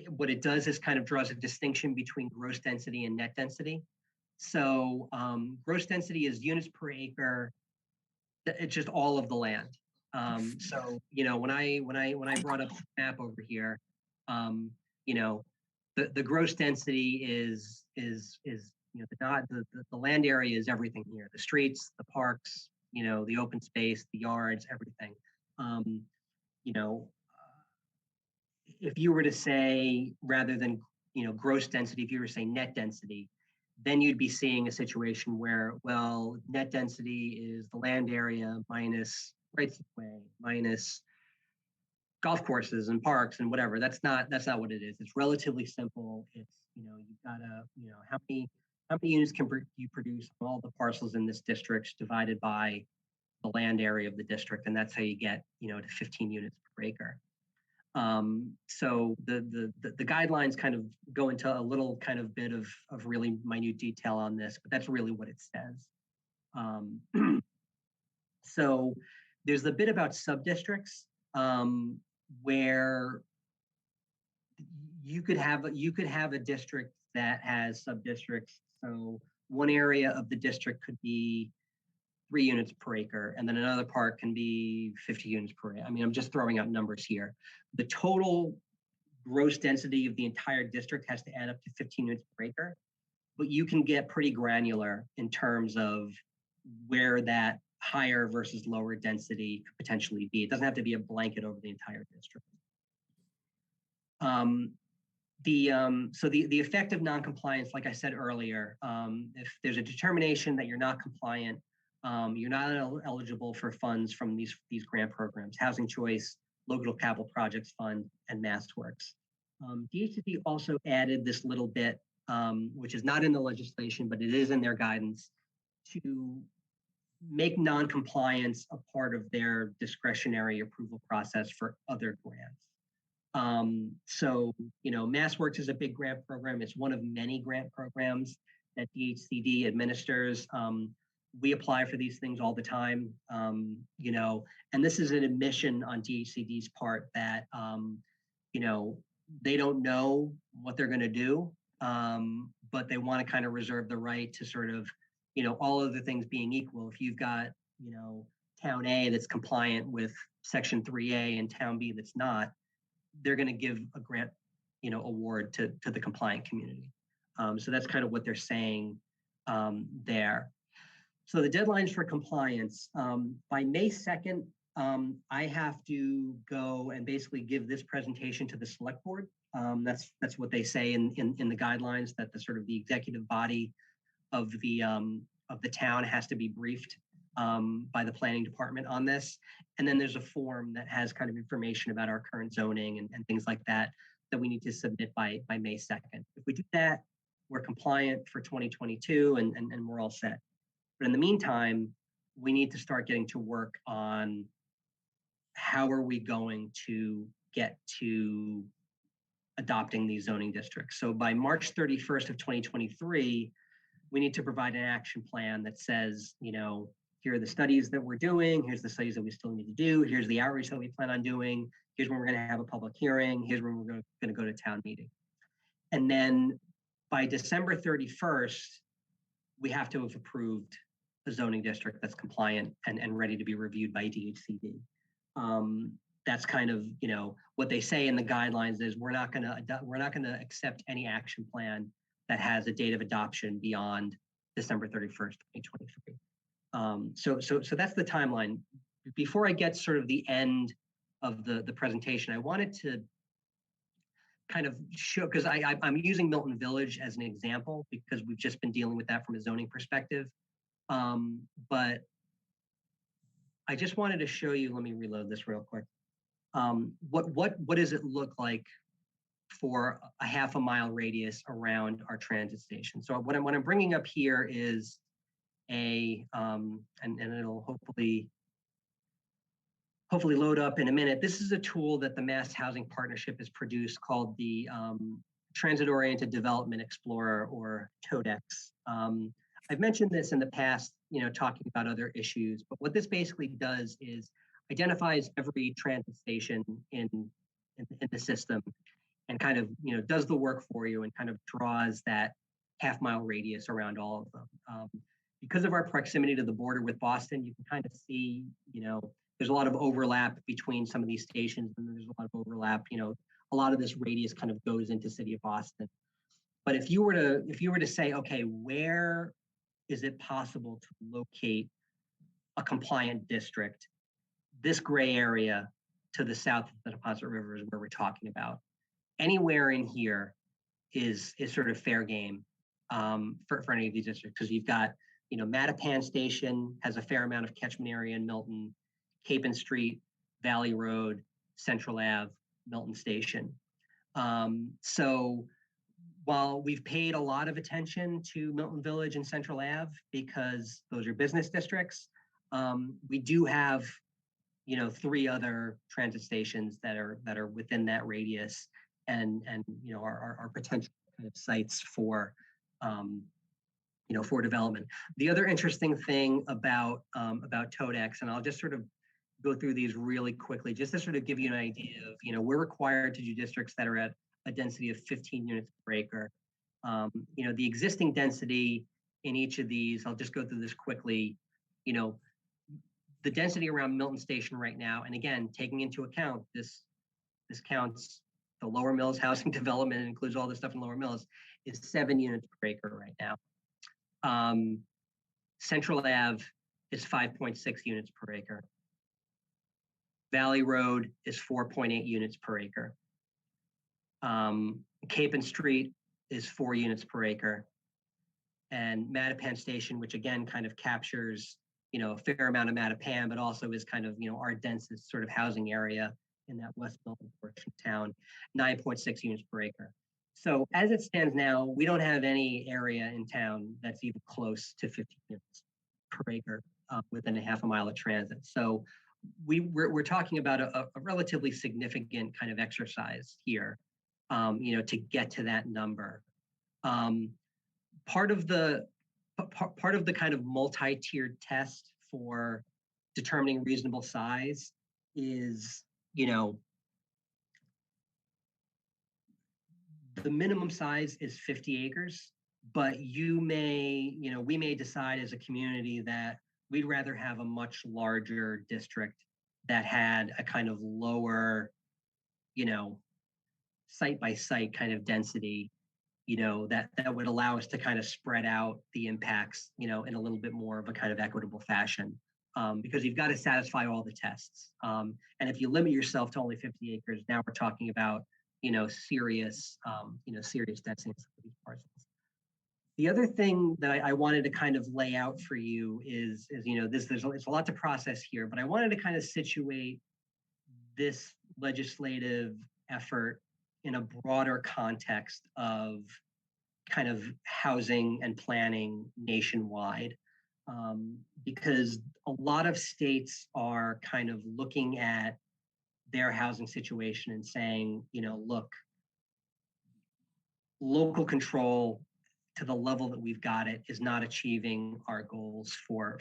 what it does is kind of draws a distinction between gross density and net density. So gross density is units per acre. It's just all of the land. So when I brought up the map over here, the gross density is the land area is everything here: the streets, the parks, the open space, the yards, everything. If you were to say, rather than gross density, if you were to say net density, then you'd be seeing a situation where, well, net density is the land area minus rights of way, minus golf courses and parks and whatever. That's not what it is. It's relatively simple. It's, you've got to, how many units can you produce from all the parcels in this district divided by the land area of the district, and that's how you get, to 15 units per acre. So the guidelines kind of go into a little kind of bit of really minute detail on this, but that's really what it says. So there's the bit about sub-districts where you could have a district that has sub-districts. So one area of the district could be 3 units per acre, and then another part can be 50 units per acre. I mean, I'm just throwing out numbers here. The total gross density of the entire district has to add up to 15 units per acre, but you can get pretty granular in terms of where that higher versus lower density could potentially be. It doesn't have to be a blanket over the entire district. So the effect of non-compliance, like I said earlier, if there's a determination that you're not compliant, you're not eligible for funds from these grant programs: Housing Choice, Local Capital Projects Fund, and MassWorks. DHCD also added this little bit, which is not in the legislation, but it is in their guidance, to make non-compliance a part of their discretionary approval process for other grants. So, MassWorks is a big grant program. It's one of many grant programs that DHCD administers. We apply for these things all the time, and this is an admission on DHCD's part that, they don't know what they're going to do, but they want to kind of reserve the right to sort of, all of the things being equal. If you've got, Town A that's compliant with Section 3A and Town B that's not, they're going to give a grant, award to the compliant community. So that's kind of what they're saying there. So the deadlines for compliance, by May 2nd, I have to go and basically give this presentation to the select board. That's what they say in the guidelines, that the sort of the executive body of the town has to be briefed by the planning department on this. And then there's a form that has kind of information about our current zoning and things like that we need to submit by May 2nd. If we do that, we're compliant for 2022 and we're all set. But in the meantime, we need to start getting to work on how are we going to get to adopting these zoning districts. So by March 31st of 2023, we need to provide an action plan that says, here are the studies that we're doing, here's the studies that we still need to do, here's the outreach that we plan on doing, here's when we're going to have a public hearing, here's when we're going to go to town meeting. And then by December 31st, we have to have approved a zoning district that's compliant and ready to be reviewed by DHCD. That's kind of, you know, what they say in the guidelines is we're not going to accept any action plan that has a date of adoption beyond December 31st, 2023. So that's the timeline. Before I get sort of the end of the presentation, I wanted to kind of show, because I'm using Milton Village as an example because we've just been dealing with that from a zoning perspective. But I just wanted to show you, let me reload this real quick. What does it look like for a half a mile radius around our transit station? So what I'm bringing up here is and it'll hopefully load up in a minute. This is a tool that the Mass Housing Partnership has produced called the Transit Oriented Development Explorer, or TODEX. I've mentioned this in the past, you know, talking about other issues, but what this basically does is identifies every transit station in the system and kind of, you know, does the work for you and kind of draws that half mile radius around all of them. Because of our proximity to the border with Boston, you can kind of see, you know, there's a lot of overlap between some of these stations, and there's a lot of overlap, you know, a lot of this radius kind of goes into City of Boston. But if you were to say, okay, where is it possible to locate a compliant district? This gray area to the south of the Deposit River is where we're talking about. Anywhere in here is sort of fair game for any of these districts, because you've got, you know, Mattapan Station has a fair amount of catchment area in Milton, Capon Street, Valley Road, Central Ave, Milton Station. So while we've paid a lot of attention to Milton Village and Central Ave because those are business districts, we do have, you know, 3 other transit stations that are within that radius, and you know, are potential kind of sites for you know, for development. The other interesting thing about TODEX, and I'll just sort of go through these really quickly, just to sort of give you an idea of, you know, we're required to do districts that are at a density of 15 units per acre. You know, the existing density in each of these, I'll just go through this quickly. You know, the density around Milton Station right now, and again, taking into account this counts the Lower Mills housing development, and includes all the stuff in Lower Mills, is 7 units per acre right now. Central Ave is 5.6 units per acre. Valley Road is 4.8 units per acre. Capon Street is 4 units per acre. And Mattapan Station, which again kind of captures, you know, a fair amount of Mattapan, but also is kind of, you know, our densest sort of housing area in that West Milton portion of town, 9.6 units per acre. So as it stands now, we don't have any area in town that's even close to 15 units per acre within a half a mile of transit. So we're talking about a relatively significant kind of exercise here, you know, to get to that number. Part of the kind of multi-tiered test for determining reasonable size is, you know, the minimum size is 50 acres, but we may decide as a community that we'd rather have a much larger district that had a kind of lower, you know, site by site kind of density, you know, that would allow us to kind of spread out the impacts, you know, in a little bit more of a kind of equitable fashion, because you've got to satisfy all the tests. And if you limit yourself to only 50 acres, now we're talking about, you know, serious density of these parcels. The other thing that I wanted to kind of lay out for you is you know, it's a lot to process here, but I wanted to kind of situate this legislative effort in a broader context of kind of housing and planning nationwide, because a lot of states are kind of looking at their housing situation and saying, you know, look, local control to the level that we've got it is not achieving our goals for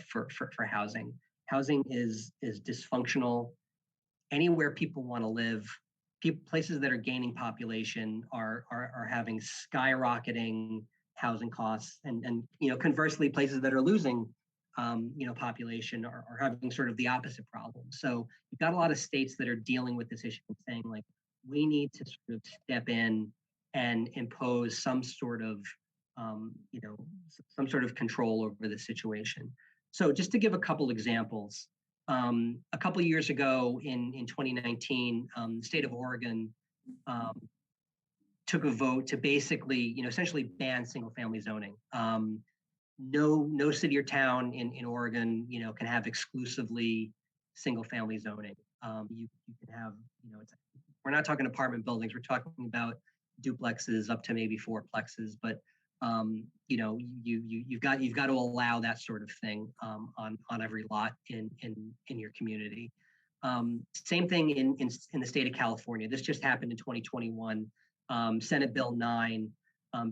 housing. Housing is dysfunctional. Anywhere people want to live, places that are gaining population are having skyrocketing housing costs, and conversely, places that are losing population are having sort of the opposite problem. So you've got a lot of states that are dealing with this issue and saying, like, we need to sort of step in and impose some sort of some sort of control over the situation. So just to give a couple examples, a couple of years ago in 2019, the state of Oregon took a vote to basically, essentially ban single family zoning. No city or town in Oregon, can have exclusively single family zoning. You can have, we're not talking apartment buildings, we're talking about duplexes up to maybe fourplexes, but you've got to allow that sort of thing on every lot in your community. Same thing in the state of California. This just happened in 2021. Senate Bill 9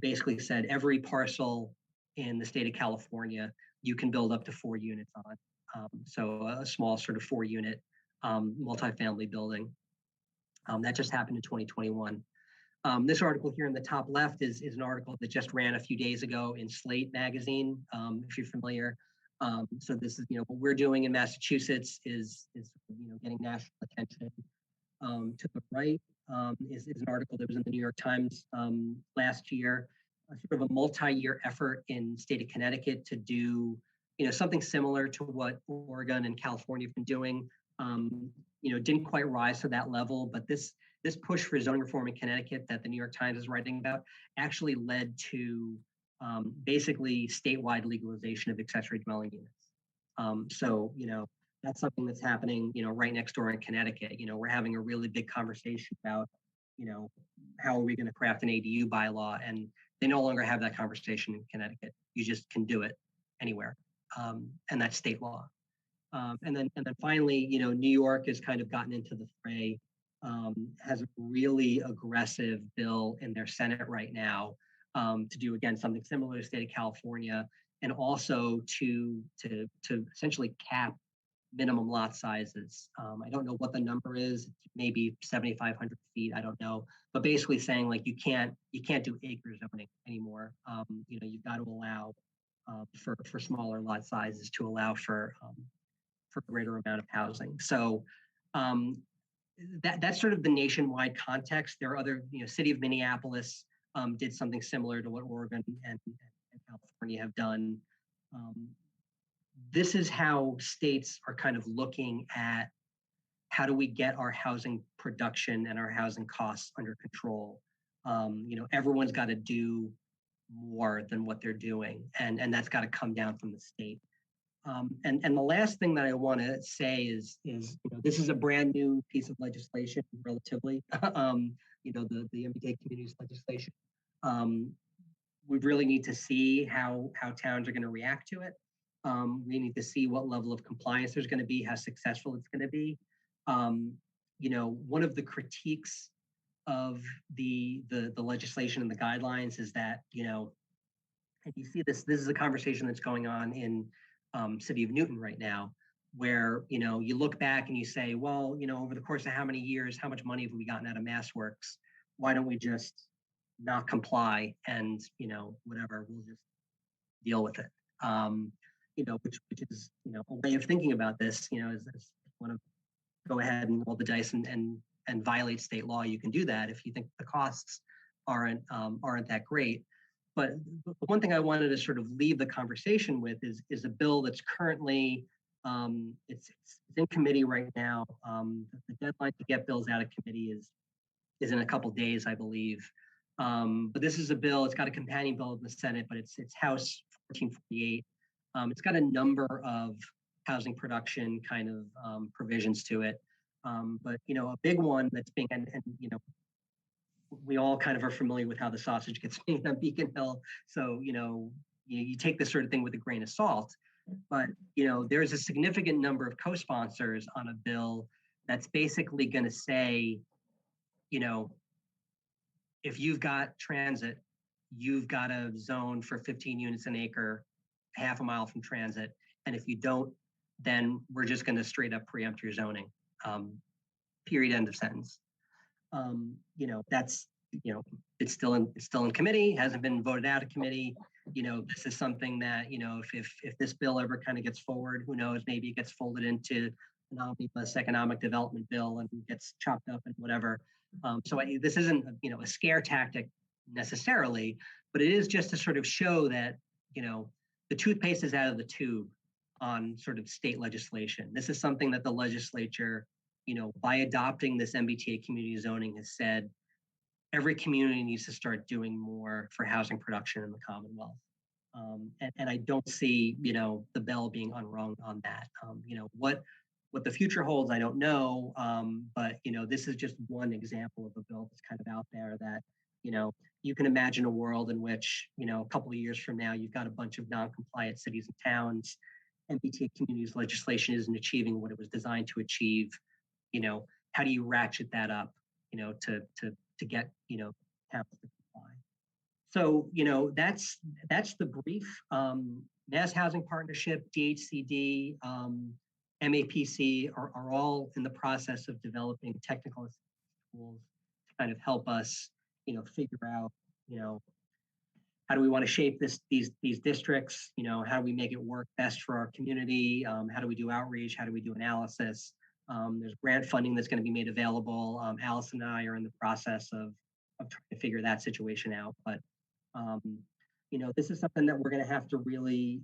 basically said every parcel in the state of California you can build up to 4 units on. So a small sort of 4-unit multifamily building. That just happened in 2021. This article here in the top left is an article that just ran a few days ago in Slate magazine, if you're familiar. So this is, what we're doing in Massachusetts is getting national attention. To the right is an article that was in the New York Times last year, sort of a multi-year effort in state of Connecticut to do, something similar to what Oregon and California have been doing. Didn't quite rise to that level, but this push for zoning reform in Connecticut that the New York Times is writing about actually led to basically statewide legalization of accessory dwelling units. So, that's something that's happening, right next door in Connecticut. We're having a really big conversation about, how are we going to craft an ADU bylaw? And they no longer have that conversation in Connecticut. You just can do it anywhere, and that's state law. And then finally, New York has kind of gotten into the fray. Has a really aggressive bill in their Senate right now to do, again, something similar to the state of California, and also to essentially cap minimum lot sizes. I don't know what the number is, maybe 7,500 feet, I don't know, but basically saying, like, you can't do acre zoning anymore. You've got to allow for smaller lot sizes to allow for a greater amount of housing. So that's sort of the nationwide context. There are other, city of Minneapolis did something similar to what Oregon and California have done. This is how states are kind of looking at how do we get our housing production and our housing costs under control. Everyone's got to do more than what they're doing, and that's got to come down from the state. And the last thing that I want to say is this is a brand new piece of legislation, relatively. The MBTA communities legislation. We really need to see how towns are going to react to it. We need to see what level of compliance there's going to be, how successful it's going to be. One of the critiques of the legislation and the guidelines is that, and you see this is a conversation that's going on in city of Newton right now, where, you look back and you say, well, over the course of how many years, how much money have we gotten out of MassWorks? Why don't we just not comply and, whatever, we'll just deal with it. Which is, a way of thinking about this, is want to go ahead and roll the dice and violate state law. You can do that if you think the costs aren't that great. But the one thing I wanted to sort of leave the conversation with is a bill that's currently it's in committee right now. The deadline to get bills out of committee is in a couple days, I believe. But this is a bill. It's got a companion bill in the Senate, but it's House 1448. It's got a number of housing production kind of provisions to it. But a big one that's being and we all kind of are familiar with how the sausage gets made on Beacon Hill. So, you take this sort of thing with a grain of salt, but, there's a significant number of co-sponsors on a bill that's basically going to say, if you've got transit, you've got a zone for 15 units an acre, half a mile from transit. And if you don't, then we're just going to straight up preempt your zoning. Period, end of sentence. that's, it's still in committee, hasn't been voted out of committee. This is something that, if this bill ever kind of gets forward, who knows, maybe it gets folded into an omnibus economic development bill and gets chopped up and whatever. This isn't, a scare tactic necessarily, but it is just to sort of show that, the toothpaste is out of the tube on sort of state legislation. This is something that the legislature, by adopting this MBTA community zoning, has said every community needs to start doing more for housing production in the Commonwealth. And I don't see, the bell being unrung on that. What the future holds, I don't know. But, this is just one example of a bill that's kind of out there that, you can imagine a world in which, a couple of years from now, you've got a bunch of non-compliant cities and towns. MBTA communities legislation isn't achieving what it was designed to achieve. How do you ratchet that up, to get, towns to comply? So, that's the brief. Mass Housing Partnership, DHCD, MAPC are all in the process of developing technical tools to kind of help us, figure out, how do we want to shape these districts? How do we make it work best for our community? How do we do outreach? How do we do analysis? There's grant funding that's going to be made available. Alice and I are in the process of trying to figure that situation out. But, this is something that we're going to have to really,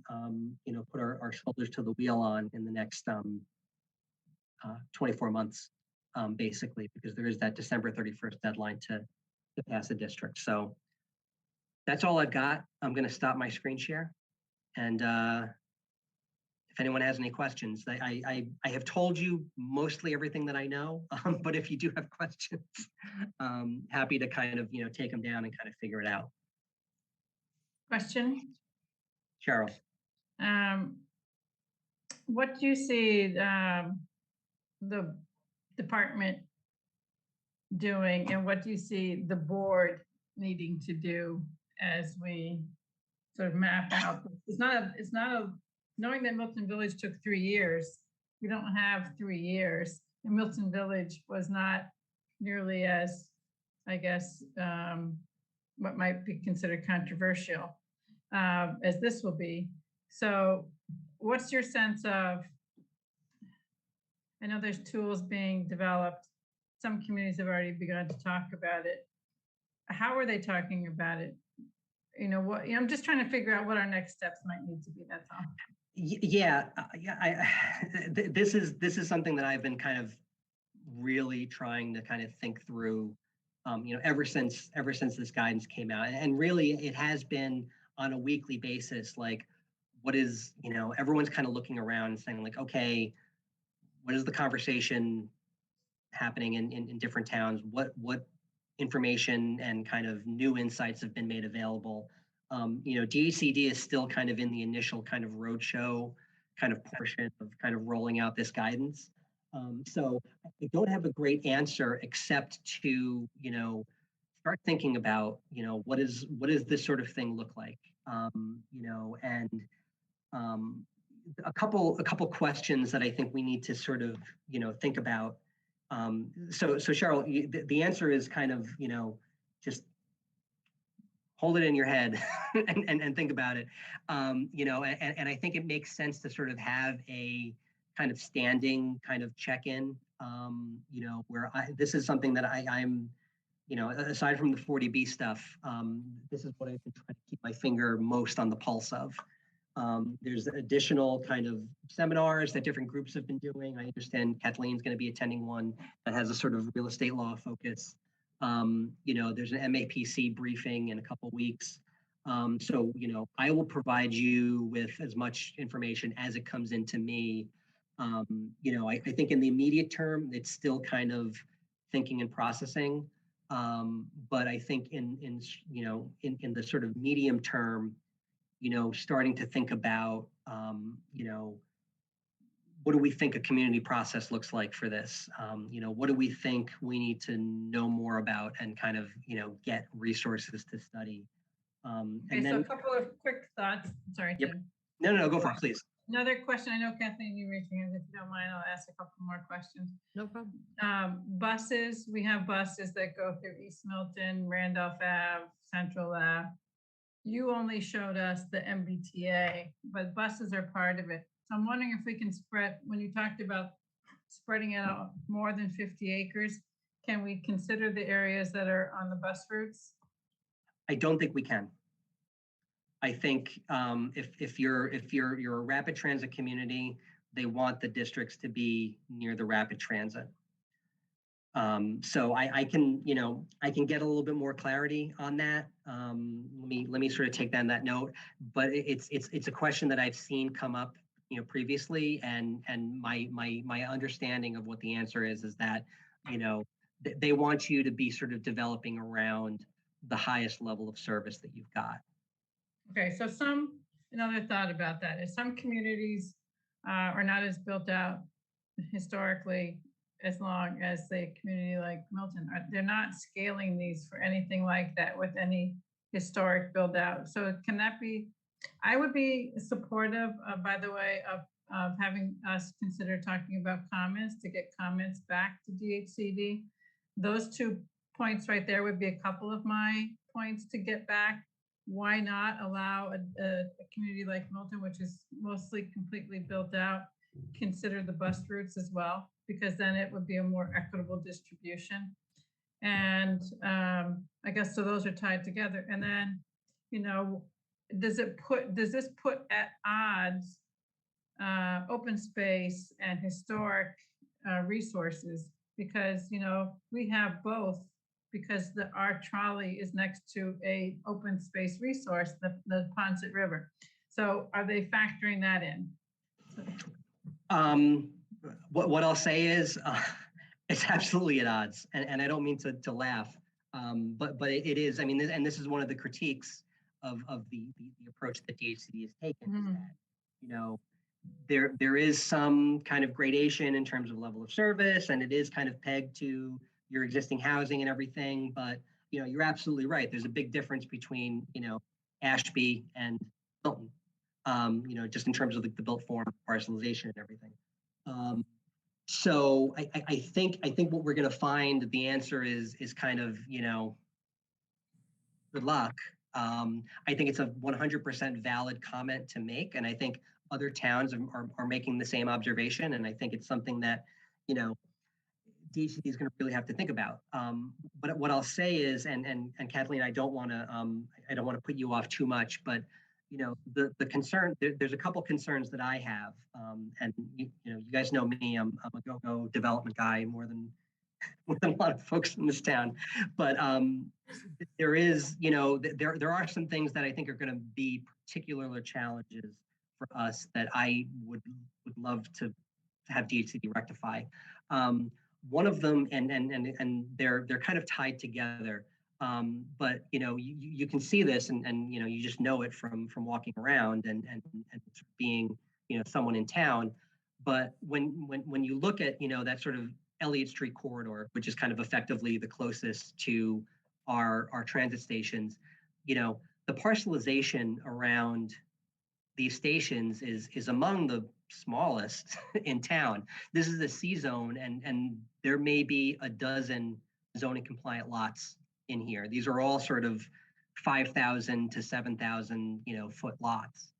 put our shoulders to the wheel on in the next 24 months, basically, because there is that December 31st deadline to pass a district. So that's all I've got. I'm going to stop my screen share. And if anyone has any questions, I have told you mostly everything that I know, but if you do have questions, happy to kind of, take them down and kind of figure it out. Question? Cheryl. What do you see the department doing, and what do you see the board needing to do as we sort of map out? It's not a knowing that Milton Village took 3 years. We don't have 3 years. And Milton Village was not nearly as, I guess, what might be considered controversial as this will be. So what's your sense of, I know there's tools being developed. Some communities have already begun to talk about it. How are they talking about it? I'm just trying to figure out what our next steps might need to be, that's all. This is something that I've been kind of really trying to kind of think through, ever since this guidance came out. And really it has been on a weekly basis, like what is, everyone's kind of looking around and saying like, okay, what is the conversation happening in different towns? What information and kind of new insights have been made available? DHCD is still kind of in the initial kind of roadshow kind of portion of kind of rolling out this guidance. So I don't have a great answer except to, start thinking about, what does this sort of thing look like? And a couple questions that I think we need to sort of, think about. So Cheryl, the answer is kind of, just hold it in your head and think about it. And I think it makes sense to sort of have a kind of standing kind of check-in, where this is something that I'm, aside from the 40B stuff, this is what I've been trying to keep my finger most on the pulse of. There's additional kind of seminars that different groups have been doing. I understand Kathleen's going to be attending one that has a sort of real estate law focus. There's an MAPC briefing in a couple weeks. So, I will provide you with as much information as it comes into me. I think in the immediate term, it's still kind of thinking and processing. But I think in the sort of medium term, starting to think about, what do we think a community process looks like for this? What do we think we need to know more about and kind of, get resources to study? Okay, so a couple of quick thoughts. Sorry, yep. Tim. No, go for it, please. Another question, I know Kathleen, you raised your hand. If you don't mind, I'll ask a couple more questions. No problem. Buses, we have buses that go through East Milton, Randolph Ave, Central Ave. You only showed us the MBTA, but buses are part of it. So I'm wondering if we can spread, when you talked about spreading it out more than 50 acres, can we consider the areas that are on the bus routes? I don't think we can. I think if you're a rapid transit community, they want the districts to be near the rapid transit. So I can get a little bit more clarity on that. Let me sort of take that note. But it's a question that I've seen come up, previously, and my understanding of what the answer is that, they want you to be sort of developing around the highest level of service that you've got. Okay, so another thought about that is some communities are not as built out historically as long as a community like Milton. They're not scaling these for anything like that with any historic build out. So can that be, I would be supportive, by the way, of having us consider talking about comments to get comments back to DHCD. Those 2 points right there would be a couple of my points to get back. Why not allow a community like Milton, which is mostly completely built out, consider the bus routes as well, because then it would be a more equitable distribution. And I guess so those are tied together. And then, does this put at odds open space and historic resources? Because, we have both, because our trolley is next to a open space resource, the Ponset River. So are they factoring that in? What I'll say is it's absolutely at odds, and I don't mean to laugh, but it is. I mean, and this is one of the critiques of the approach that DHCD has taken, is that, there is some kind of gradation in terms of level of service, and it is kind of pegged to your existing housing and everything. But, you're absolutely right. There's a big difference between, Ashby and Milton, just in terms of the built form, parcelization and everything. So I think what we're going to find, the answer is kind of, good luck. I think it's a 100% valid comment to make. And I think other towns are making the same observation. And I think it's something that, DHCD is going to really have to think about. But what I'll say is, and Kathleen, I don't want to put you off too much, but the concern, there's a couple concerns that I have, and you guys know me, I'm a go-go development guy more than a lot of folks in this town. But there is, there are some things that I think are going to be particular challenges for us that I would love to have DHCD rectify. One of them, and they're kind of tied together. But you can see this, and you just know it from walking around and being someone in town. But when you look at that sort of Elliott Street corridor, which is kind of effectively the closest to our transit stations, the parcelization around these stations is among the smallest in town. This is a C zone, and there may be a dozen zoning compliant lots in here. These are all sort of 5,000 to 7,000 foot lots.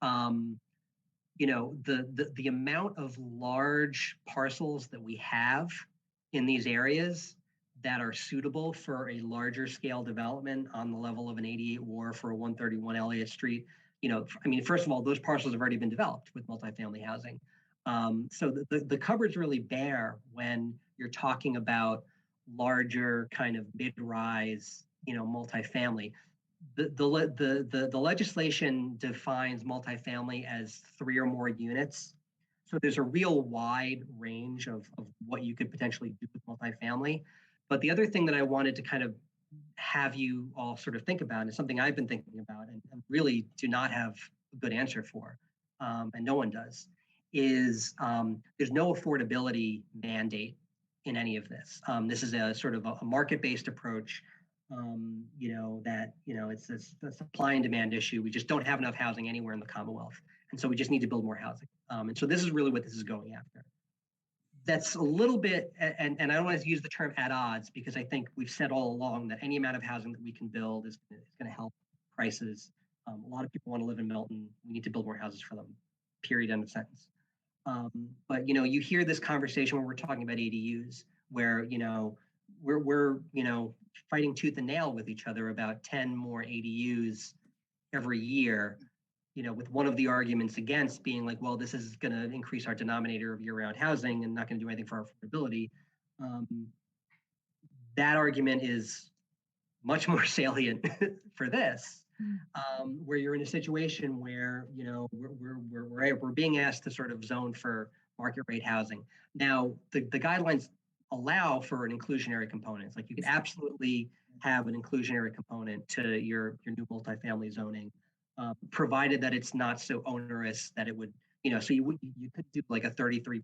The amount of large parcels that we have in these areas that are suitable for a larger scale development on the level of an 88 Wharf or a 131 Elliott Street. First of all, those parcels have already been developed with multifamily housing. So the cupboard's really bare when you're talking about larger kind of mid-rise, multifamily. The legislation defines multifamily as 3 or more units. So there's a real wide range of what you could potentially do with multifamily. But the other thing that I wanted to kind of have you all sort of think about, and it's something I've been thinking about and really do not have a good answer for, and no one does, is there's no affordability mandate in any of this. This is a sort of a market-based approach, it's a supply and demand issue. We just don't have enough housing anywhere in the Commonwealth. And so we just need to build more housing. And so this is really what this is going after. That's a little bit, and I don't want to use the term at odds, because I think we've said all along that any amount of housing that we can build is going to help prices. A lot of people want to live in Milton. We need to build more houses for them, period, end of sentence. But, you hear this conversation when we're talking about ADUs, where, we're fighting tooth and nail with each other about 10 more ADUs every year, with one of the arguments against being like, well, this is going to increase our denominator of year-round housing and not going to do anything for our affordability. That argument is much more salient for this, where you're in a situation where we're being asked to sort of zone for market rate housing. Now, the guidelines allow for an inclusionary component. It's like you can absolutely have an inclusionary component to your new multifamily zoning, provided that it's not so onerous that it would, so you could do like a 33%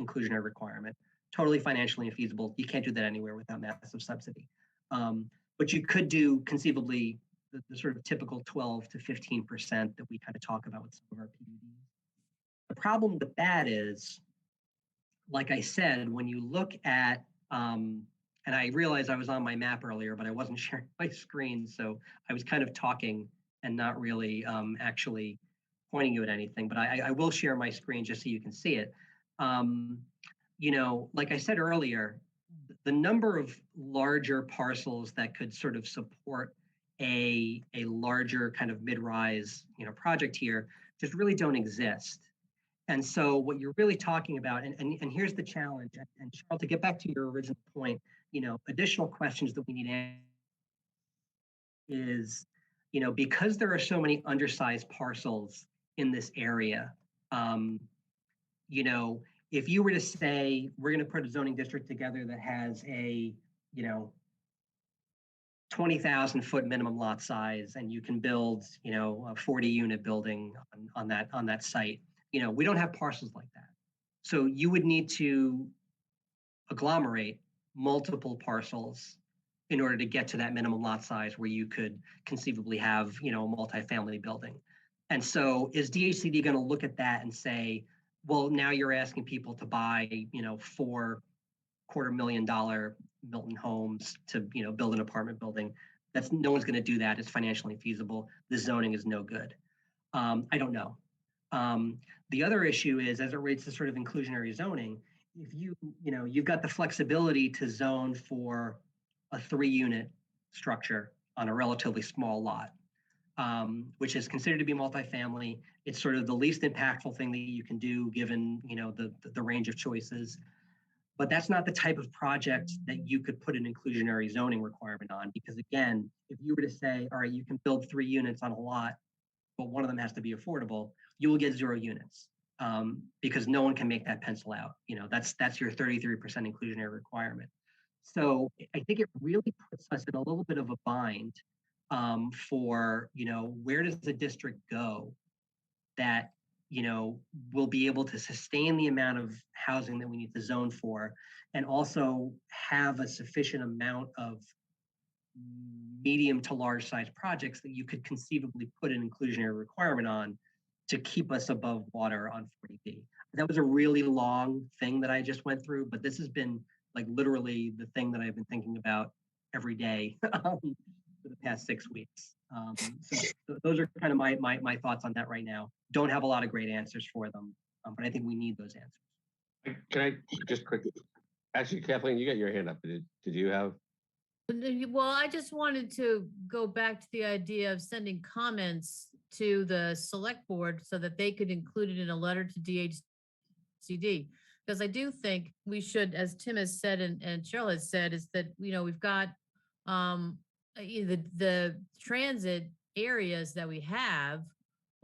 inclusionary requirement, totally financially infeasible. You can't do that anywhere without massive subsidy. But you could do conceivably the sort of typical 12 to 15% that we kind of talk about with some of our PUDs. The problem with that is, like I said, when you look at, and I realized I was on my map earlier, but I wasn't sharing my screen, so I was kind of talking and not really actually pointing you at anything, but I will share my screen just so you can see it. Like I said earlier, the number of larger parcels that could sort of support a larger kind of mid-rise, project here just really don't exist. And so what you're really talking about, and here's the challenge, and Cheryl, to get back to your original point, additional questions that we need to answer is, because there are so many undersized parcels in this area, if you were to say, we're going to put a zoning district together that has a, 20,000 foot minimum lot size, and you can build, a 40 unit building on that site, we don't have parcels like that. So you would need to agglomerate multiple parcels in order to get to that minimum lot size where you could conceivably have, a multifamily building. And so is DHCD going to look at that and say, well, now you're asking people to buy, $4 $250,000 Milton homes to, build an apartment building? No one's going to do that. It's financially feasible. The zoning is no good. I don't know. The other issue is, as it relates to sort of inclusionary zoning, if you've got the flexibility to zone for a 3-unit structure on a relatively small lot, which is considered to be multifamily. It's sort of the least impactful thing that you can do given, the range of choices. But that's not the type of project that you could put an inclusionary zoning requirement on, because again, if you were to say, all right, you can build 3 units on a lot, but one of them has to be affordable, you will get 0 units, because no one can make that pencil out. That's your 33% inclusionary requirement. So I think it really puts us in a little bit of a bind for, where does the district go that, will be able to sustain the amount of housing that we need to zone for, and also have a sufficient amount of medium to large size projects that you could conceivably put an inclusionary requirement on to keep us above water on 40B. That was a really long thing that I just went through, but this has been like literally the thing that I've been thinking about every day for the past 6 weeks. So those are kind of my thoughts on that right now. Don't have a lot of great answers for them, but I think we need those answers. Can I just quickly, actually, Kathleen, you got your hand up. Did you have? Well, I just wanted to go back to the idea of sending comments to the select board so that they could include it in a letter to DHCD. Because I do think we should, as Tim has said and Cheryl has said, is that, we've got the transit areas that we have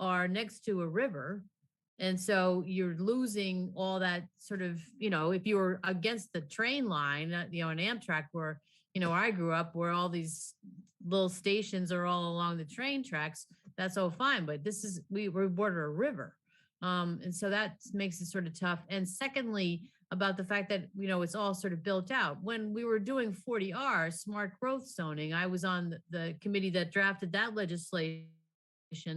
are next to a river. And so you're losing all that sort of, if you were against the train line, an Amtrak where, I grew up, where all these little stations are all along the train tracks, that's all fine. But we border a river. And so that makes it sort of tough. And secondly, about the fact that, it's all sort of built out. When we were doing 40R, smart growth zoning, I was on the committee that drafted that legislation.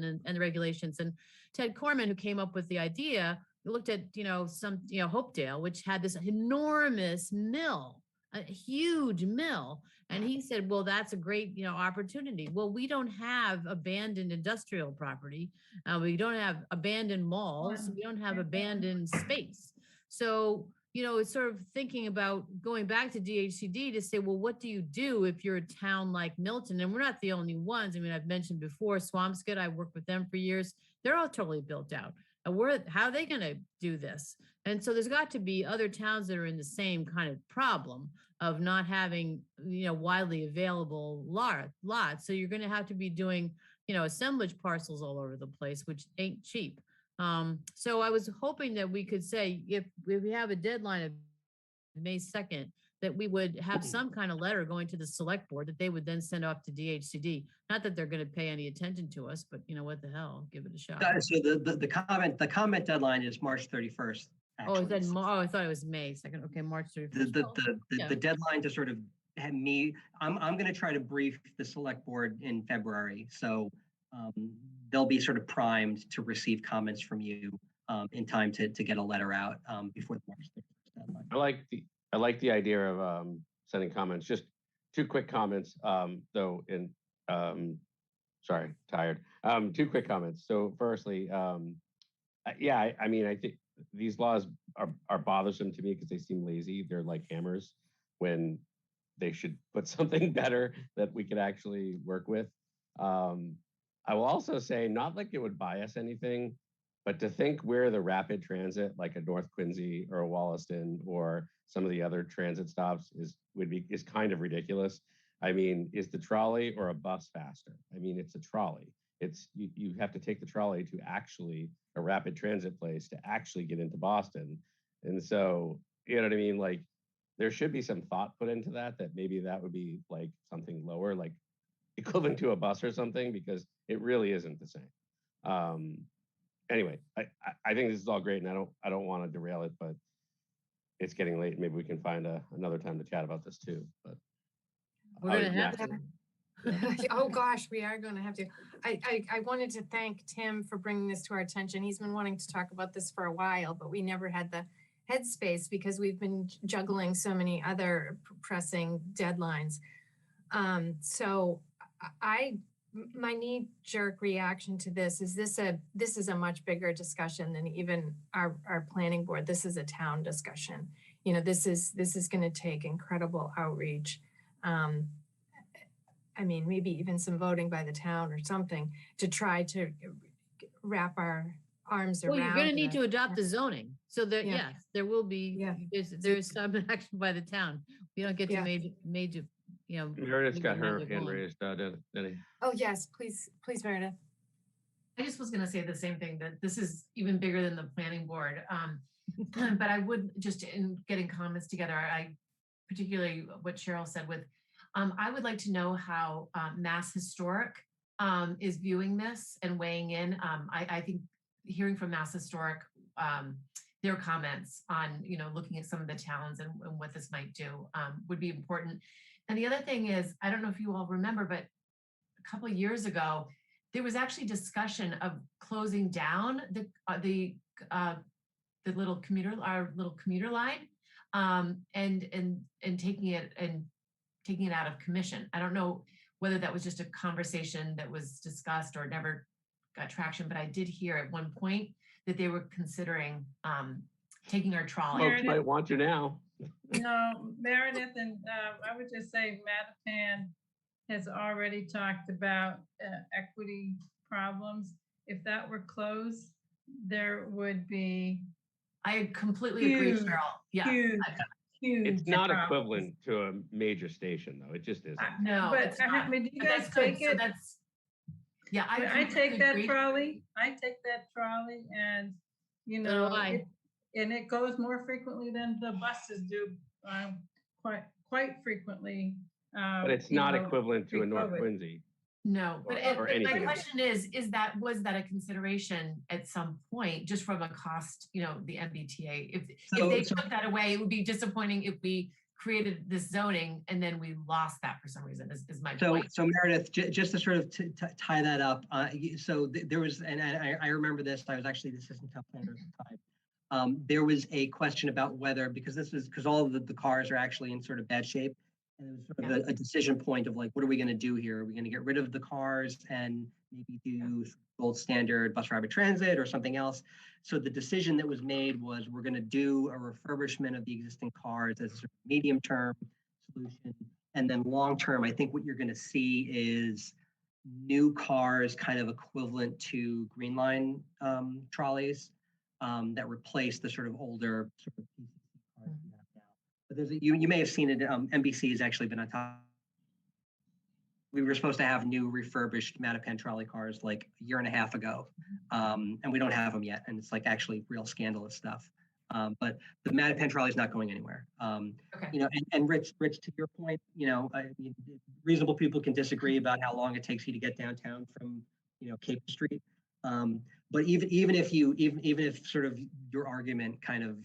and the regulations. And Ted Corman, who came up with the idea, looked at, Hopedale, which had this enormous mill, a huge mill. And he said, well, that's a great, opportunity. Well, we don't have abandoned industrial property. We don't have abandoned malls. We don't have abandoned space. So, it's sort of thinking about going back to DHCD to say, well, what do you do if you're a town like Milton? And we're not the only ones. I mean, I've mentioned before, Swampscott, I worked with them for years. They're all totally built out. How are they going to do this? And so there's got to be other towns that are in the same kind of problem of not having, widely available lots. So you're going to have to be doing, assemblage parcels all over the place, which ain't cheap. So I was hoping that we could say, if we have a deadline of May 2nd, that we would have some kind of letter going to the select board that they would then send off to DHCD. Not that they're going to pay any attention to us, but what the hell, give it a shot. So the comment deadline is March 31st. Actually. I thought it was May 2nd. Okay, March 31st. The deadline to sort of have I'm going to try to brief the select board in February. So they'll be sort of primed to receive comments from you in time to get a letter out before the March 31st deadline. I like the idea of sending comments. Just two quick comments, though. Sorry, tired. Two quick comments. So, firstly, I mean, I think these laws are bothersome to me because they seem lazy. They're like hammers when they should put something better that we could actually work with. I will also say, not like it would buy us anything, but to think where the rapid transit, like a North Quincy or a Wollaston or some of the other transit stops is kind of ridiculous. I mean, is the trolley or a bus faster? I mean, it's a trolley. It's you have to take the trolley to actually a rapid transit place to actually get into Boston. And so, you know what I mean? Like, there should be some thought put into that maybe that would be like something lower, like equivalent to a bus or something, because it really isn't the same. Anyway, I think this is all great, and I don't want to derail it, but it's getting late. Maybe we can find another time to chat about this too. But we're gonna have to. Oh gosh, we are going to have to. I wanted to thank Tim for bringing this to our attention. He's been wanting to talk about this for a while, but we never had the headspace because we've been juggling so many other pressing deadlines. So my knee-jerk reaction to this is this is a much bigger discussion than even our planning board. This is a town discussion. This is going to take incredible outreach. I mean, maybe even some voting by the town or something to try to wrap our arms around. Well, you're going to need to adopt the zoning. So yes, there will be. There's some action by the town. We don't get to major. Meredith's got her hand raised, Denny. Oh yes, please, Meredith. I just was going to say the same thing, that this is even bigger than the planning board. But I would just, in getting comments together, I particularly what Cheryl said with, I would like to know how Mass Historic is viewing this and weighing in. I think hearing from Mass Historic, their comments on, looking at some of the towns and what this might do would be important. And the other thing is, I don't know if you all remember, but a couple of years ago, there was actually discussion of closing down the little commuter line and taking it out of commission. I don't know whether that was just a conversation that was discussed or never got traction, but I did hear at one point that they were considering taking our trolley. Folks might want you now. No, Meredith, and I would just say Mattapan has already talked about equity problems. If that were closed, there would be. I completely agree, Cheryl. Yeah. Huge. It's not equivalent to a major station, though. It just isn't. No, but I mean, do you guys take it? So I take that trolley. I take that trolley, and and it goes more frequently than the buses do. Quite frequently. But it's not equivalent to a North Quincy. No, but my question was that a consideration at some point, just from a cost, the MBTA? If they took that away, it would be disappointing if we created this zoning and then we lost that for some reason is my So, point. so Meredith, just to sort of tie that up, there was, and I remember this, I was actually the assistant town planner at the time. There was a question about whether, because all of the cars are actually in sort of bad shape, and it was sort of a decision point of like, what are we going to do here? Are we going to get rid of the cars and maybe do gold standard bus rapid transit or something else? So the decision that was made was we're going to do a refurbishment of the existing cars as a sort of medium term solution. And then long term, I think what you're going to see is new cars kind of equivalent to Green Line trolleys that replace the sort of older sort of PCC cars we have now. But you may have seen it. NBC has actually been on top. We were supposed to have new refurbished Mattapan trolley cars like a year and a half ago, and we don't have them yet. And it's like actually real scandalous stuff. But the Mattapan trolley is not going anywhere. You know, and Rich, to your point, you know, reasonable people can disagree about how long it takes you to get downtown from, you know, Cape Street. But even if sort of your argument kind of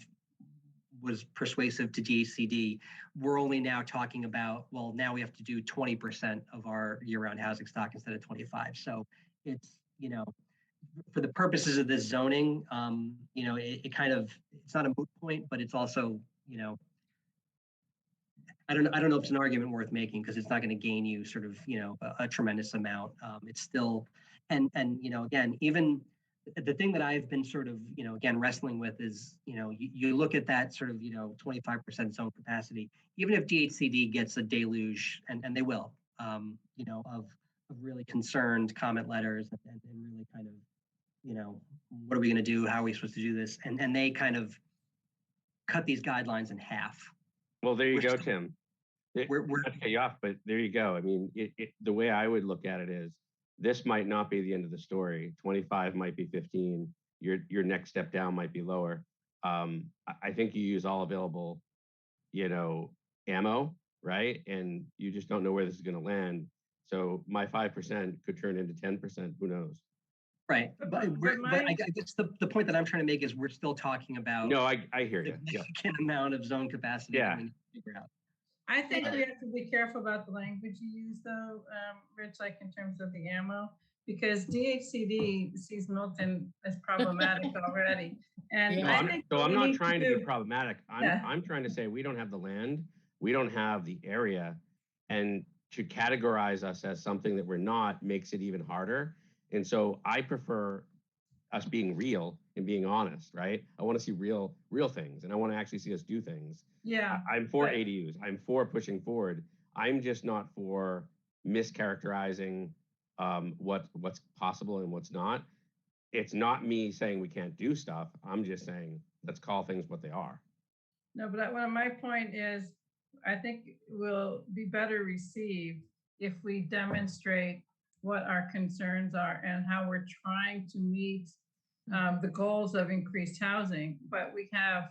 was persuasive to DHCD, we're only now talking about, well, now we have to do 20% of our year-round housing stock instead of 25. So it's, you know, for the purposes of this zoning, you know, it kind of, it's not a moot point, but it's also, you know, I don't know if it's an argument worth making because it's not going to gain you sort of, you know, a tremendous amount. It's still, and you know, again, even the thing that I've been sort of, you know, again, wrestling with is, you know, you look at that sort of, you know, 25% zone capacity, even if DHCD gets a deluge, and they will, you know, of really concerned comment letters and really kind of, you know, what are we going to do? How are we supposed to do this? And they kind of cut these guidelines in half. Well, there you go, Tim. We're not to cut you off, but there you go. I mean, the way I would look at it is, this might not be the end of the story. 25 might be 15. Your next step down might be lower. I think you use all available, you know, ammo, right? And you just don't know where this is going to land. So my 5% could turn into 10%. Who knows? Right, but I guess the point that I'm trying to make is we're still talking about. No, I hear you. Significant amount of zone capacity that we need to figure out. I think we have to be careful about the language you use though, Rich, like in terms of the ammo, because DHCD sees Milton as problematic already. And I'm not trying to be problematic. I'm trying to say we don't have the land, we don't have the area, and to categorize us as something that we're not makes it even harder. And so I prefer us being real and being honest, right? I want to see real things, and I want to actually see us do things. Yeah. I'm for ADUs. I'm for pushing forward. I'm just not for mischaracterizing what's possible and what's not. It's not me saying we can't do stuff. I'm just saying let's call things what they are. No, but my point is, I think will be better received if we demonstrate what our concerns are and how we're trying to meet the goals of increased housing, but we have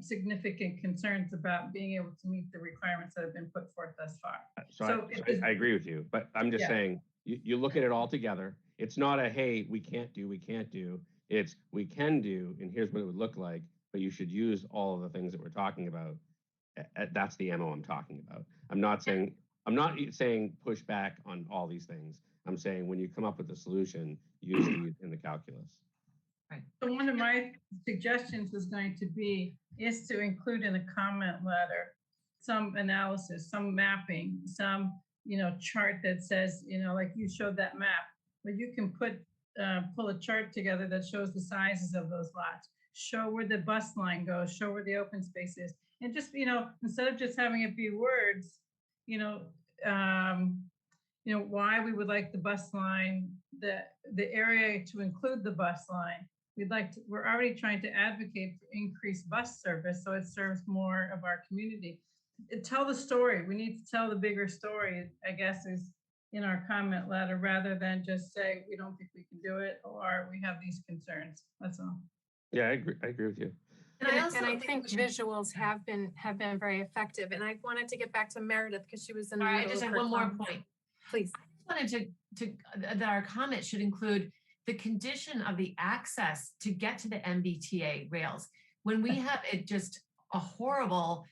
significant concerns about being able to meet the requirements that have been put forth thus far. So I agree with you, but I'm just saying, you look at it all together. It's not a, hey, we can't do. It's we can do, and here's what it would look like, but you should use all of the things that we're talking about. That's the MO I'm talking about. I'm not saying push back on all these things. I'm saying when you come up with a solution, use these in the calculus. Right. So one of my suggestions was going to be is to include in a comment letter some analysis, some mapping, some, you know, chart that says, you know, like you showed that map, where you can pull a chart together that shows the sizes of those lots, show where the bus line goes, show where the open space is, and just, you know, instead of just having it be words, you know, why we would like the bus line, the area to include the bus line. We're already trying to advocate for increased bus service so it serves more of our community. Tell the story. We need to tell the bigger story, I guess, is in our comment letter, rather than just say we don't think we can do it or we have these concerns. That's all. Yeah, I agree with you. And I think visuals have been very effective. And I wanted to get back to Meredith because she was in the middle. I just have one more point. Please. I just wanted to that our comment should include the condition of the access to get to the MBTA rails. When we have it just a horrible,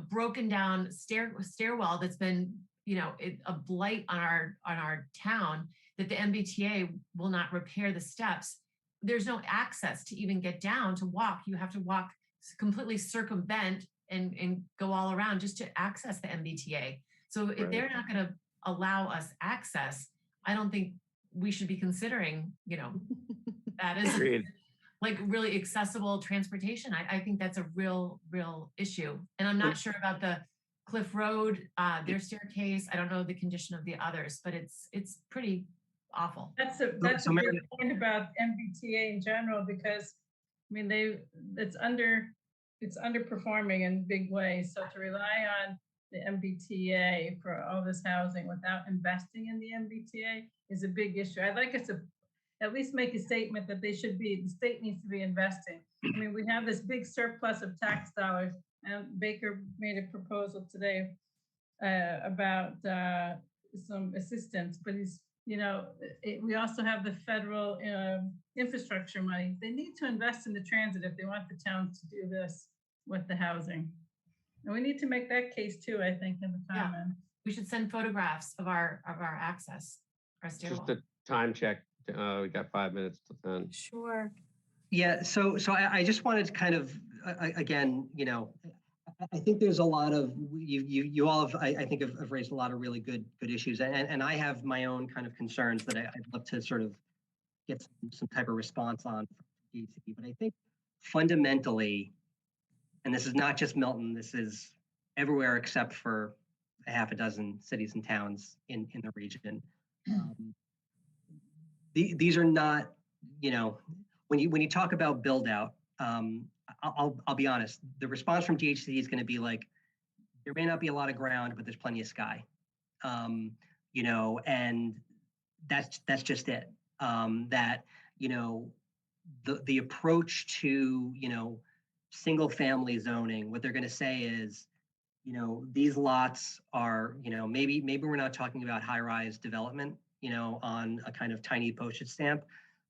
broken down stairwell that's been, a blight on our town, that the MBTA will not repair the steps. There's no access to even get down to walk. You have to walk completely circumvent and go all around just to access the MBTA. So if they're not going to allow us access, I don't think we should be considering, that is like really accessible transportation. I think that's a real issue. And I'm not sure about the Cliff Road, their staircase. I don't know the condition of the others, but it's pretty awful. That's a big point about MBTA in general, because I mean it's underperforming in big ways. So to rely on the MBTA for all this housing without investing in the MBTA is a big issue. I'd like us to at least make a statement that the state needs to be investing. I mean, we have this big surplus of tax dollars, and Baker made a proposal today about some assistance, but we also have the federal infrastructure money. They need to invest in the transit if they want the towns to do this with the housing. And we need to make that case too, I think, in the comments. We should send photographs of our access, our stairwell. Just a time check. We got 5 minutes to then. Sure. Yeah, so I just wanted to kind of, again, I think there's a lot of, you all have, I think have raised a lot of really good issues. And I have my own kind of concerns that I'd love to sort of get some type of response on from DHCD. But I think fundamentally, and this is not just Milton, this is everywhere except for a half a dozen cities and towns in the region. These are not, when you talk about build out, I'll be honest, the response from DHCD is going to be like, there may not be a lot of ground, but there's plenty of sky, and that's just it. That, the approach to, single family zoning, what they're going to say is, these lots are, maybe we're not talking about high rise development, on a kind of tiny postage stamp,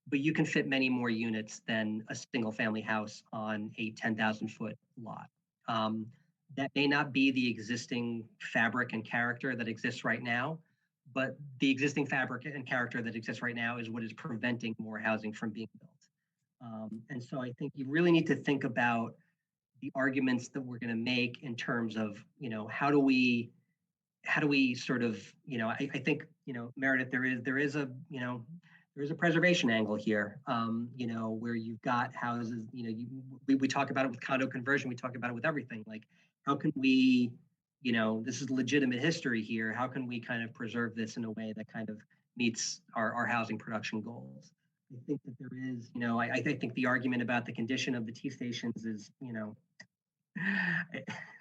but you can fit many more units than a single family house on a 10,000 foot lot. That may not be the existing fabric and character that exists right now, but the existing fabric and character that exists right now is what is preventing more housing from being built. And so I think you really need to think about the arguments that we're going to make in terms of, how do we sort of, I think, Meredith, there is a preservation angle here, where you've got houses, we talk about it with condo conversion, we talk about it with everything. Like, how can we, this is legitimate history here. How can we kind of preserve this in a way that kind of meets our housing production goals? I think that there is, I think the argument about the condition of the T stations is,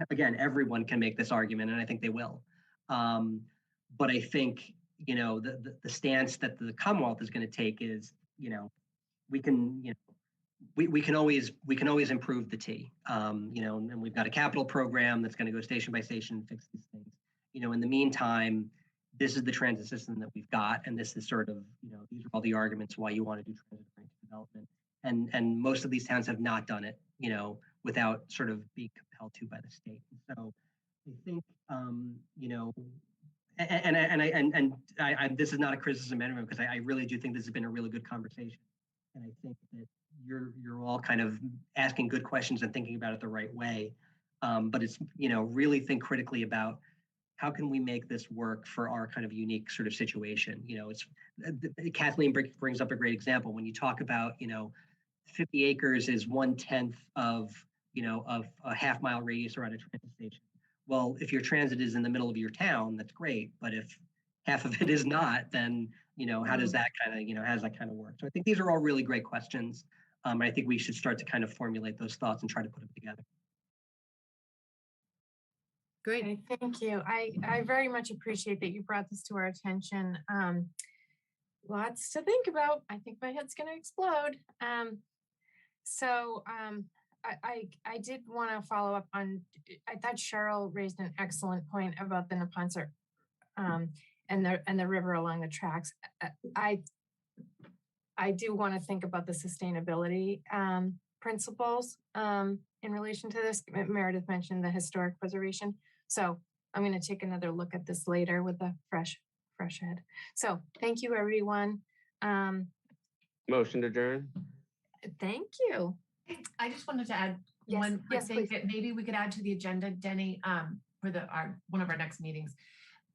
again, everyone can make this argument, and I think they will. But I think, the stance that the Commonwealth is going to take is, we can always improve the T, and we've got a capital program that's going to go station by station and fix these things. In the meantime, this is the transit system that we've got, and this is sort of, these are all the arguments why you want to do transit development. And most of these towns have not done it, without sort of being compelled to by the state. So I think, this is not a criticism anyway, because I really do think this has been a really good conversation. And I think that you're all kind of asking good questions and thinking about it the right way. But it's, really think critically about how can we make this work for our kind of unique sort of situation. Kathleen brings up a great example. When you talk about, 50 acres is 1/10 of a half-mile radius around a transit station. Well, if your transit is in the middle of your town, that's great. But if half of it is not, then, how does that kind of, work? So I think these are all really great questions. I think we should start to kind of formulate those thoughts and try to put them together. Great. Okay, thank you. I very much appreciate that you brought this to our attention. Lots to think about. I think my head's going to explode. I did want to follow up on, I thought Cheryl raised an excellent point about the Neponset and the river along the tracks. I do want to think about the sustainability principles in relation to this. Meredith mentioned the historic preservation. So I'm going to take another look at this later with a fresh head. So thank you, everyone. Motion to adjourn. Thank you. I just wanted to add Yes, one quick yes, thing please. that maybe we could add to the agenda, Denny, for one of our next meetings.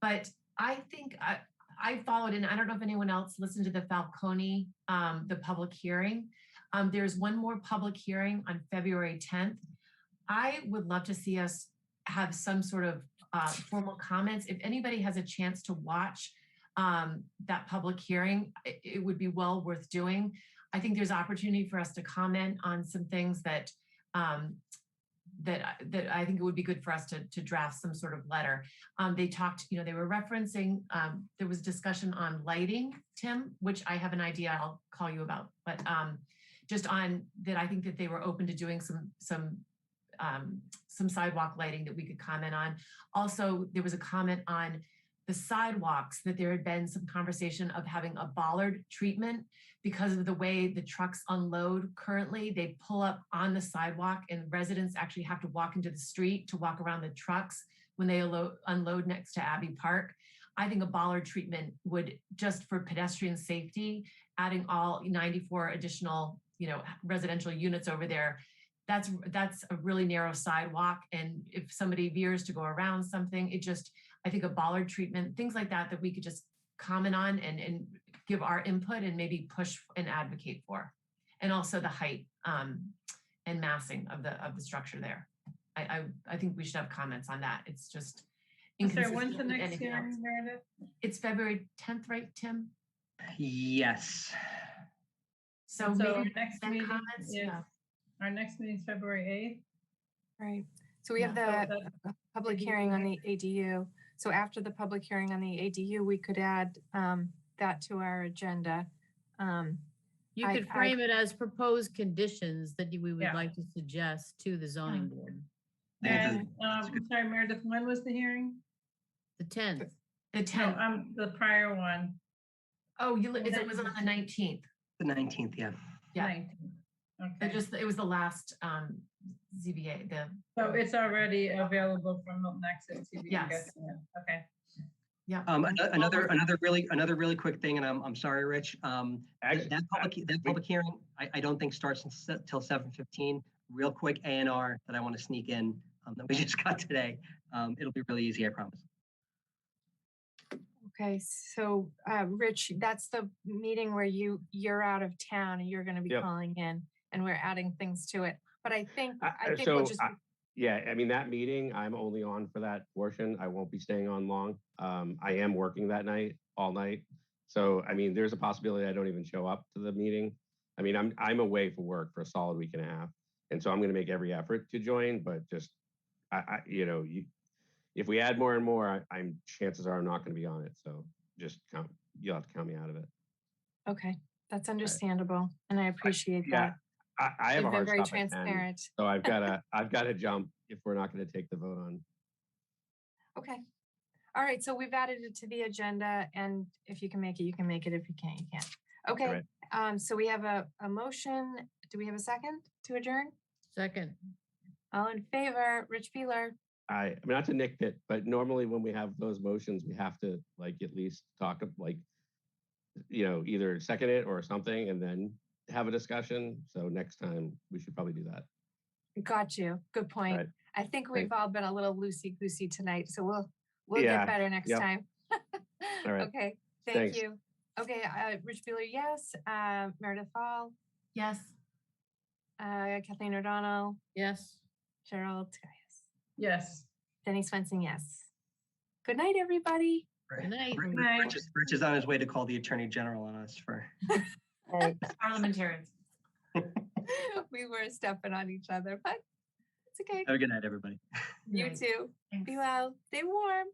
But I think I followed, and I don't know if anyone else listened to the Falcone, the public hearing. There's one more public hearing on February 10th. I would love to see us have some sort of formal comments. If anybody has a chance to watch that public hearing, it would be well worth doing. I think there's opportunity for us to comment on some things that that I think it would be good for us to draft some sort of letter. They talked, they were referencing, there was discussion on lighting, Tim, which I have an idea I'll call you about, but just on that, I think that they were open to doing some sidewalk lighting that we could comment on. Also, there was a comment on the sidewalks, that there had been some conversation of having a bollard treatment because of the way the trucks unload currently. They pull up on the sidewalk and residents actually have to walk into the street to walk around the trucks when they unload next to Abbey Park. I think a bollard treatment would, just for pedestrian safety, adding all 94 additional, residential units over there, that's a really narrow sidewalk. And if somebody veers to go around something, I think a bollard treatment, things like that we could just comment on and give our input and maybe push and advocate for. And also the height and massing of the structure there. I think we should have comments on that. It's just Sorry, when's the with next anything else. hearing, Meredith? It's February 10th, right, Tim? Yes. So our maybe next then meeting comments. is, Yeah. our next meeting is February Right. So we have Yeah. the public hearing on the ADU. So after the public hearing on the ADU, we could add that to our agenda. You I- could frame it as proposed conditions that we would Yeah. like to suggest to the zoning board. 8th. And, I'm sorry, Meredith, when was the hearing? The 10th. The No, 10th. the prior one. Oh, it was on the 19th. The 19th, yeah. Yeah. 19th. Okay. It was the last ZBA. So it's already available from Milton Access TV. Yes. Okay. Yeah. Another really quick thing, and I'm sorry, Rich. That public hearing, I don't think starts until 7:15. Real quick A&R that I want to sneak in that we just got today. It'll be really easy, I promise. Okay, so Rich, that's the meeting where you're out of town and you're going to be Yep. calling in, and we're adding things to it. But I think we'll So, just. yeah, I mean, that meeting, I'm only on for that portion. I won't be staying on long. I am working that night, all night. So, I mean, there's a possibility I don't even show up to the meeting. I mean, I'm away for work for a solid week and a half. And so I'm going to make every effort to join, but just, if we add more and more, chances are I'm not going to be on it. So you'll have to count me out of it. Okay, that's understandable, and I appreciate that. I have You've a hard been very stop at 10, transparent. so I've got to jump if we're not going to take the vote on. Okay. All right, so we've added it to the agenda, and if you can make it, you can make it. If you can't, you can't. Okay, so we have a motion. Do we have a second to adjourn? Second. All in favor, Rich Peeler. I mean, not to nitpick, but normally when we have those motions, we have to at least talk either second it or something and then have a discussion. So next time we should probably do that. Got you. Good point. Right. I think we've all been a little loosey-goosey tonight, so we'll Yeah. get better next Yep. time. All right. Okay. Thanks. Thank you. Okay, Rich Peeler, yes. Meredith Hall, Yes. Kathleen O'Donnell, Yes. Cheryl Tagayas, Yes. Denny Swenson, yes. Good night, everybody. Good night. Rich is on his way to call the Attorney General on us for. Parliamentarians. We were stepping on each other, but it's okay. Have a good night, everybody. You too. Be well. Stay warm.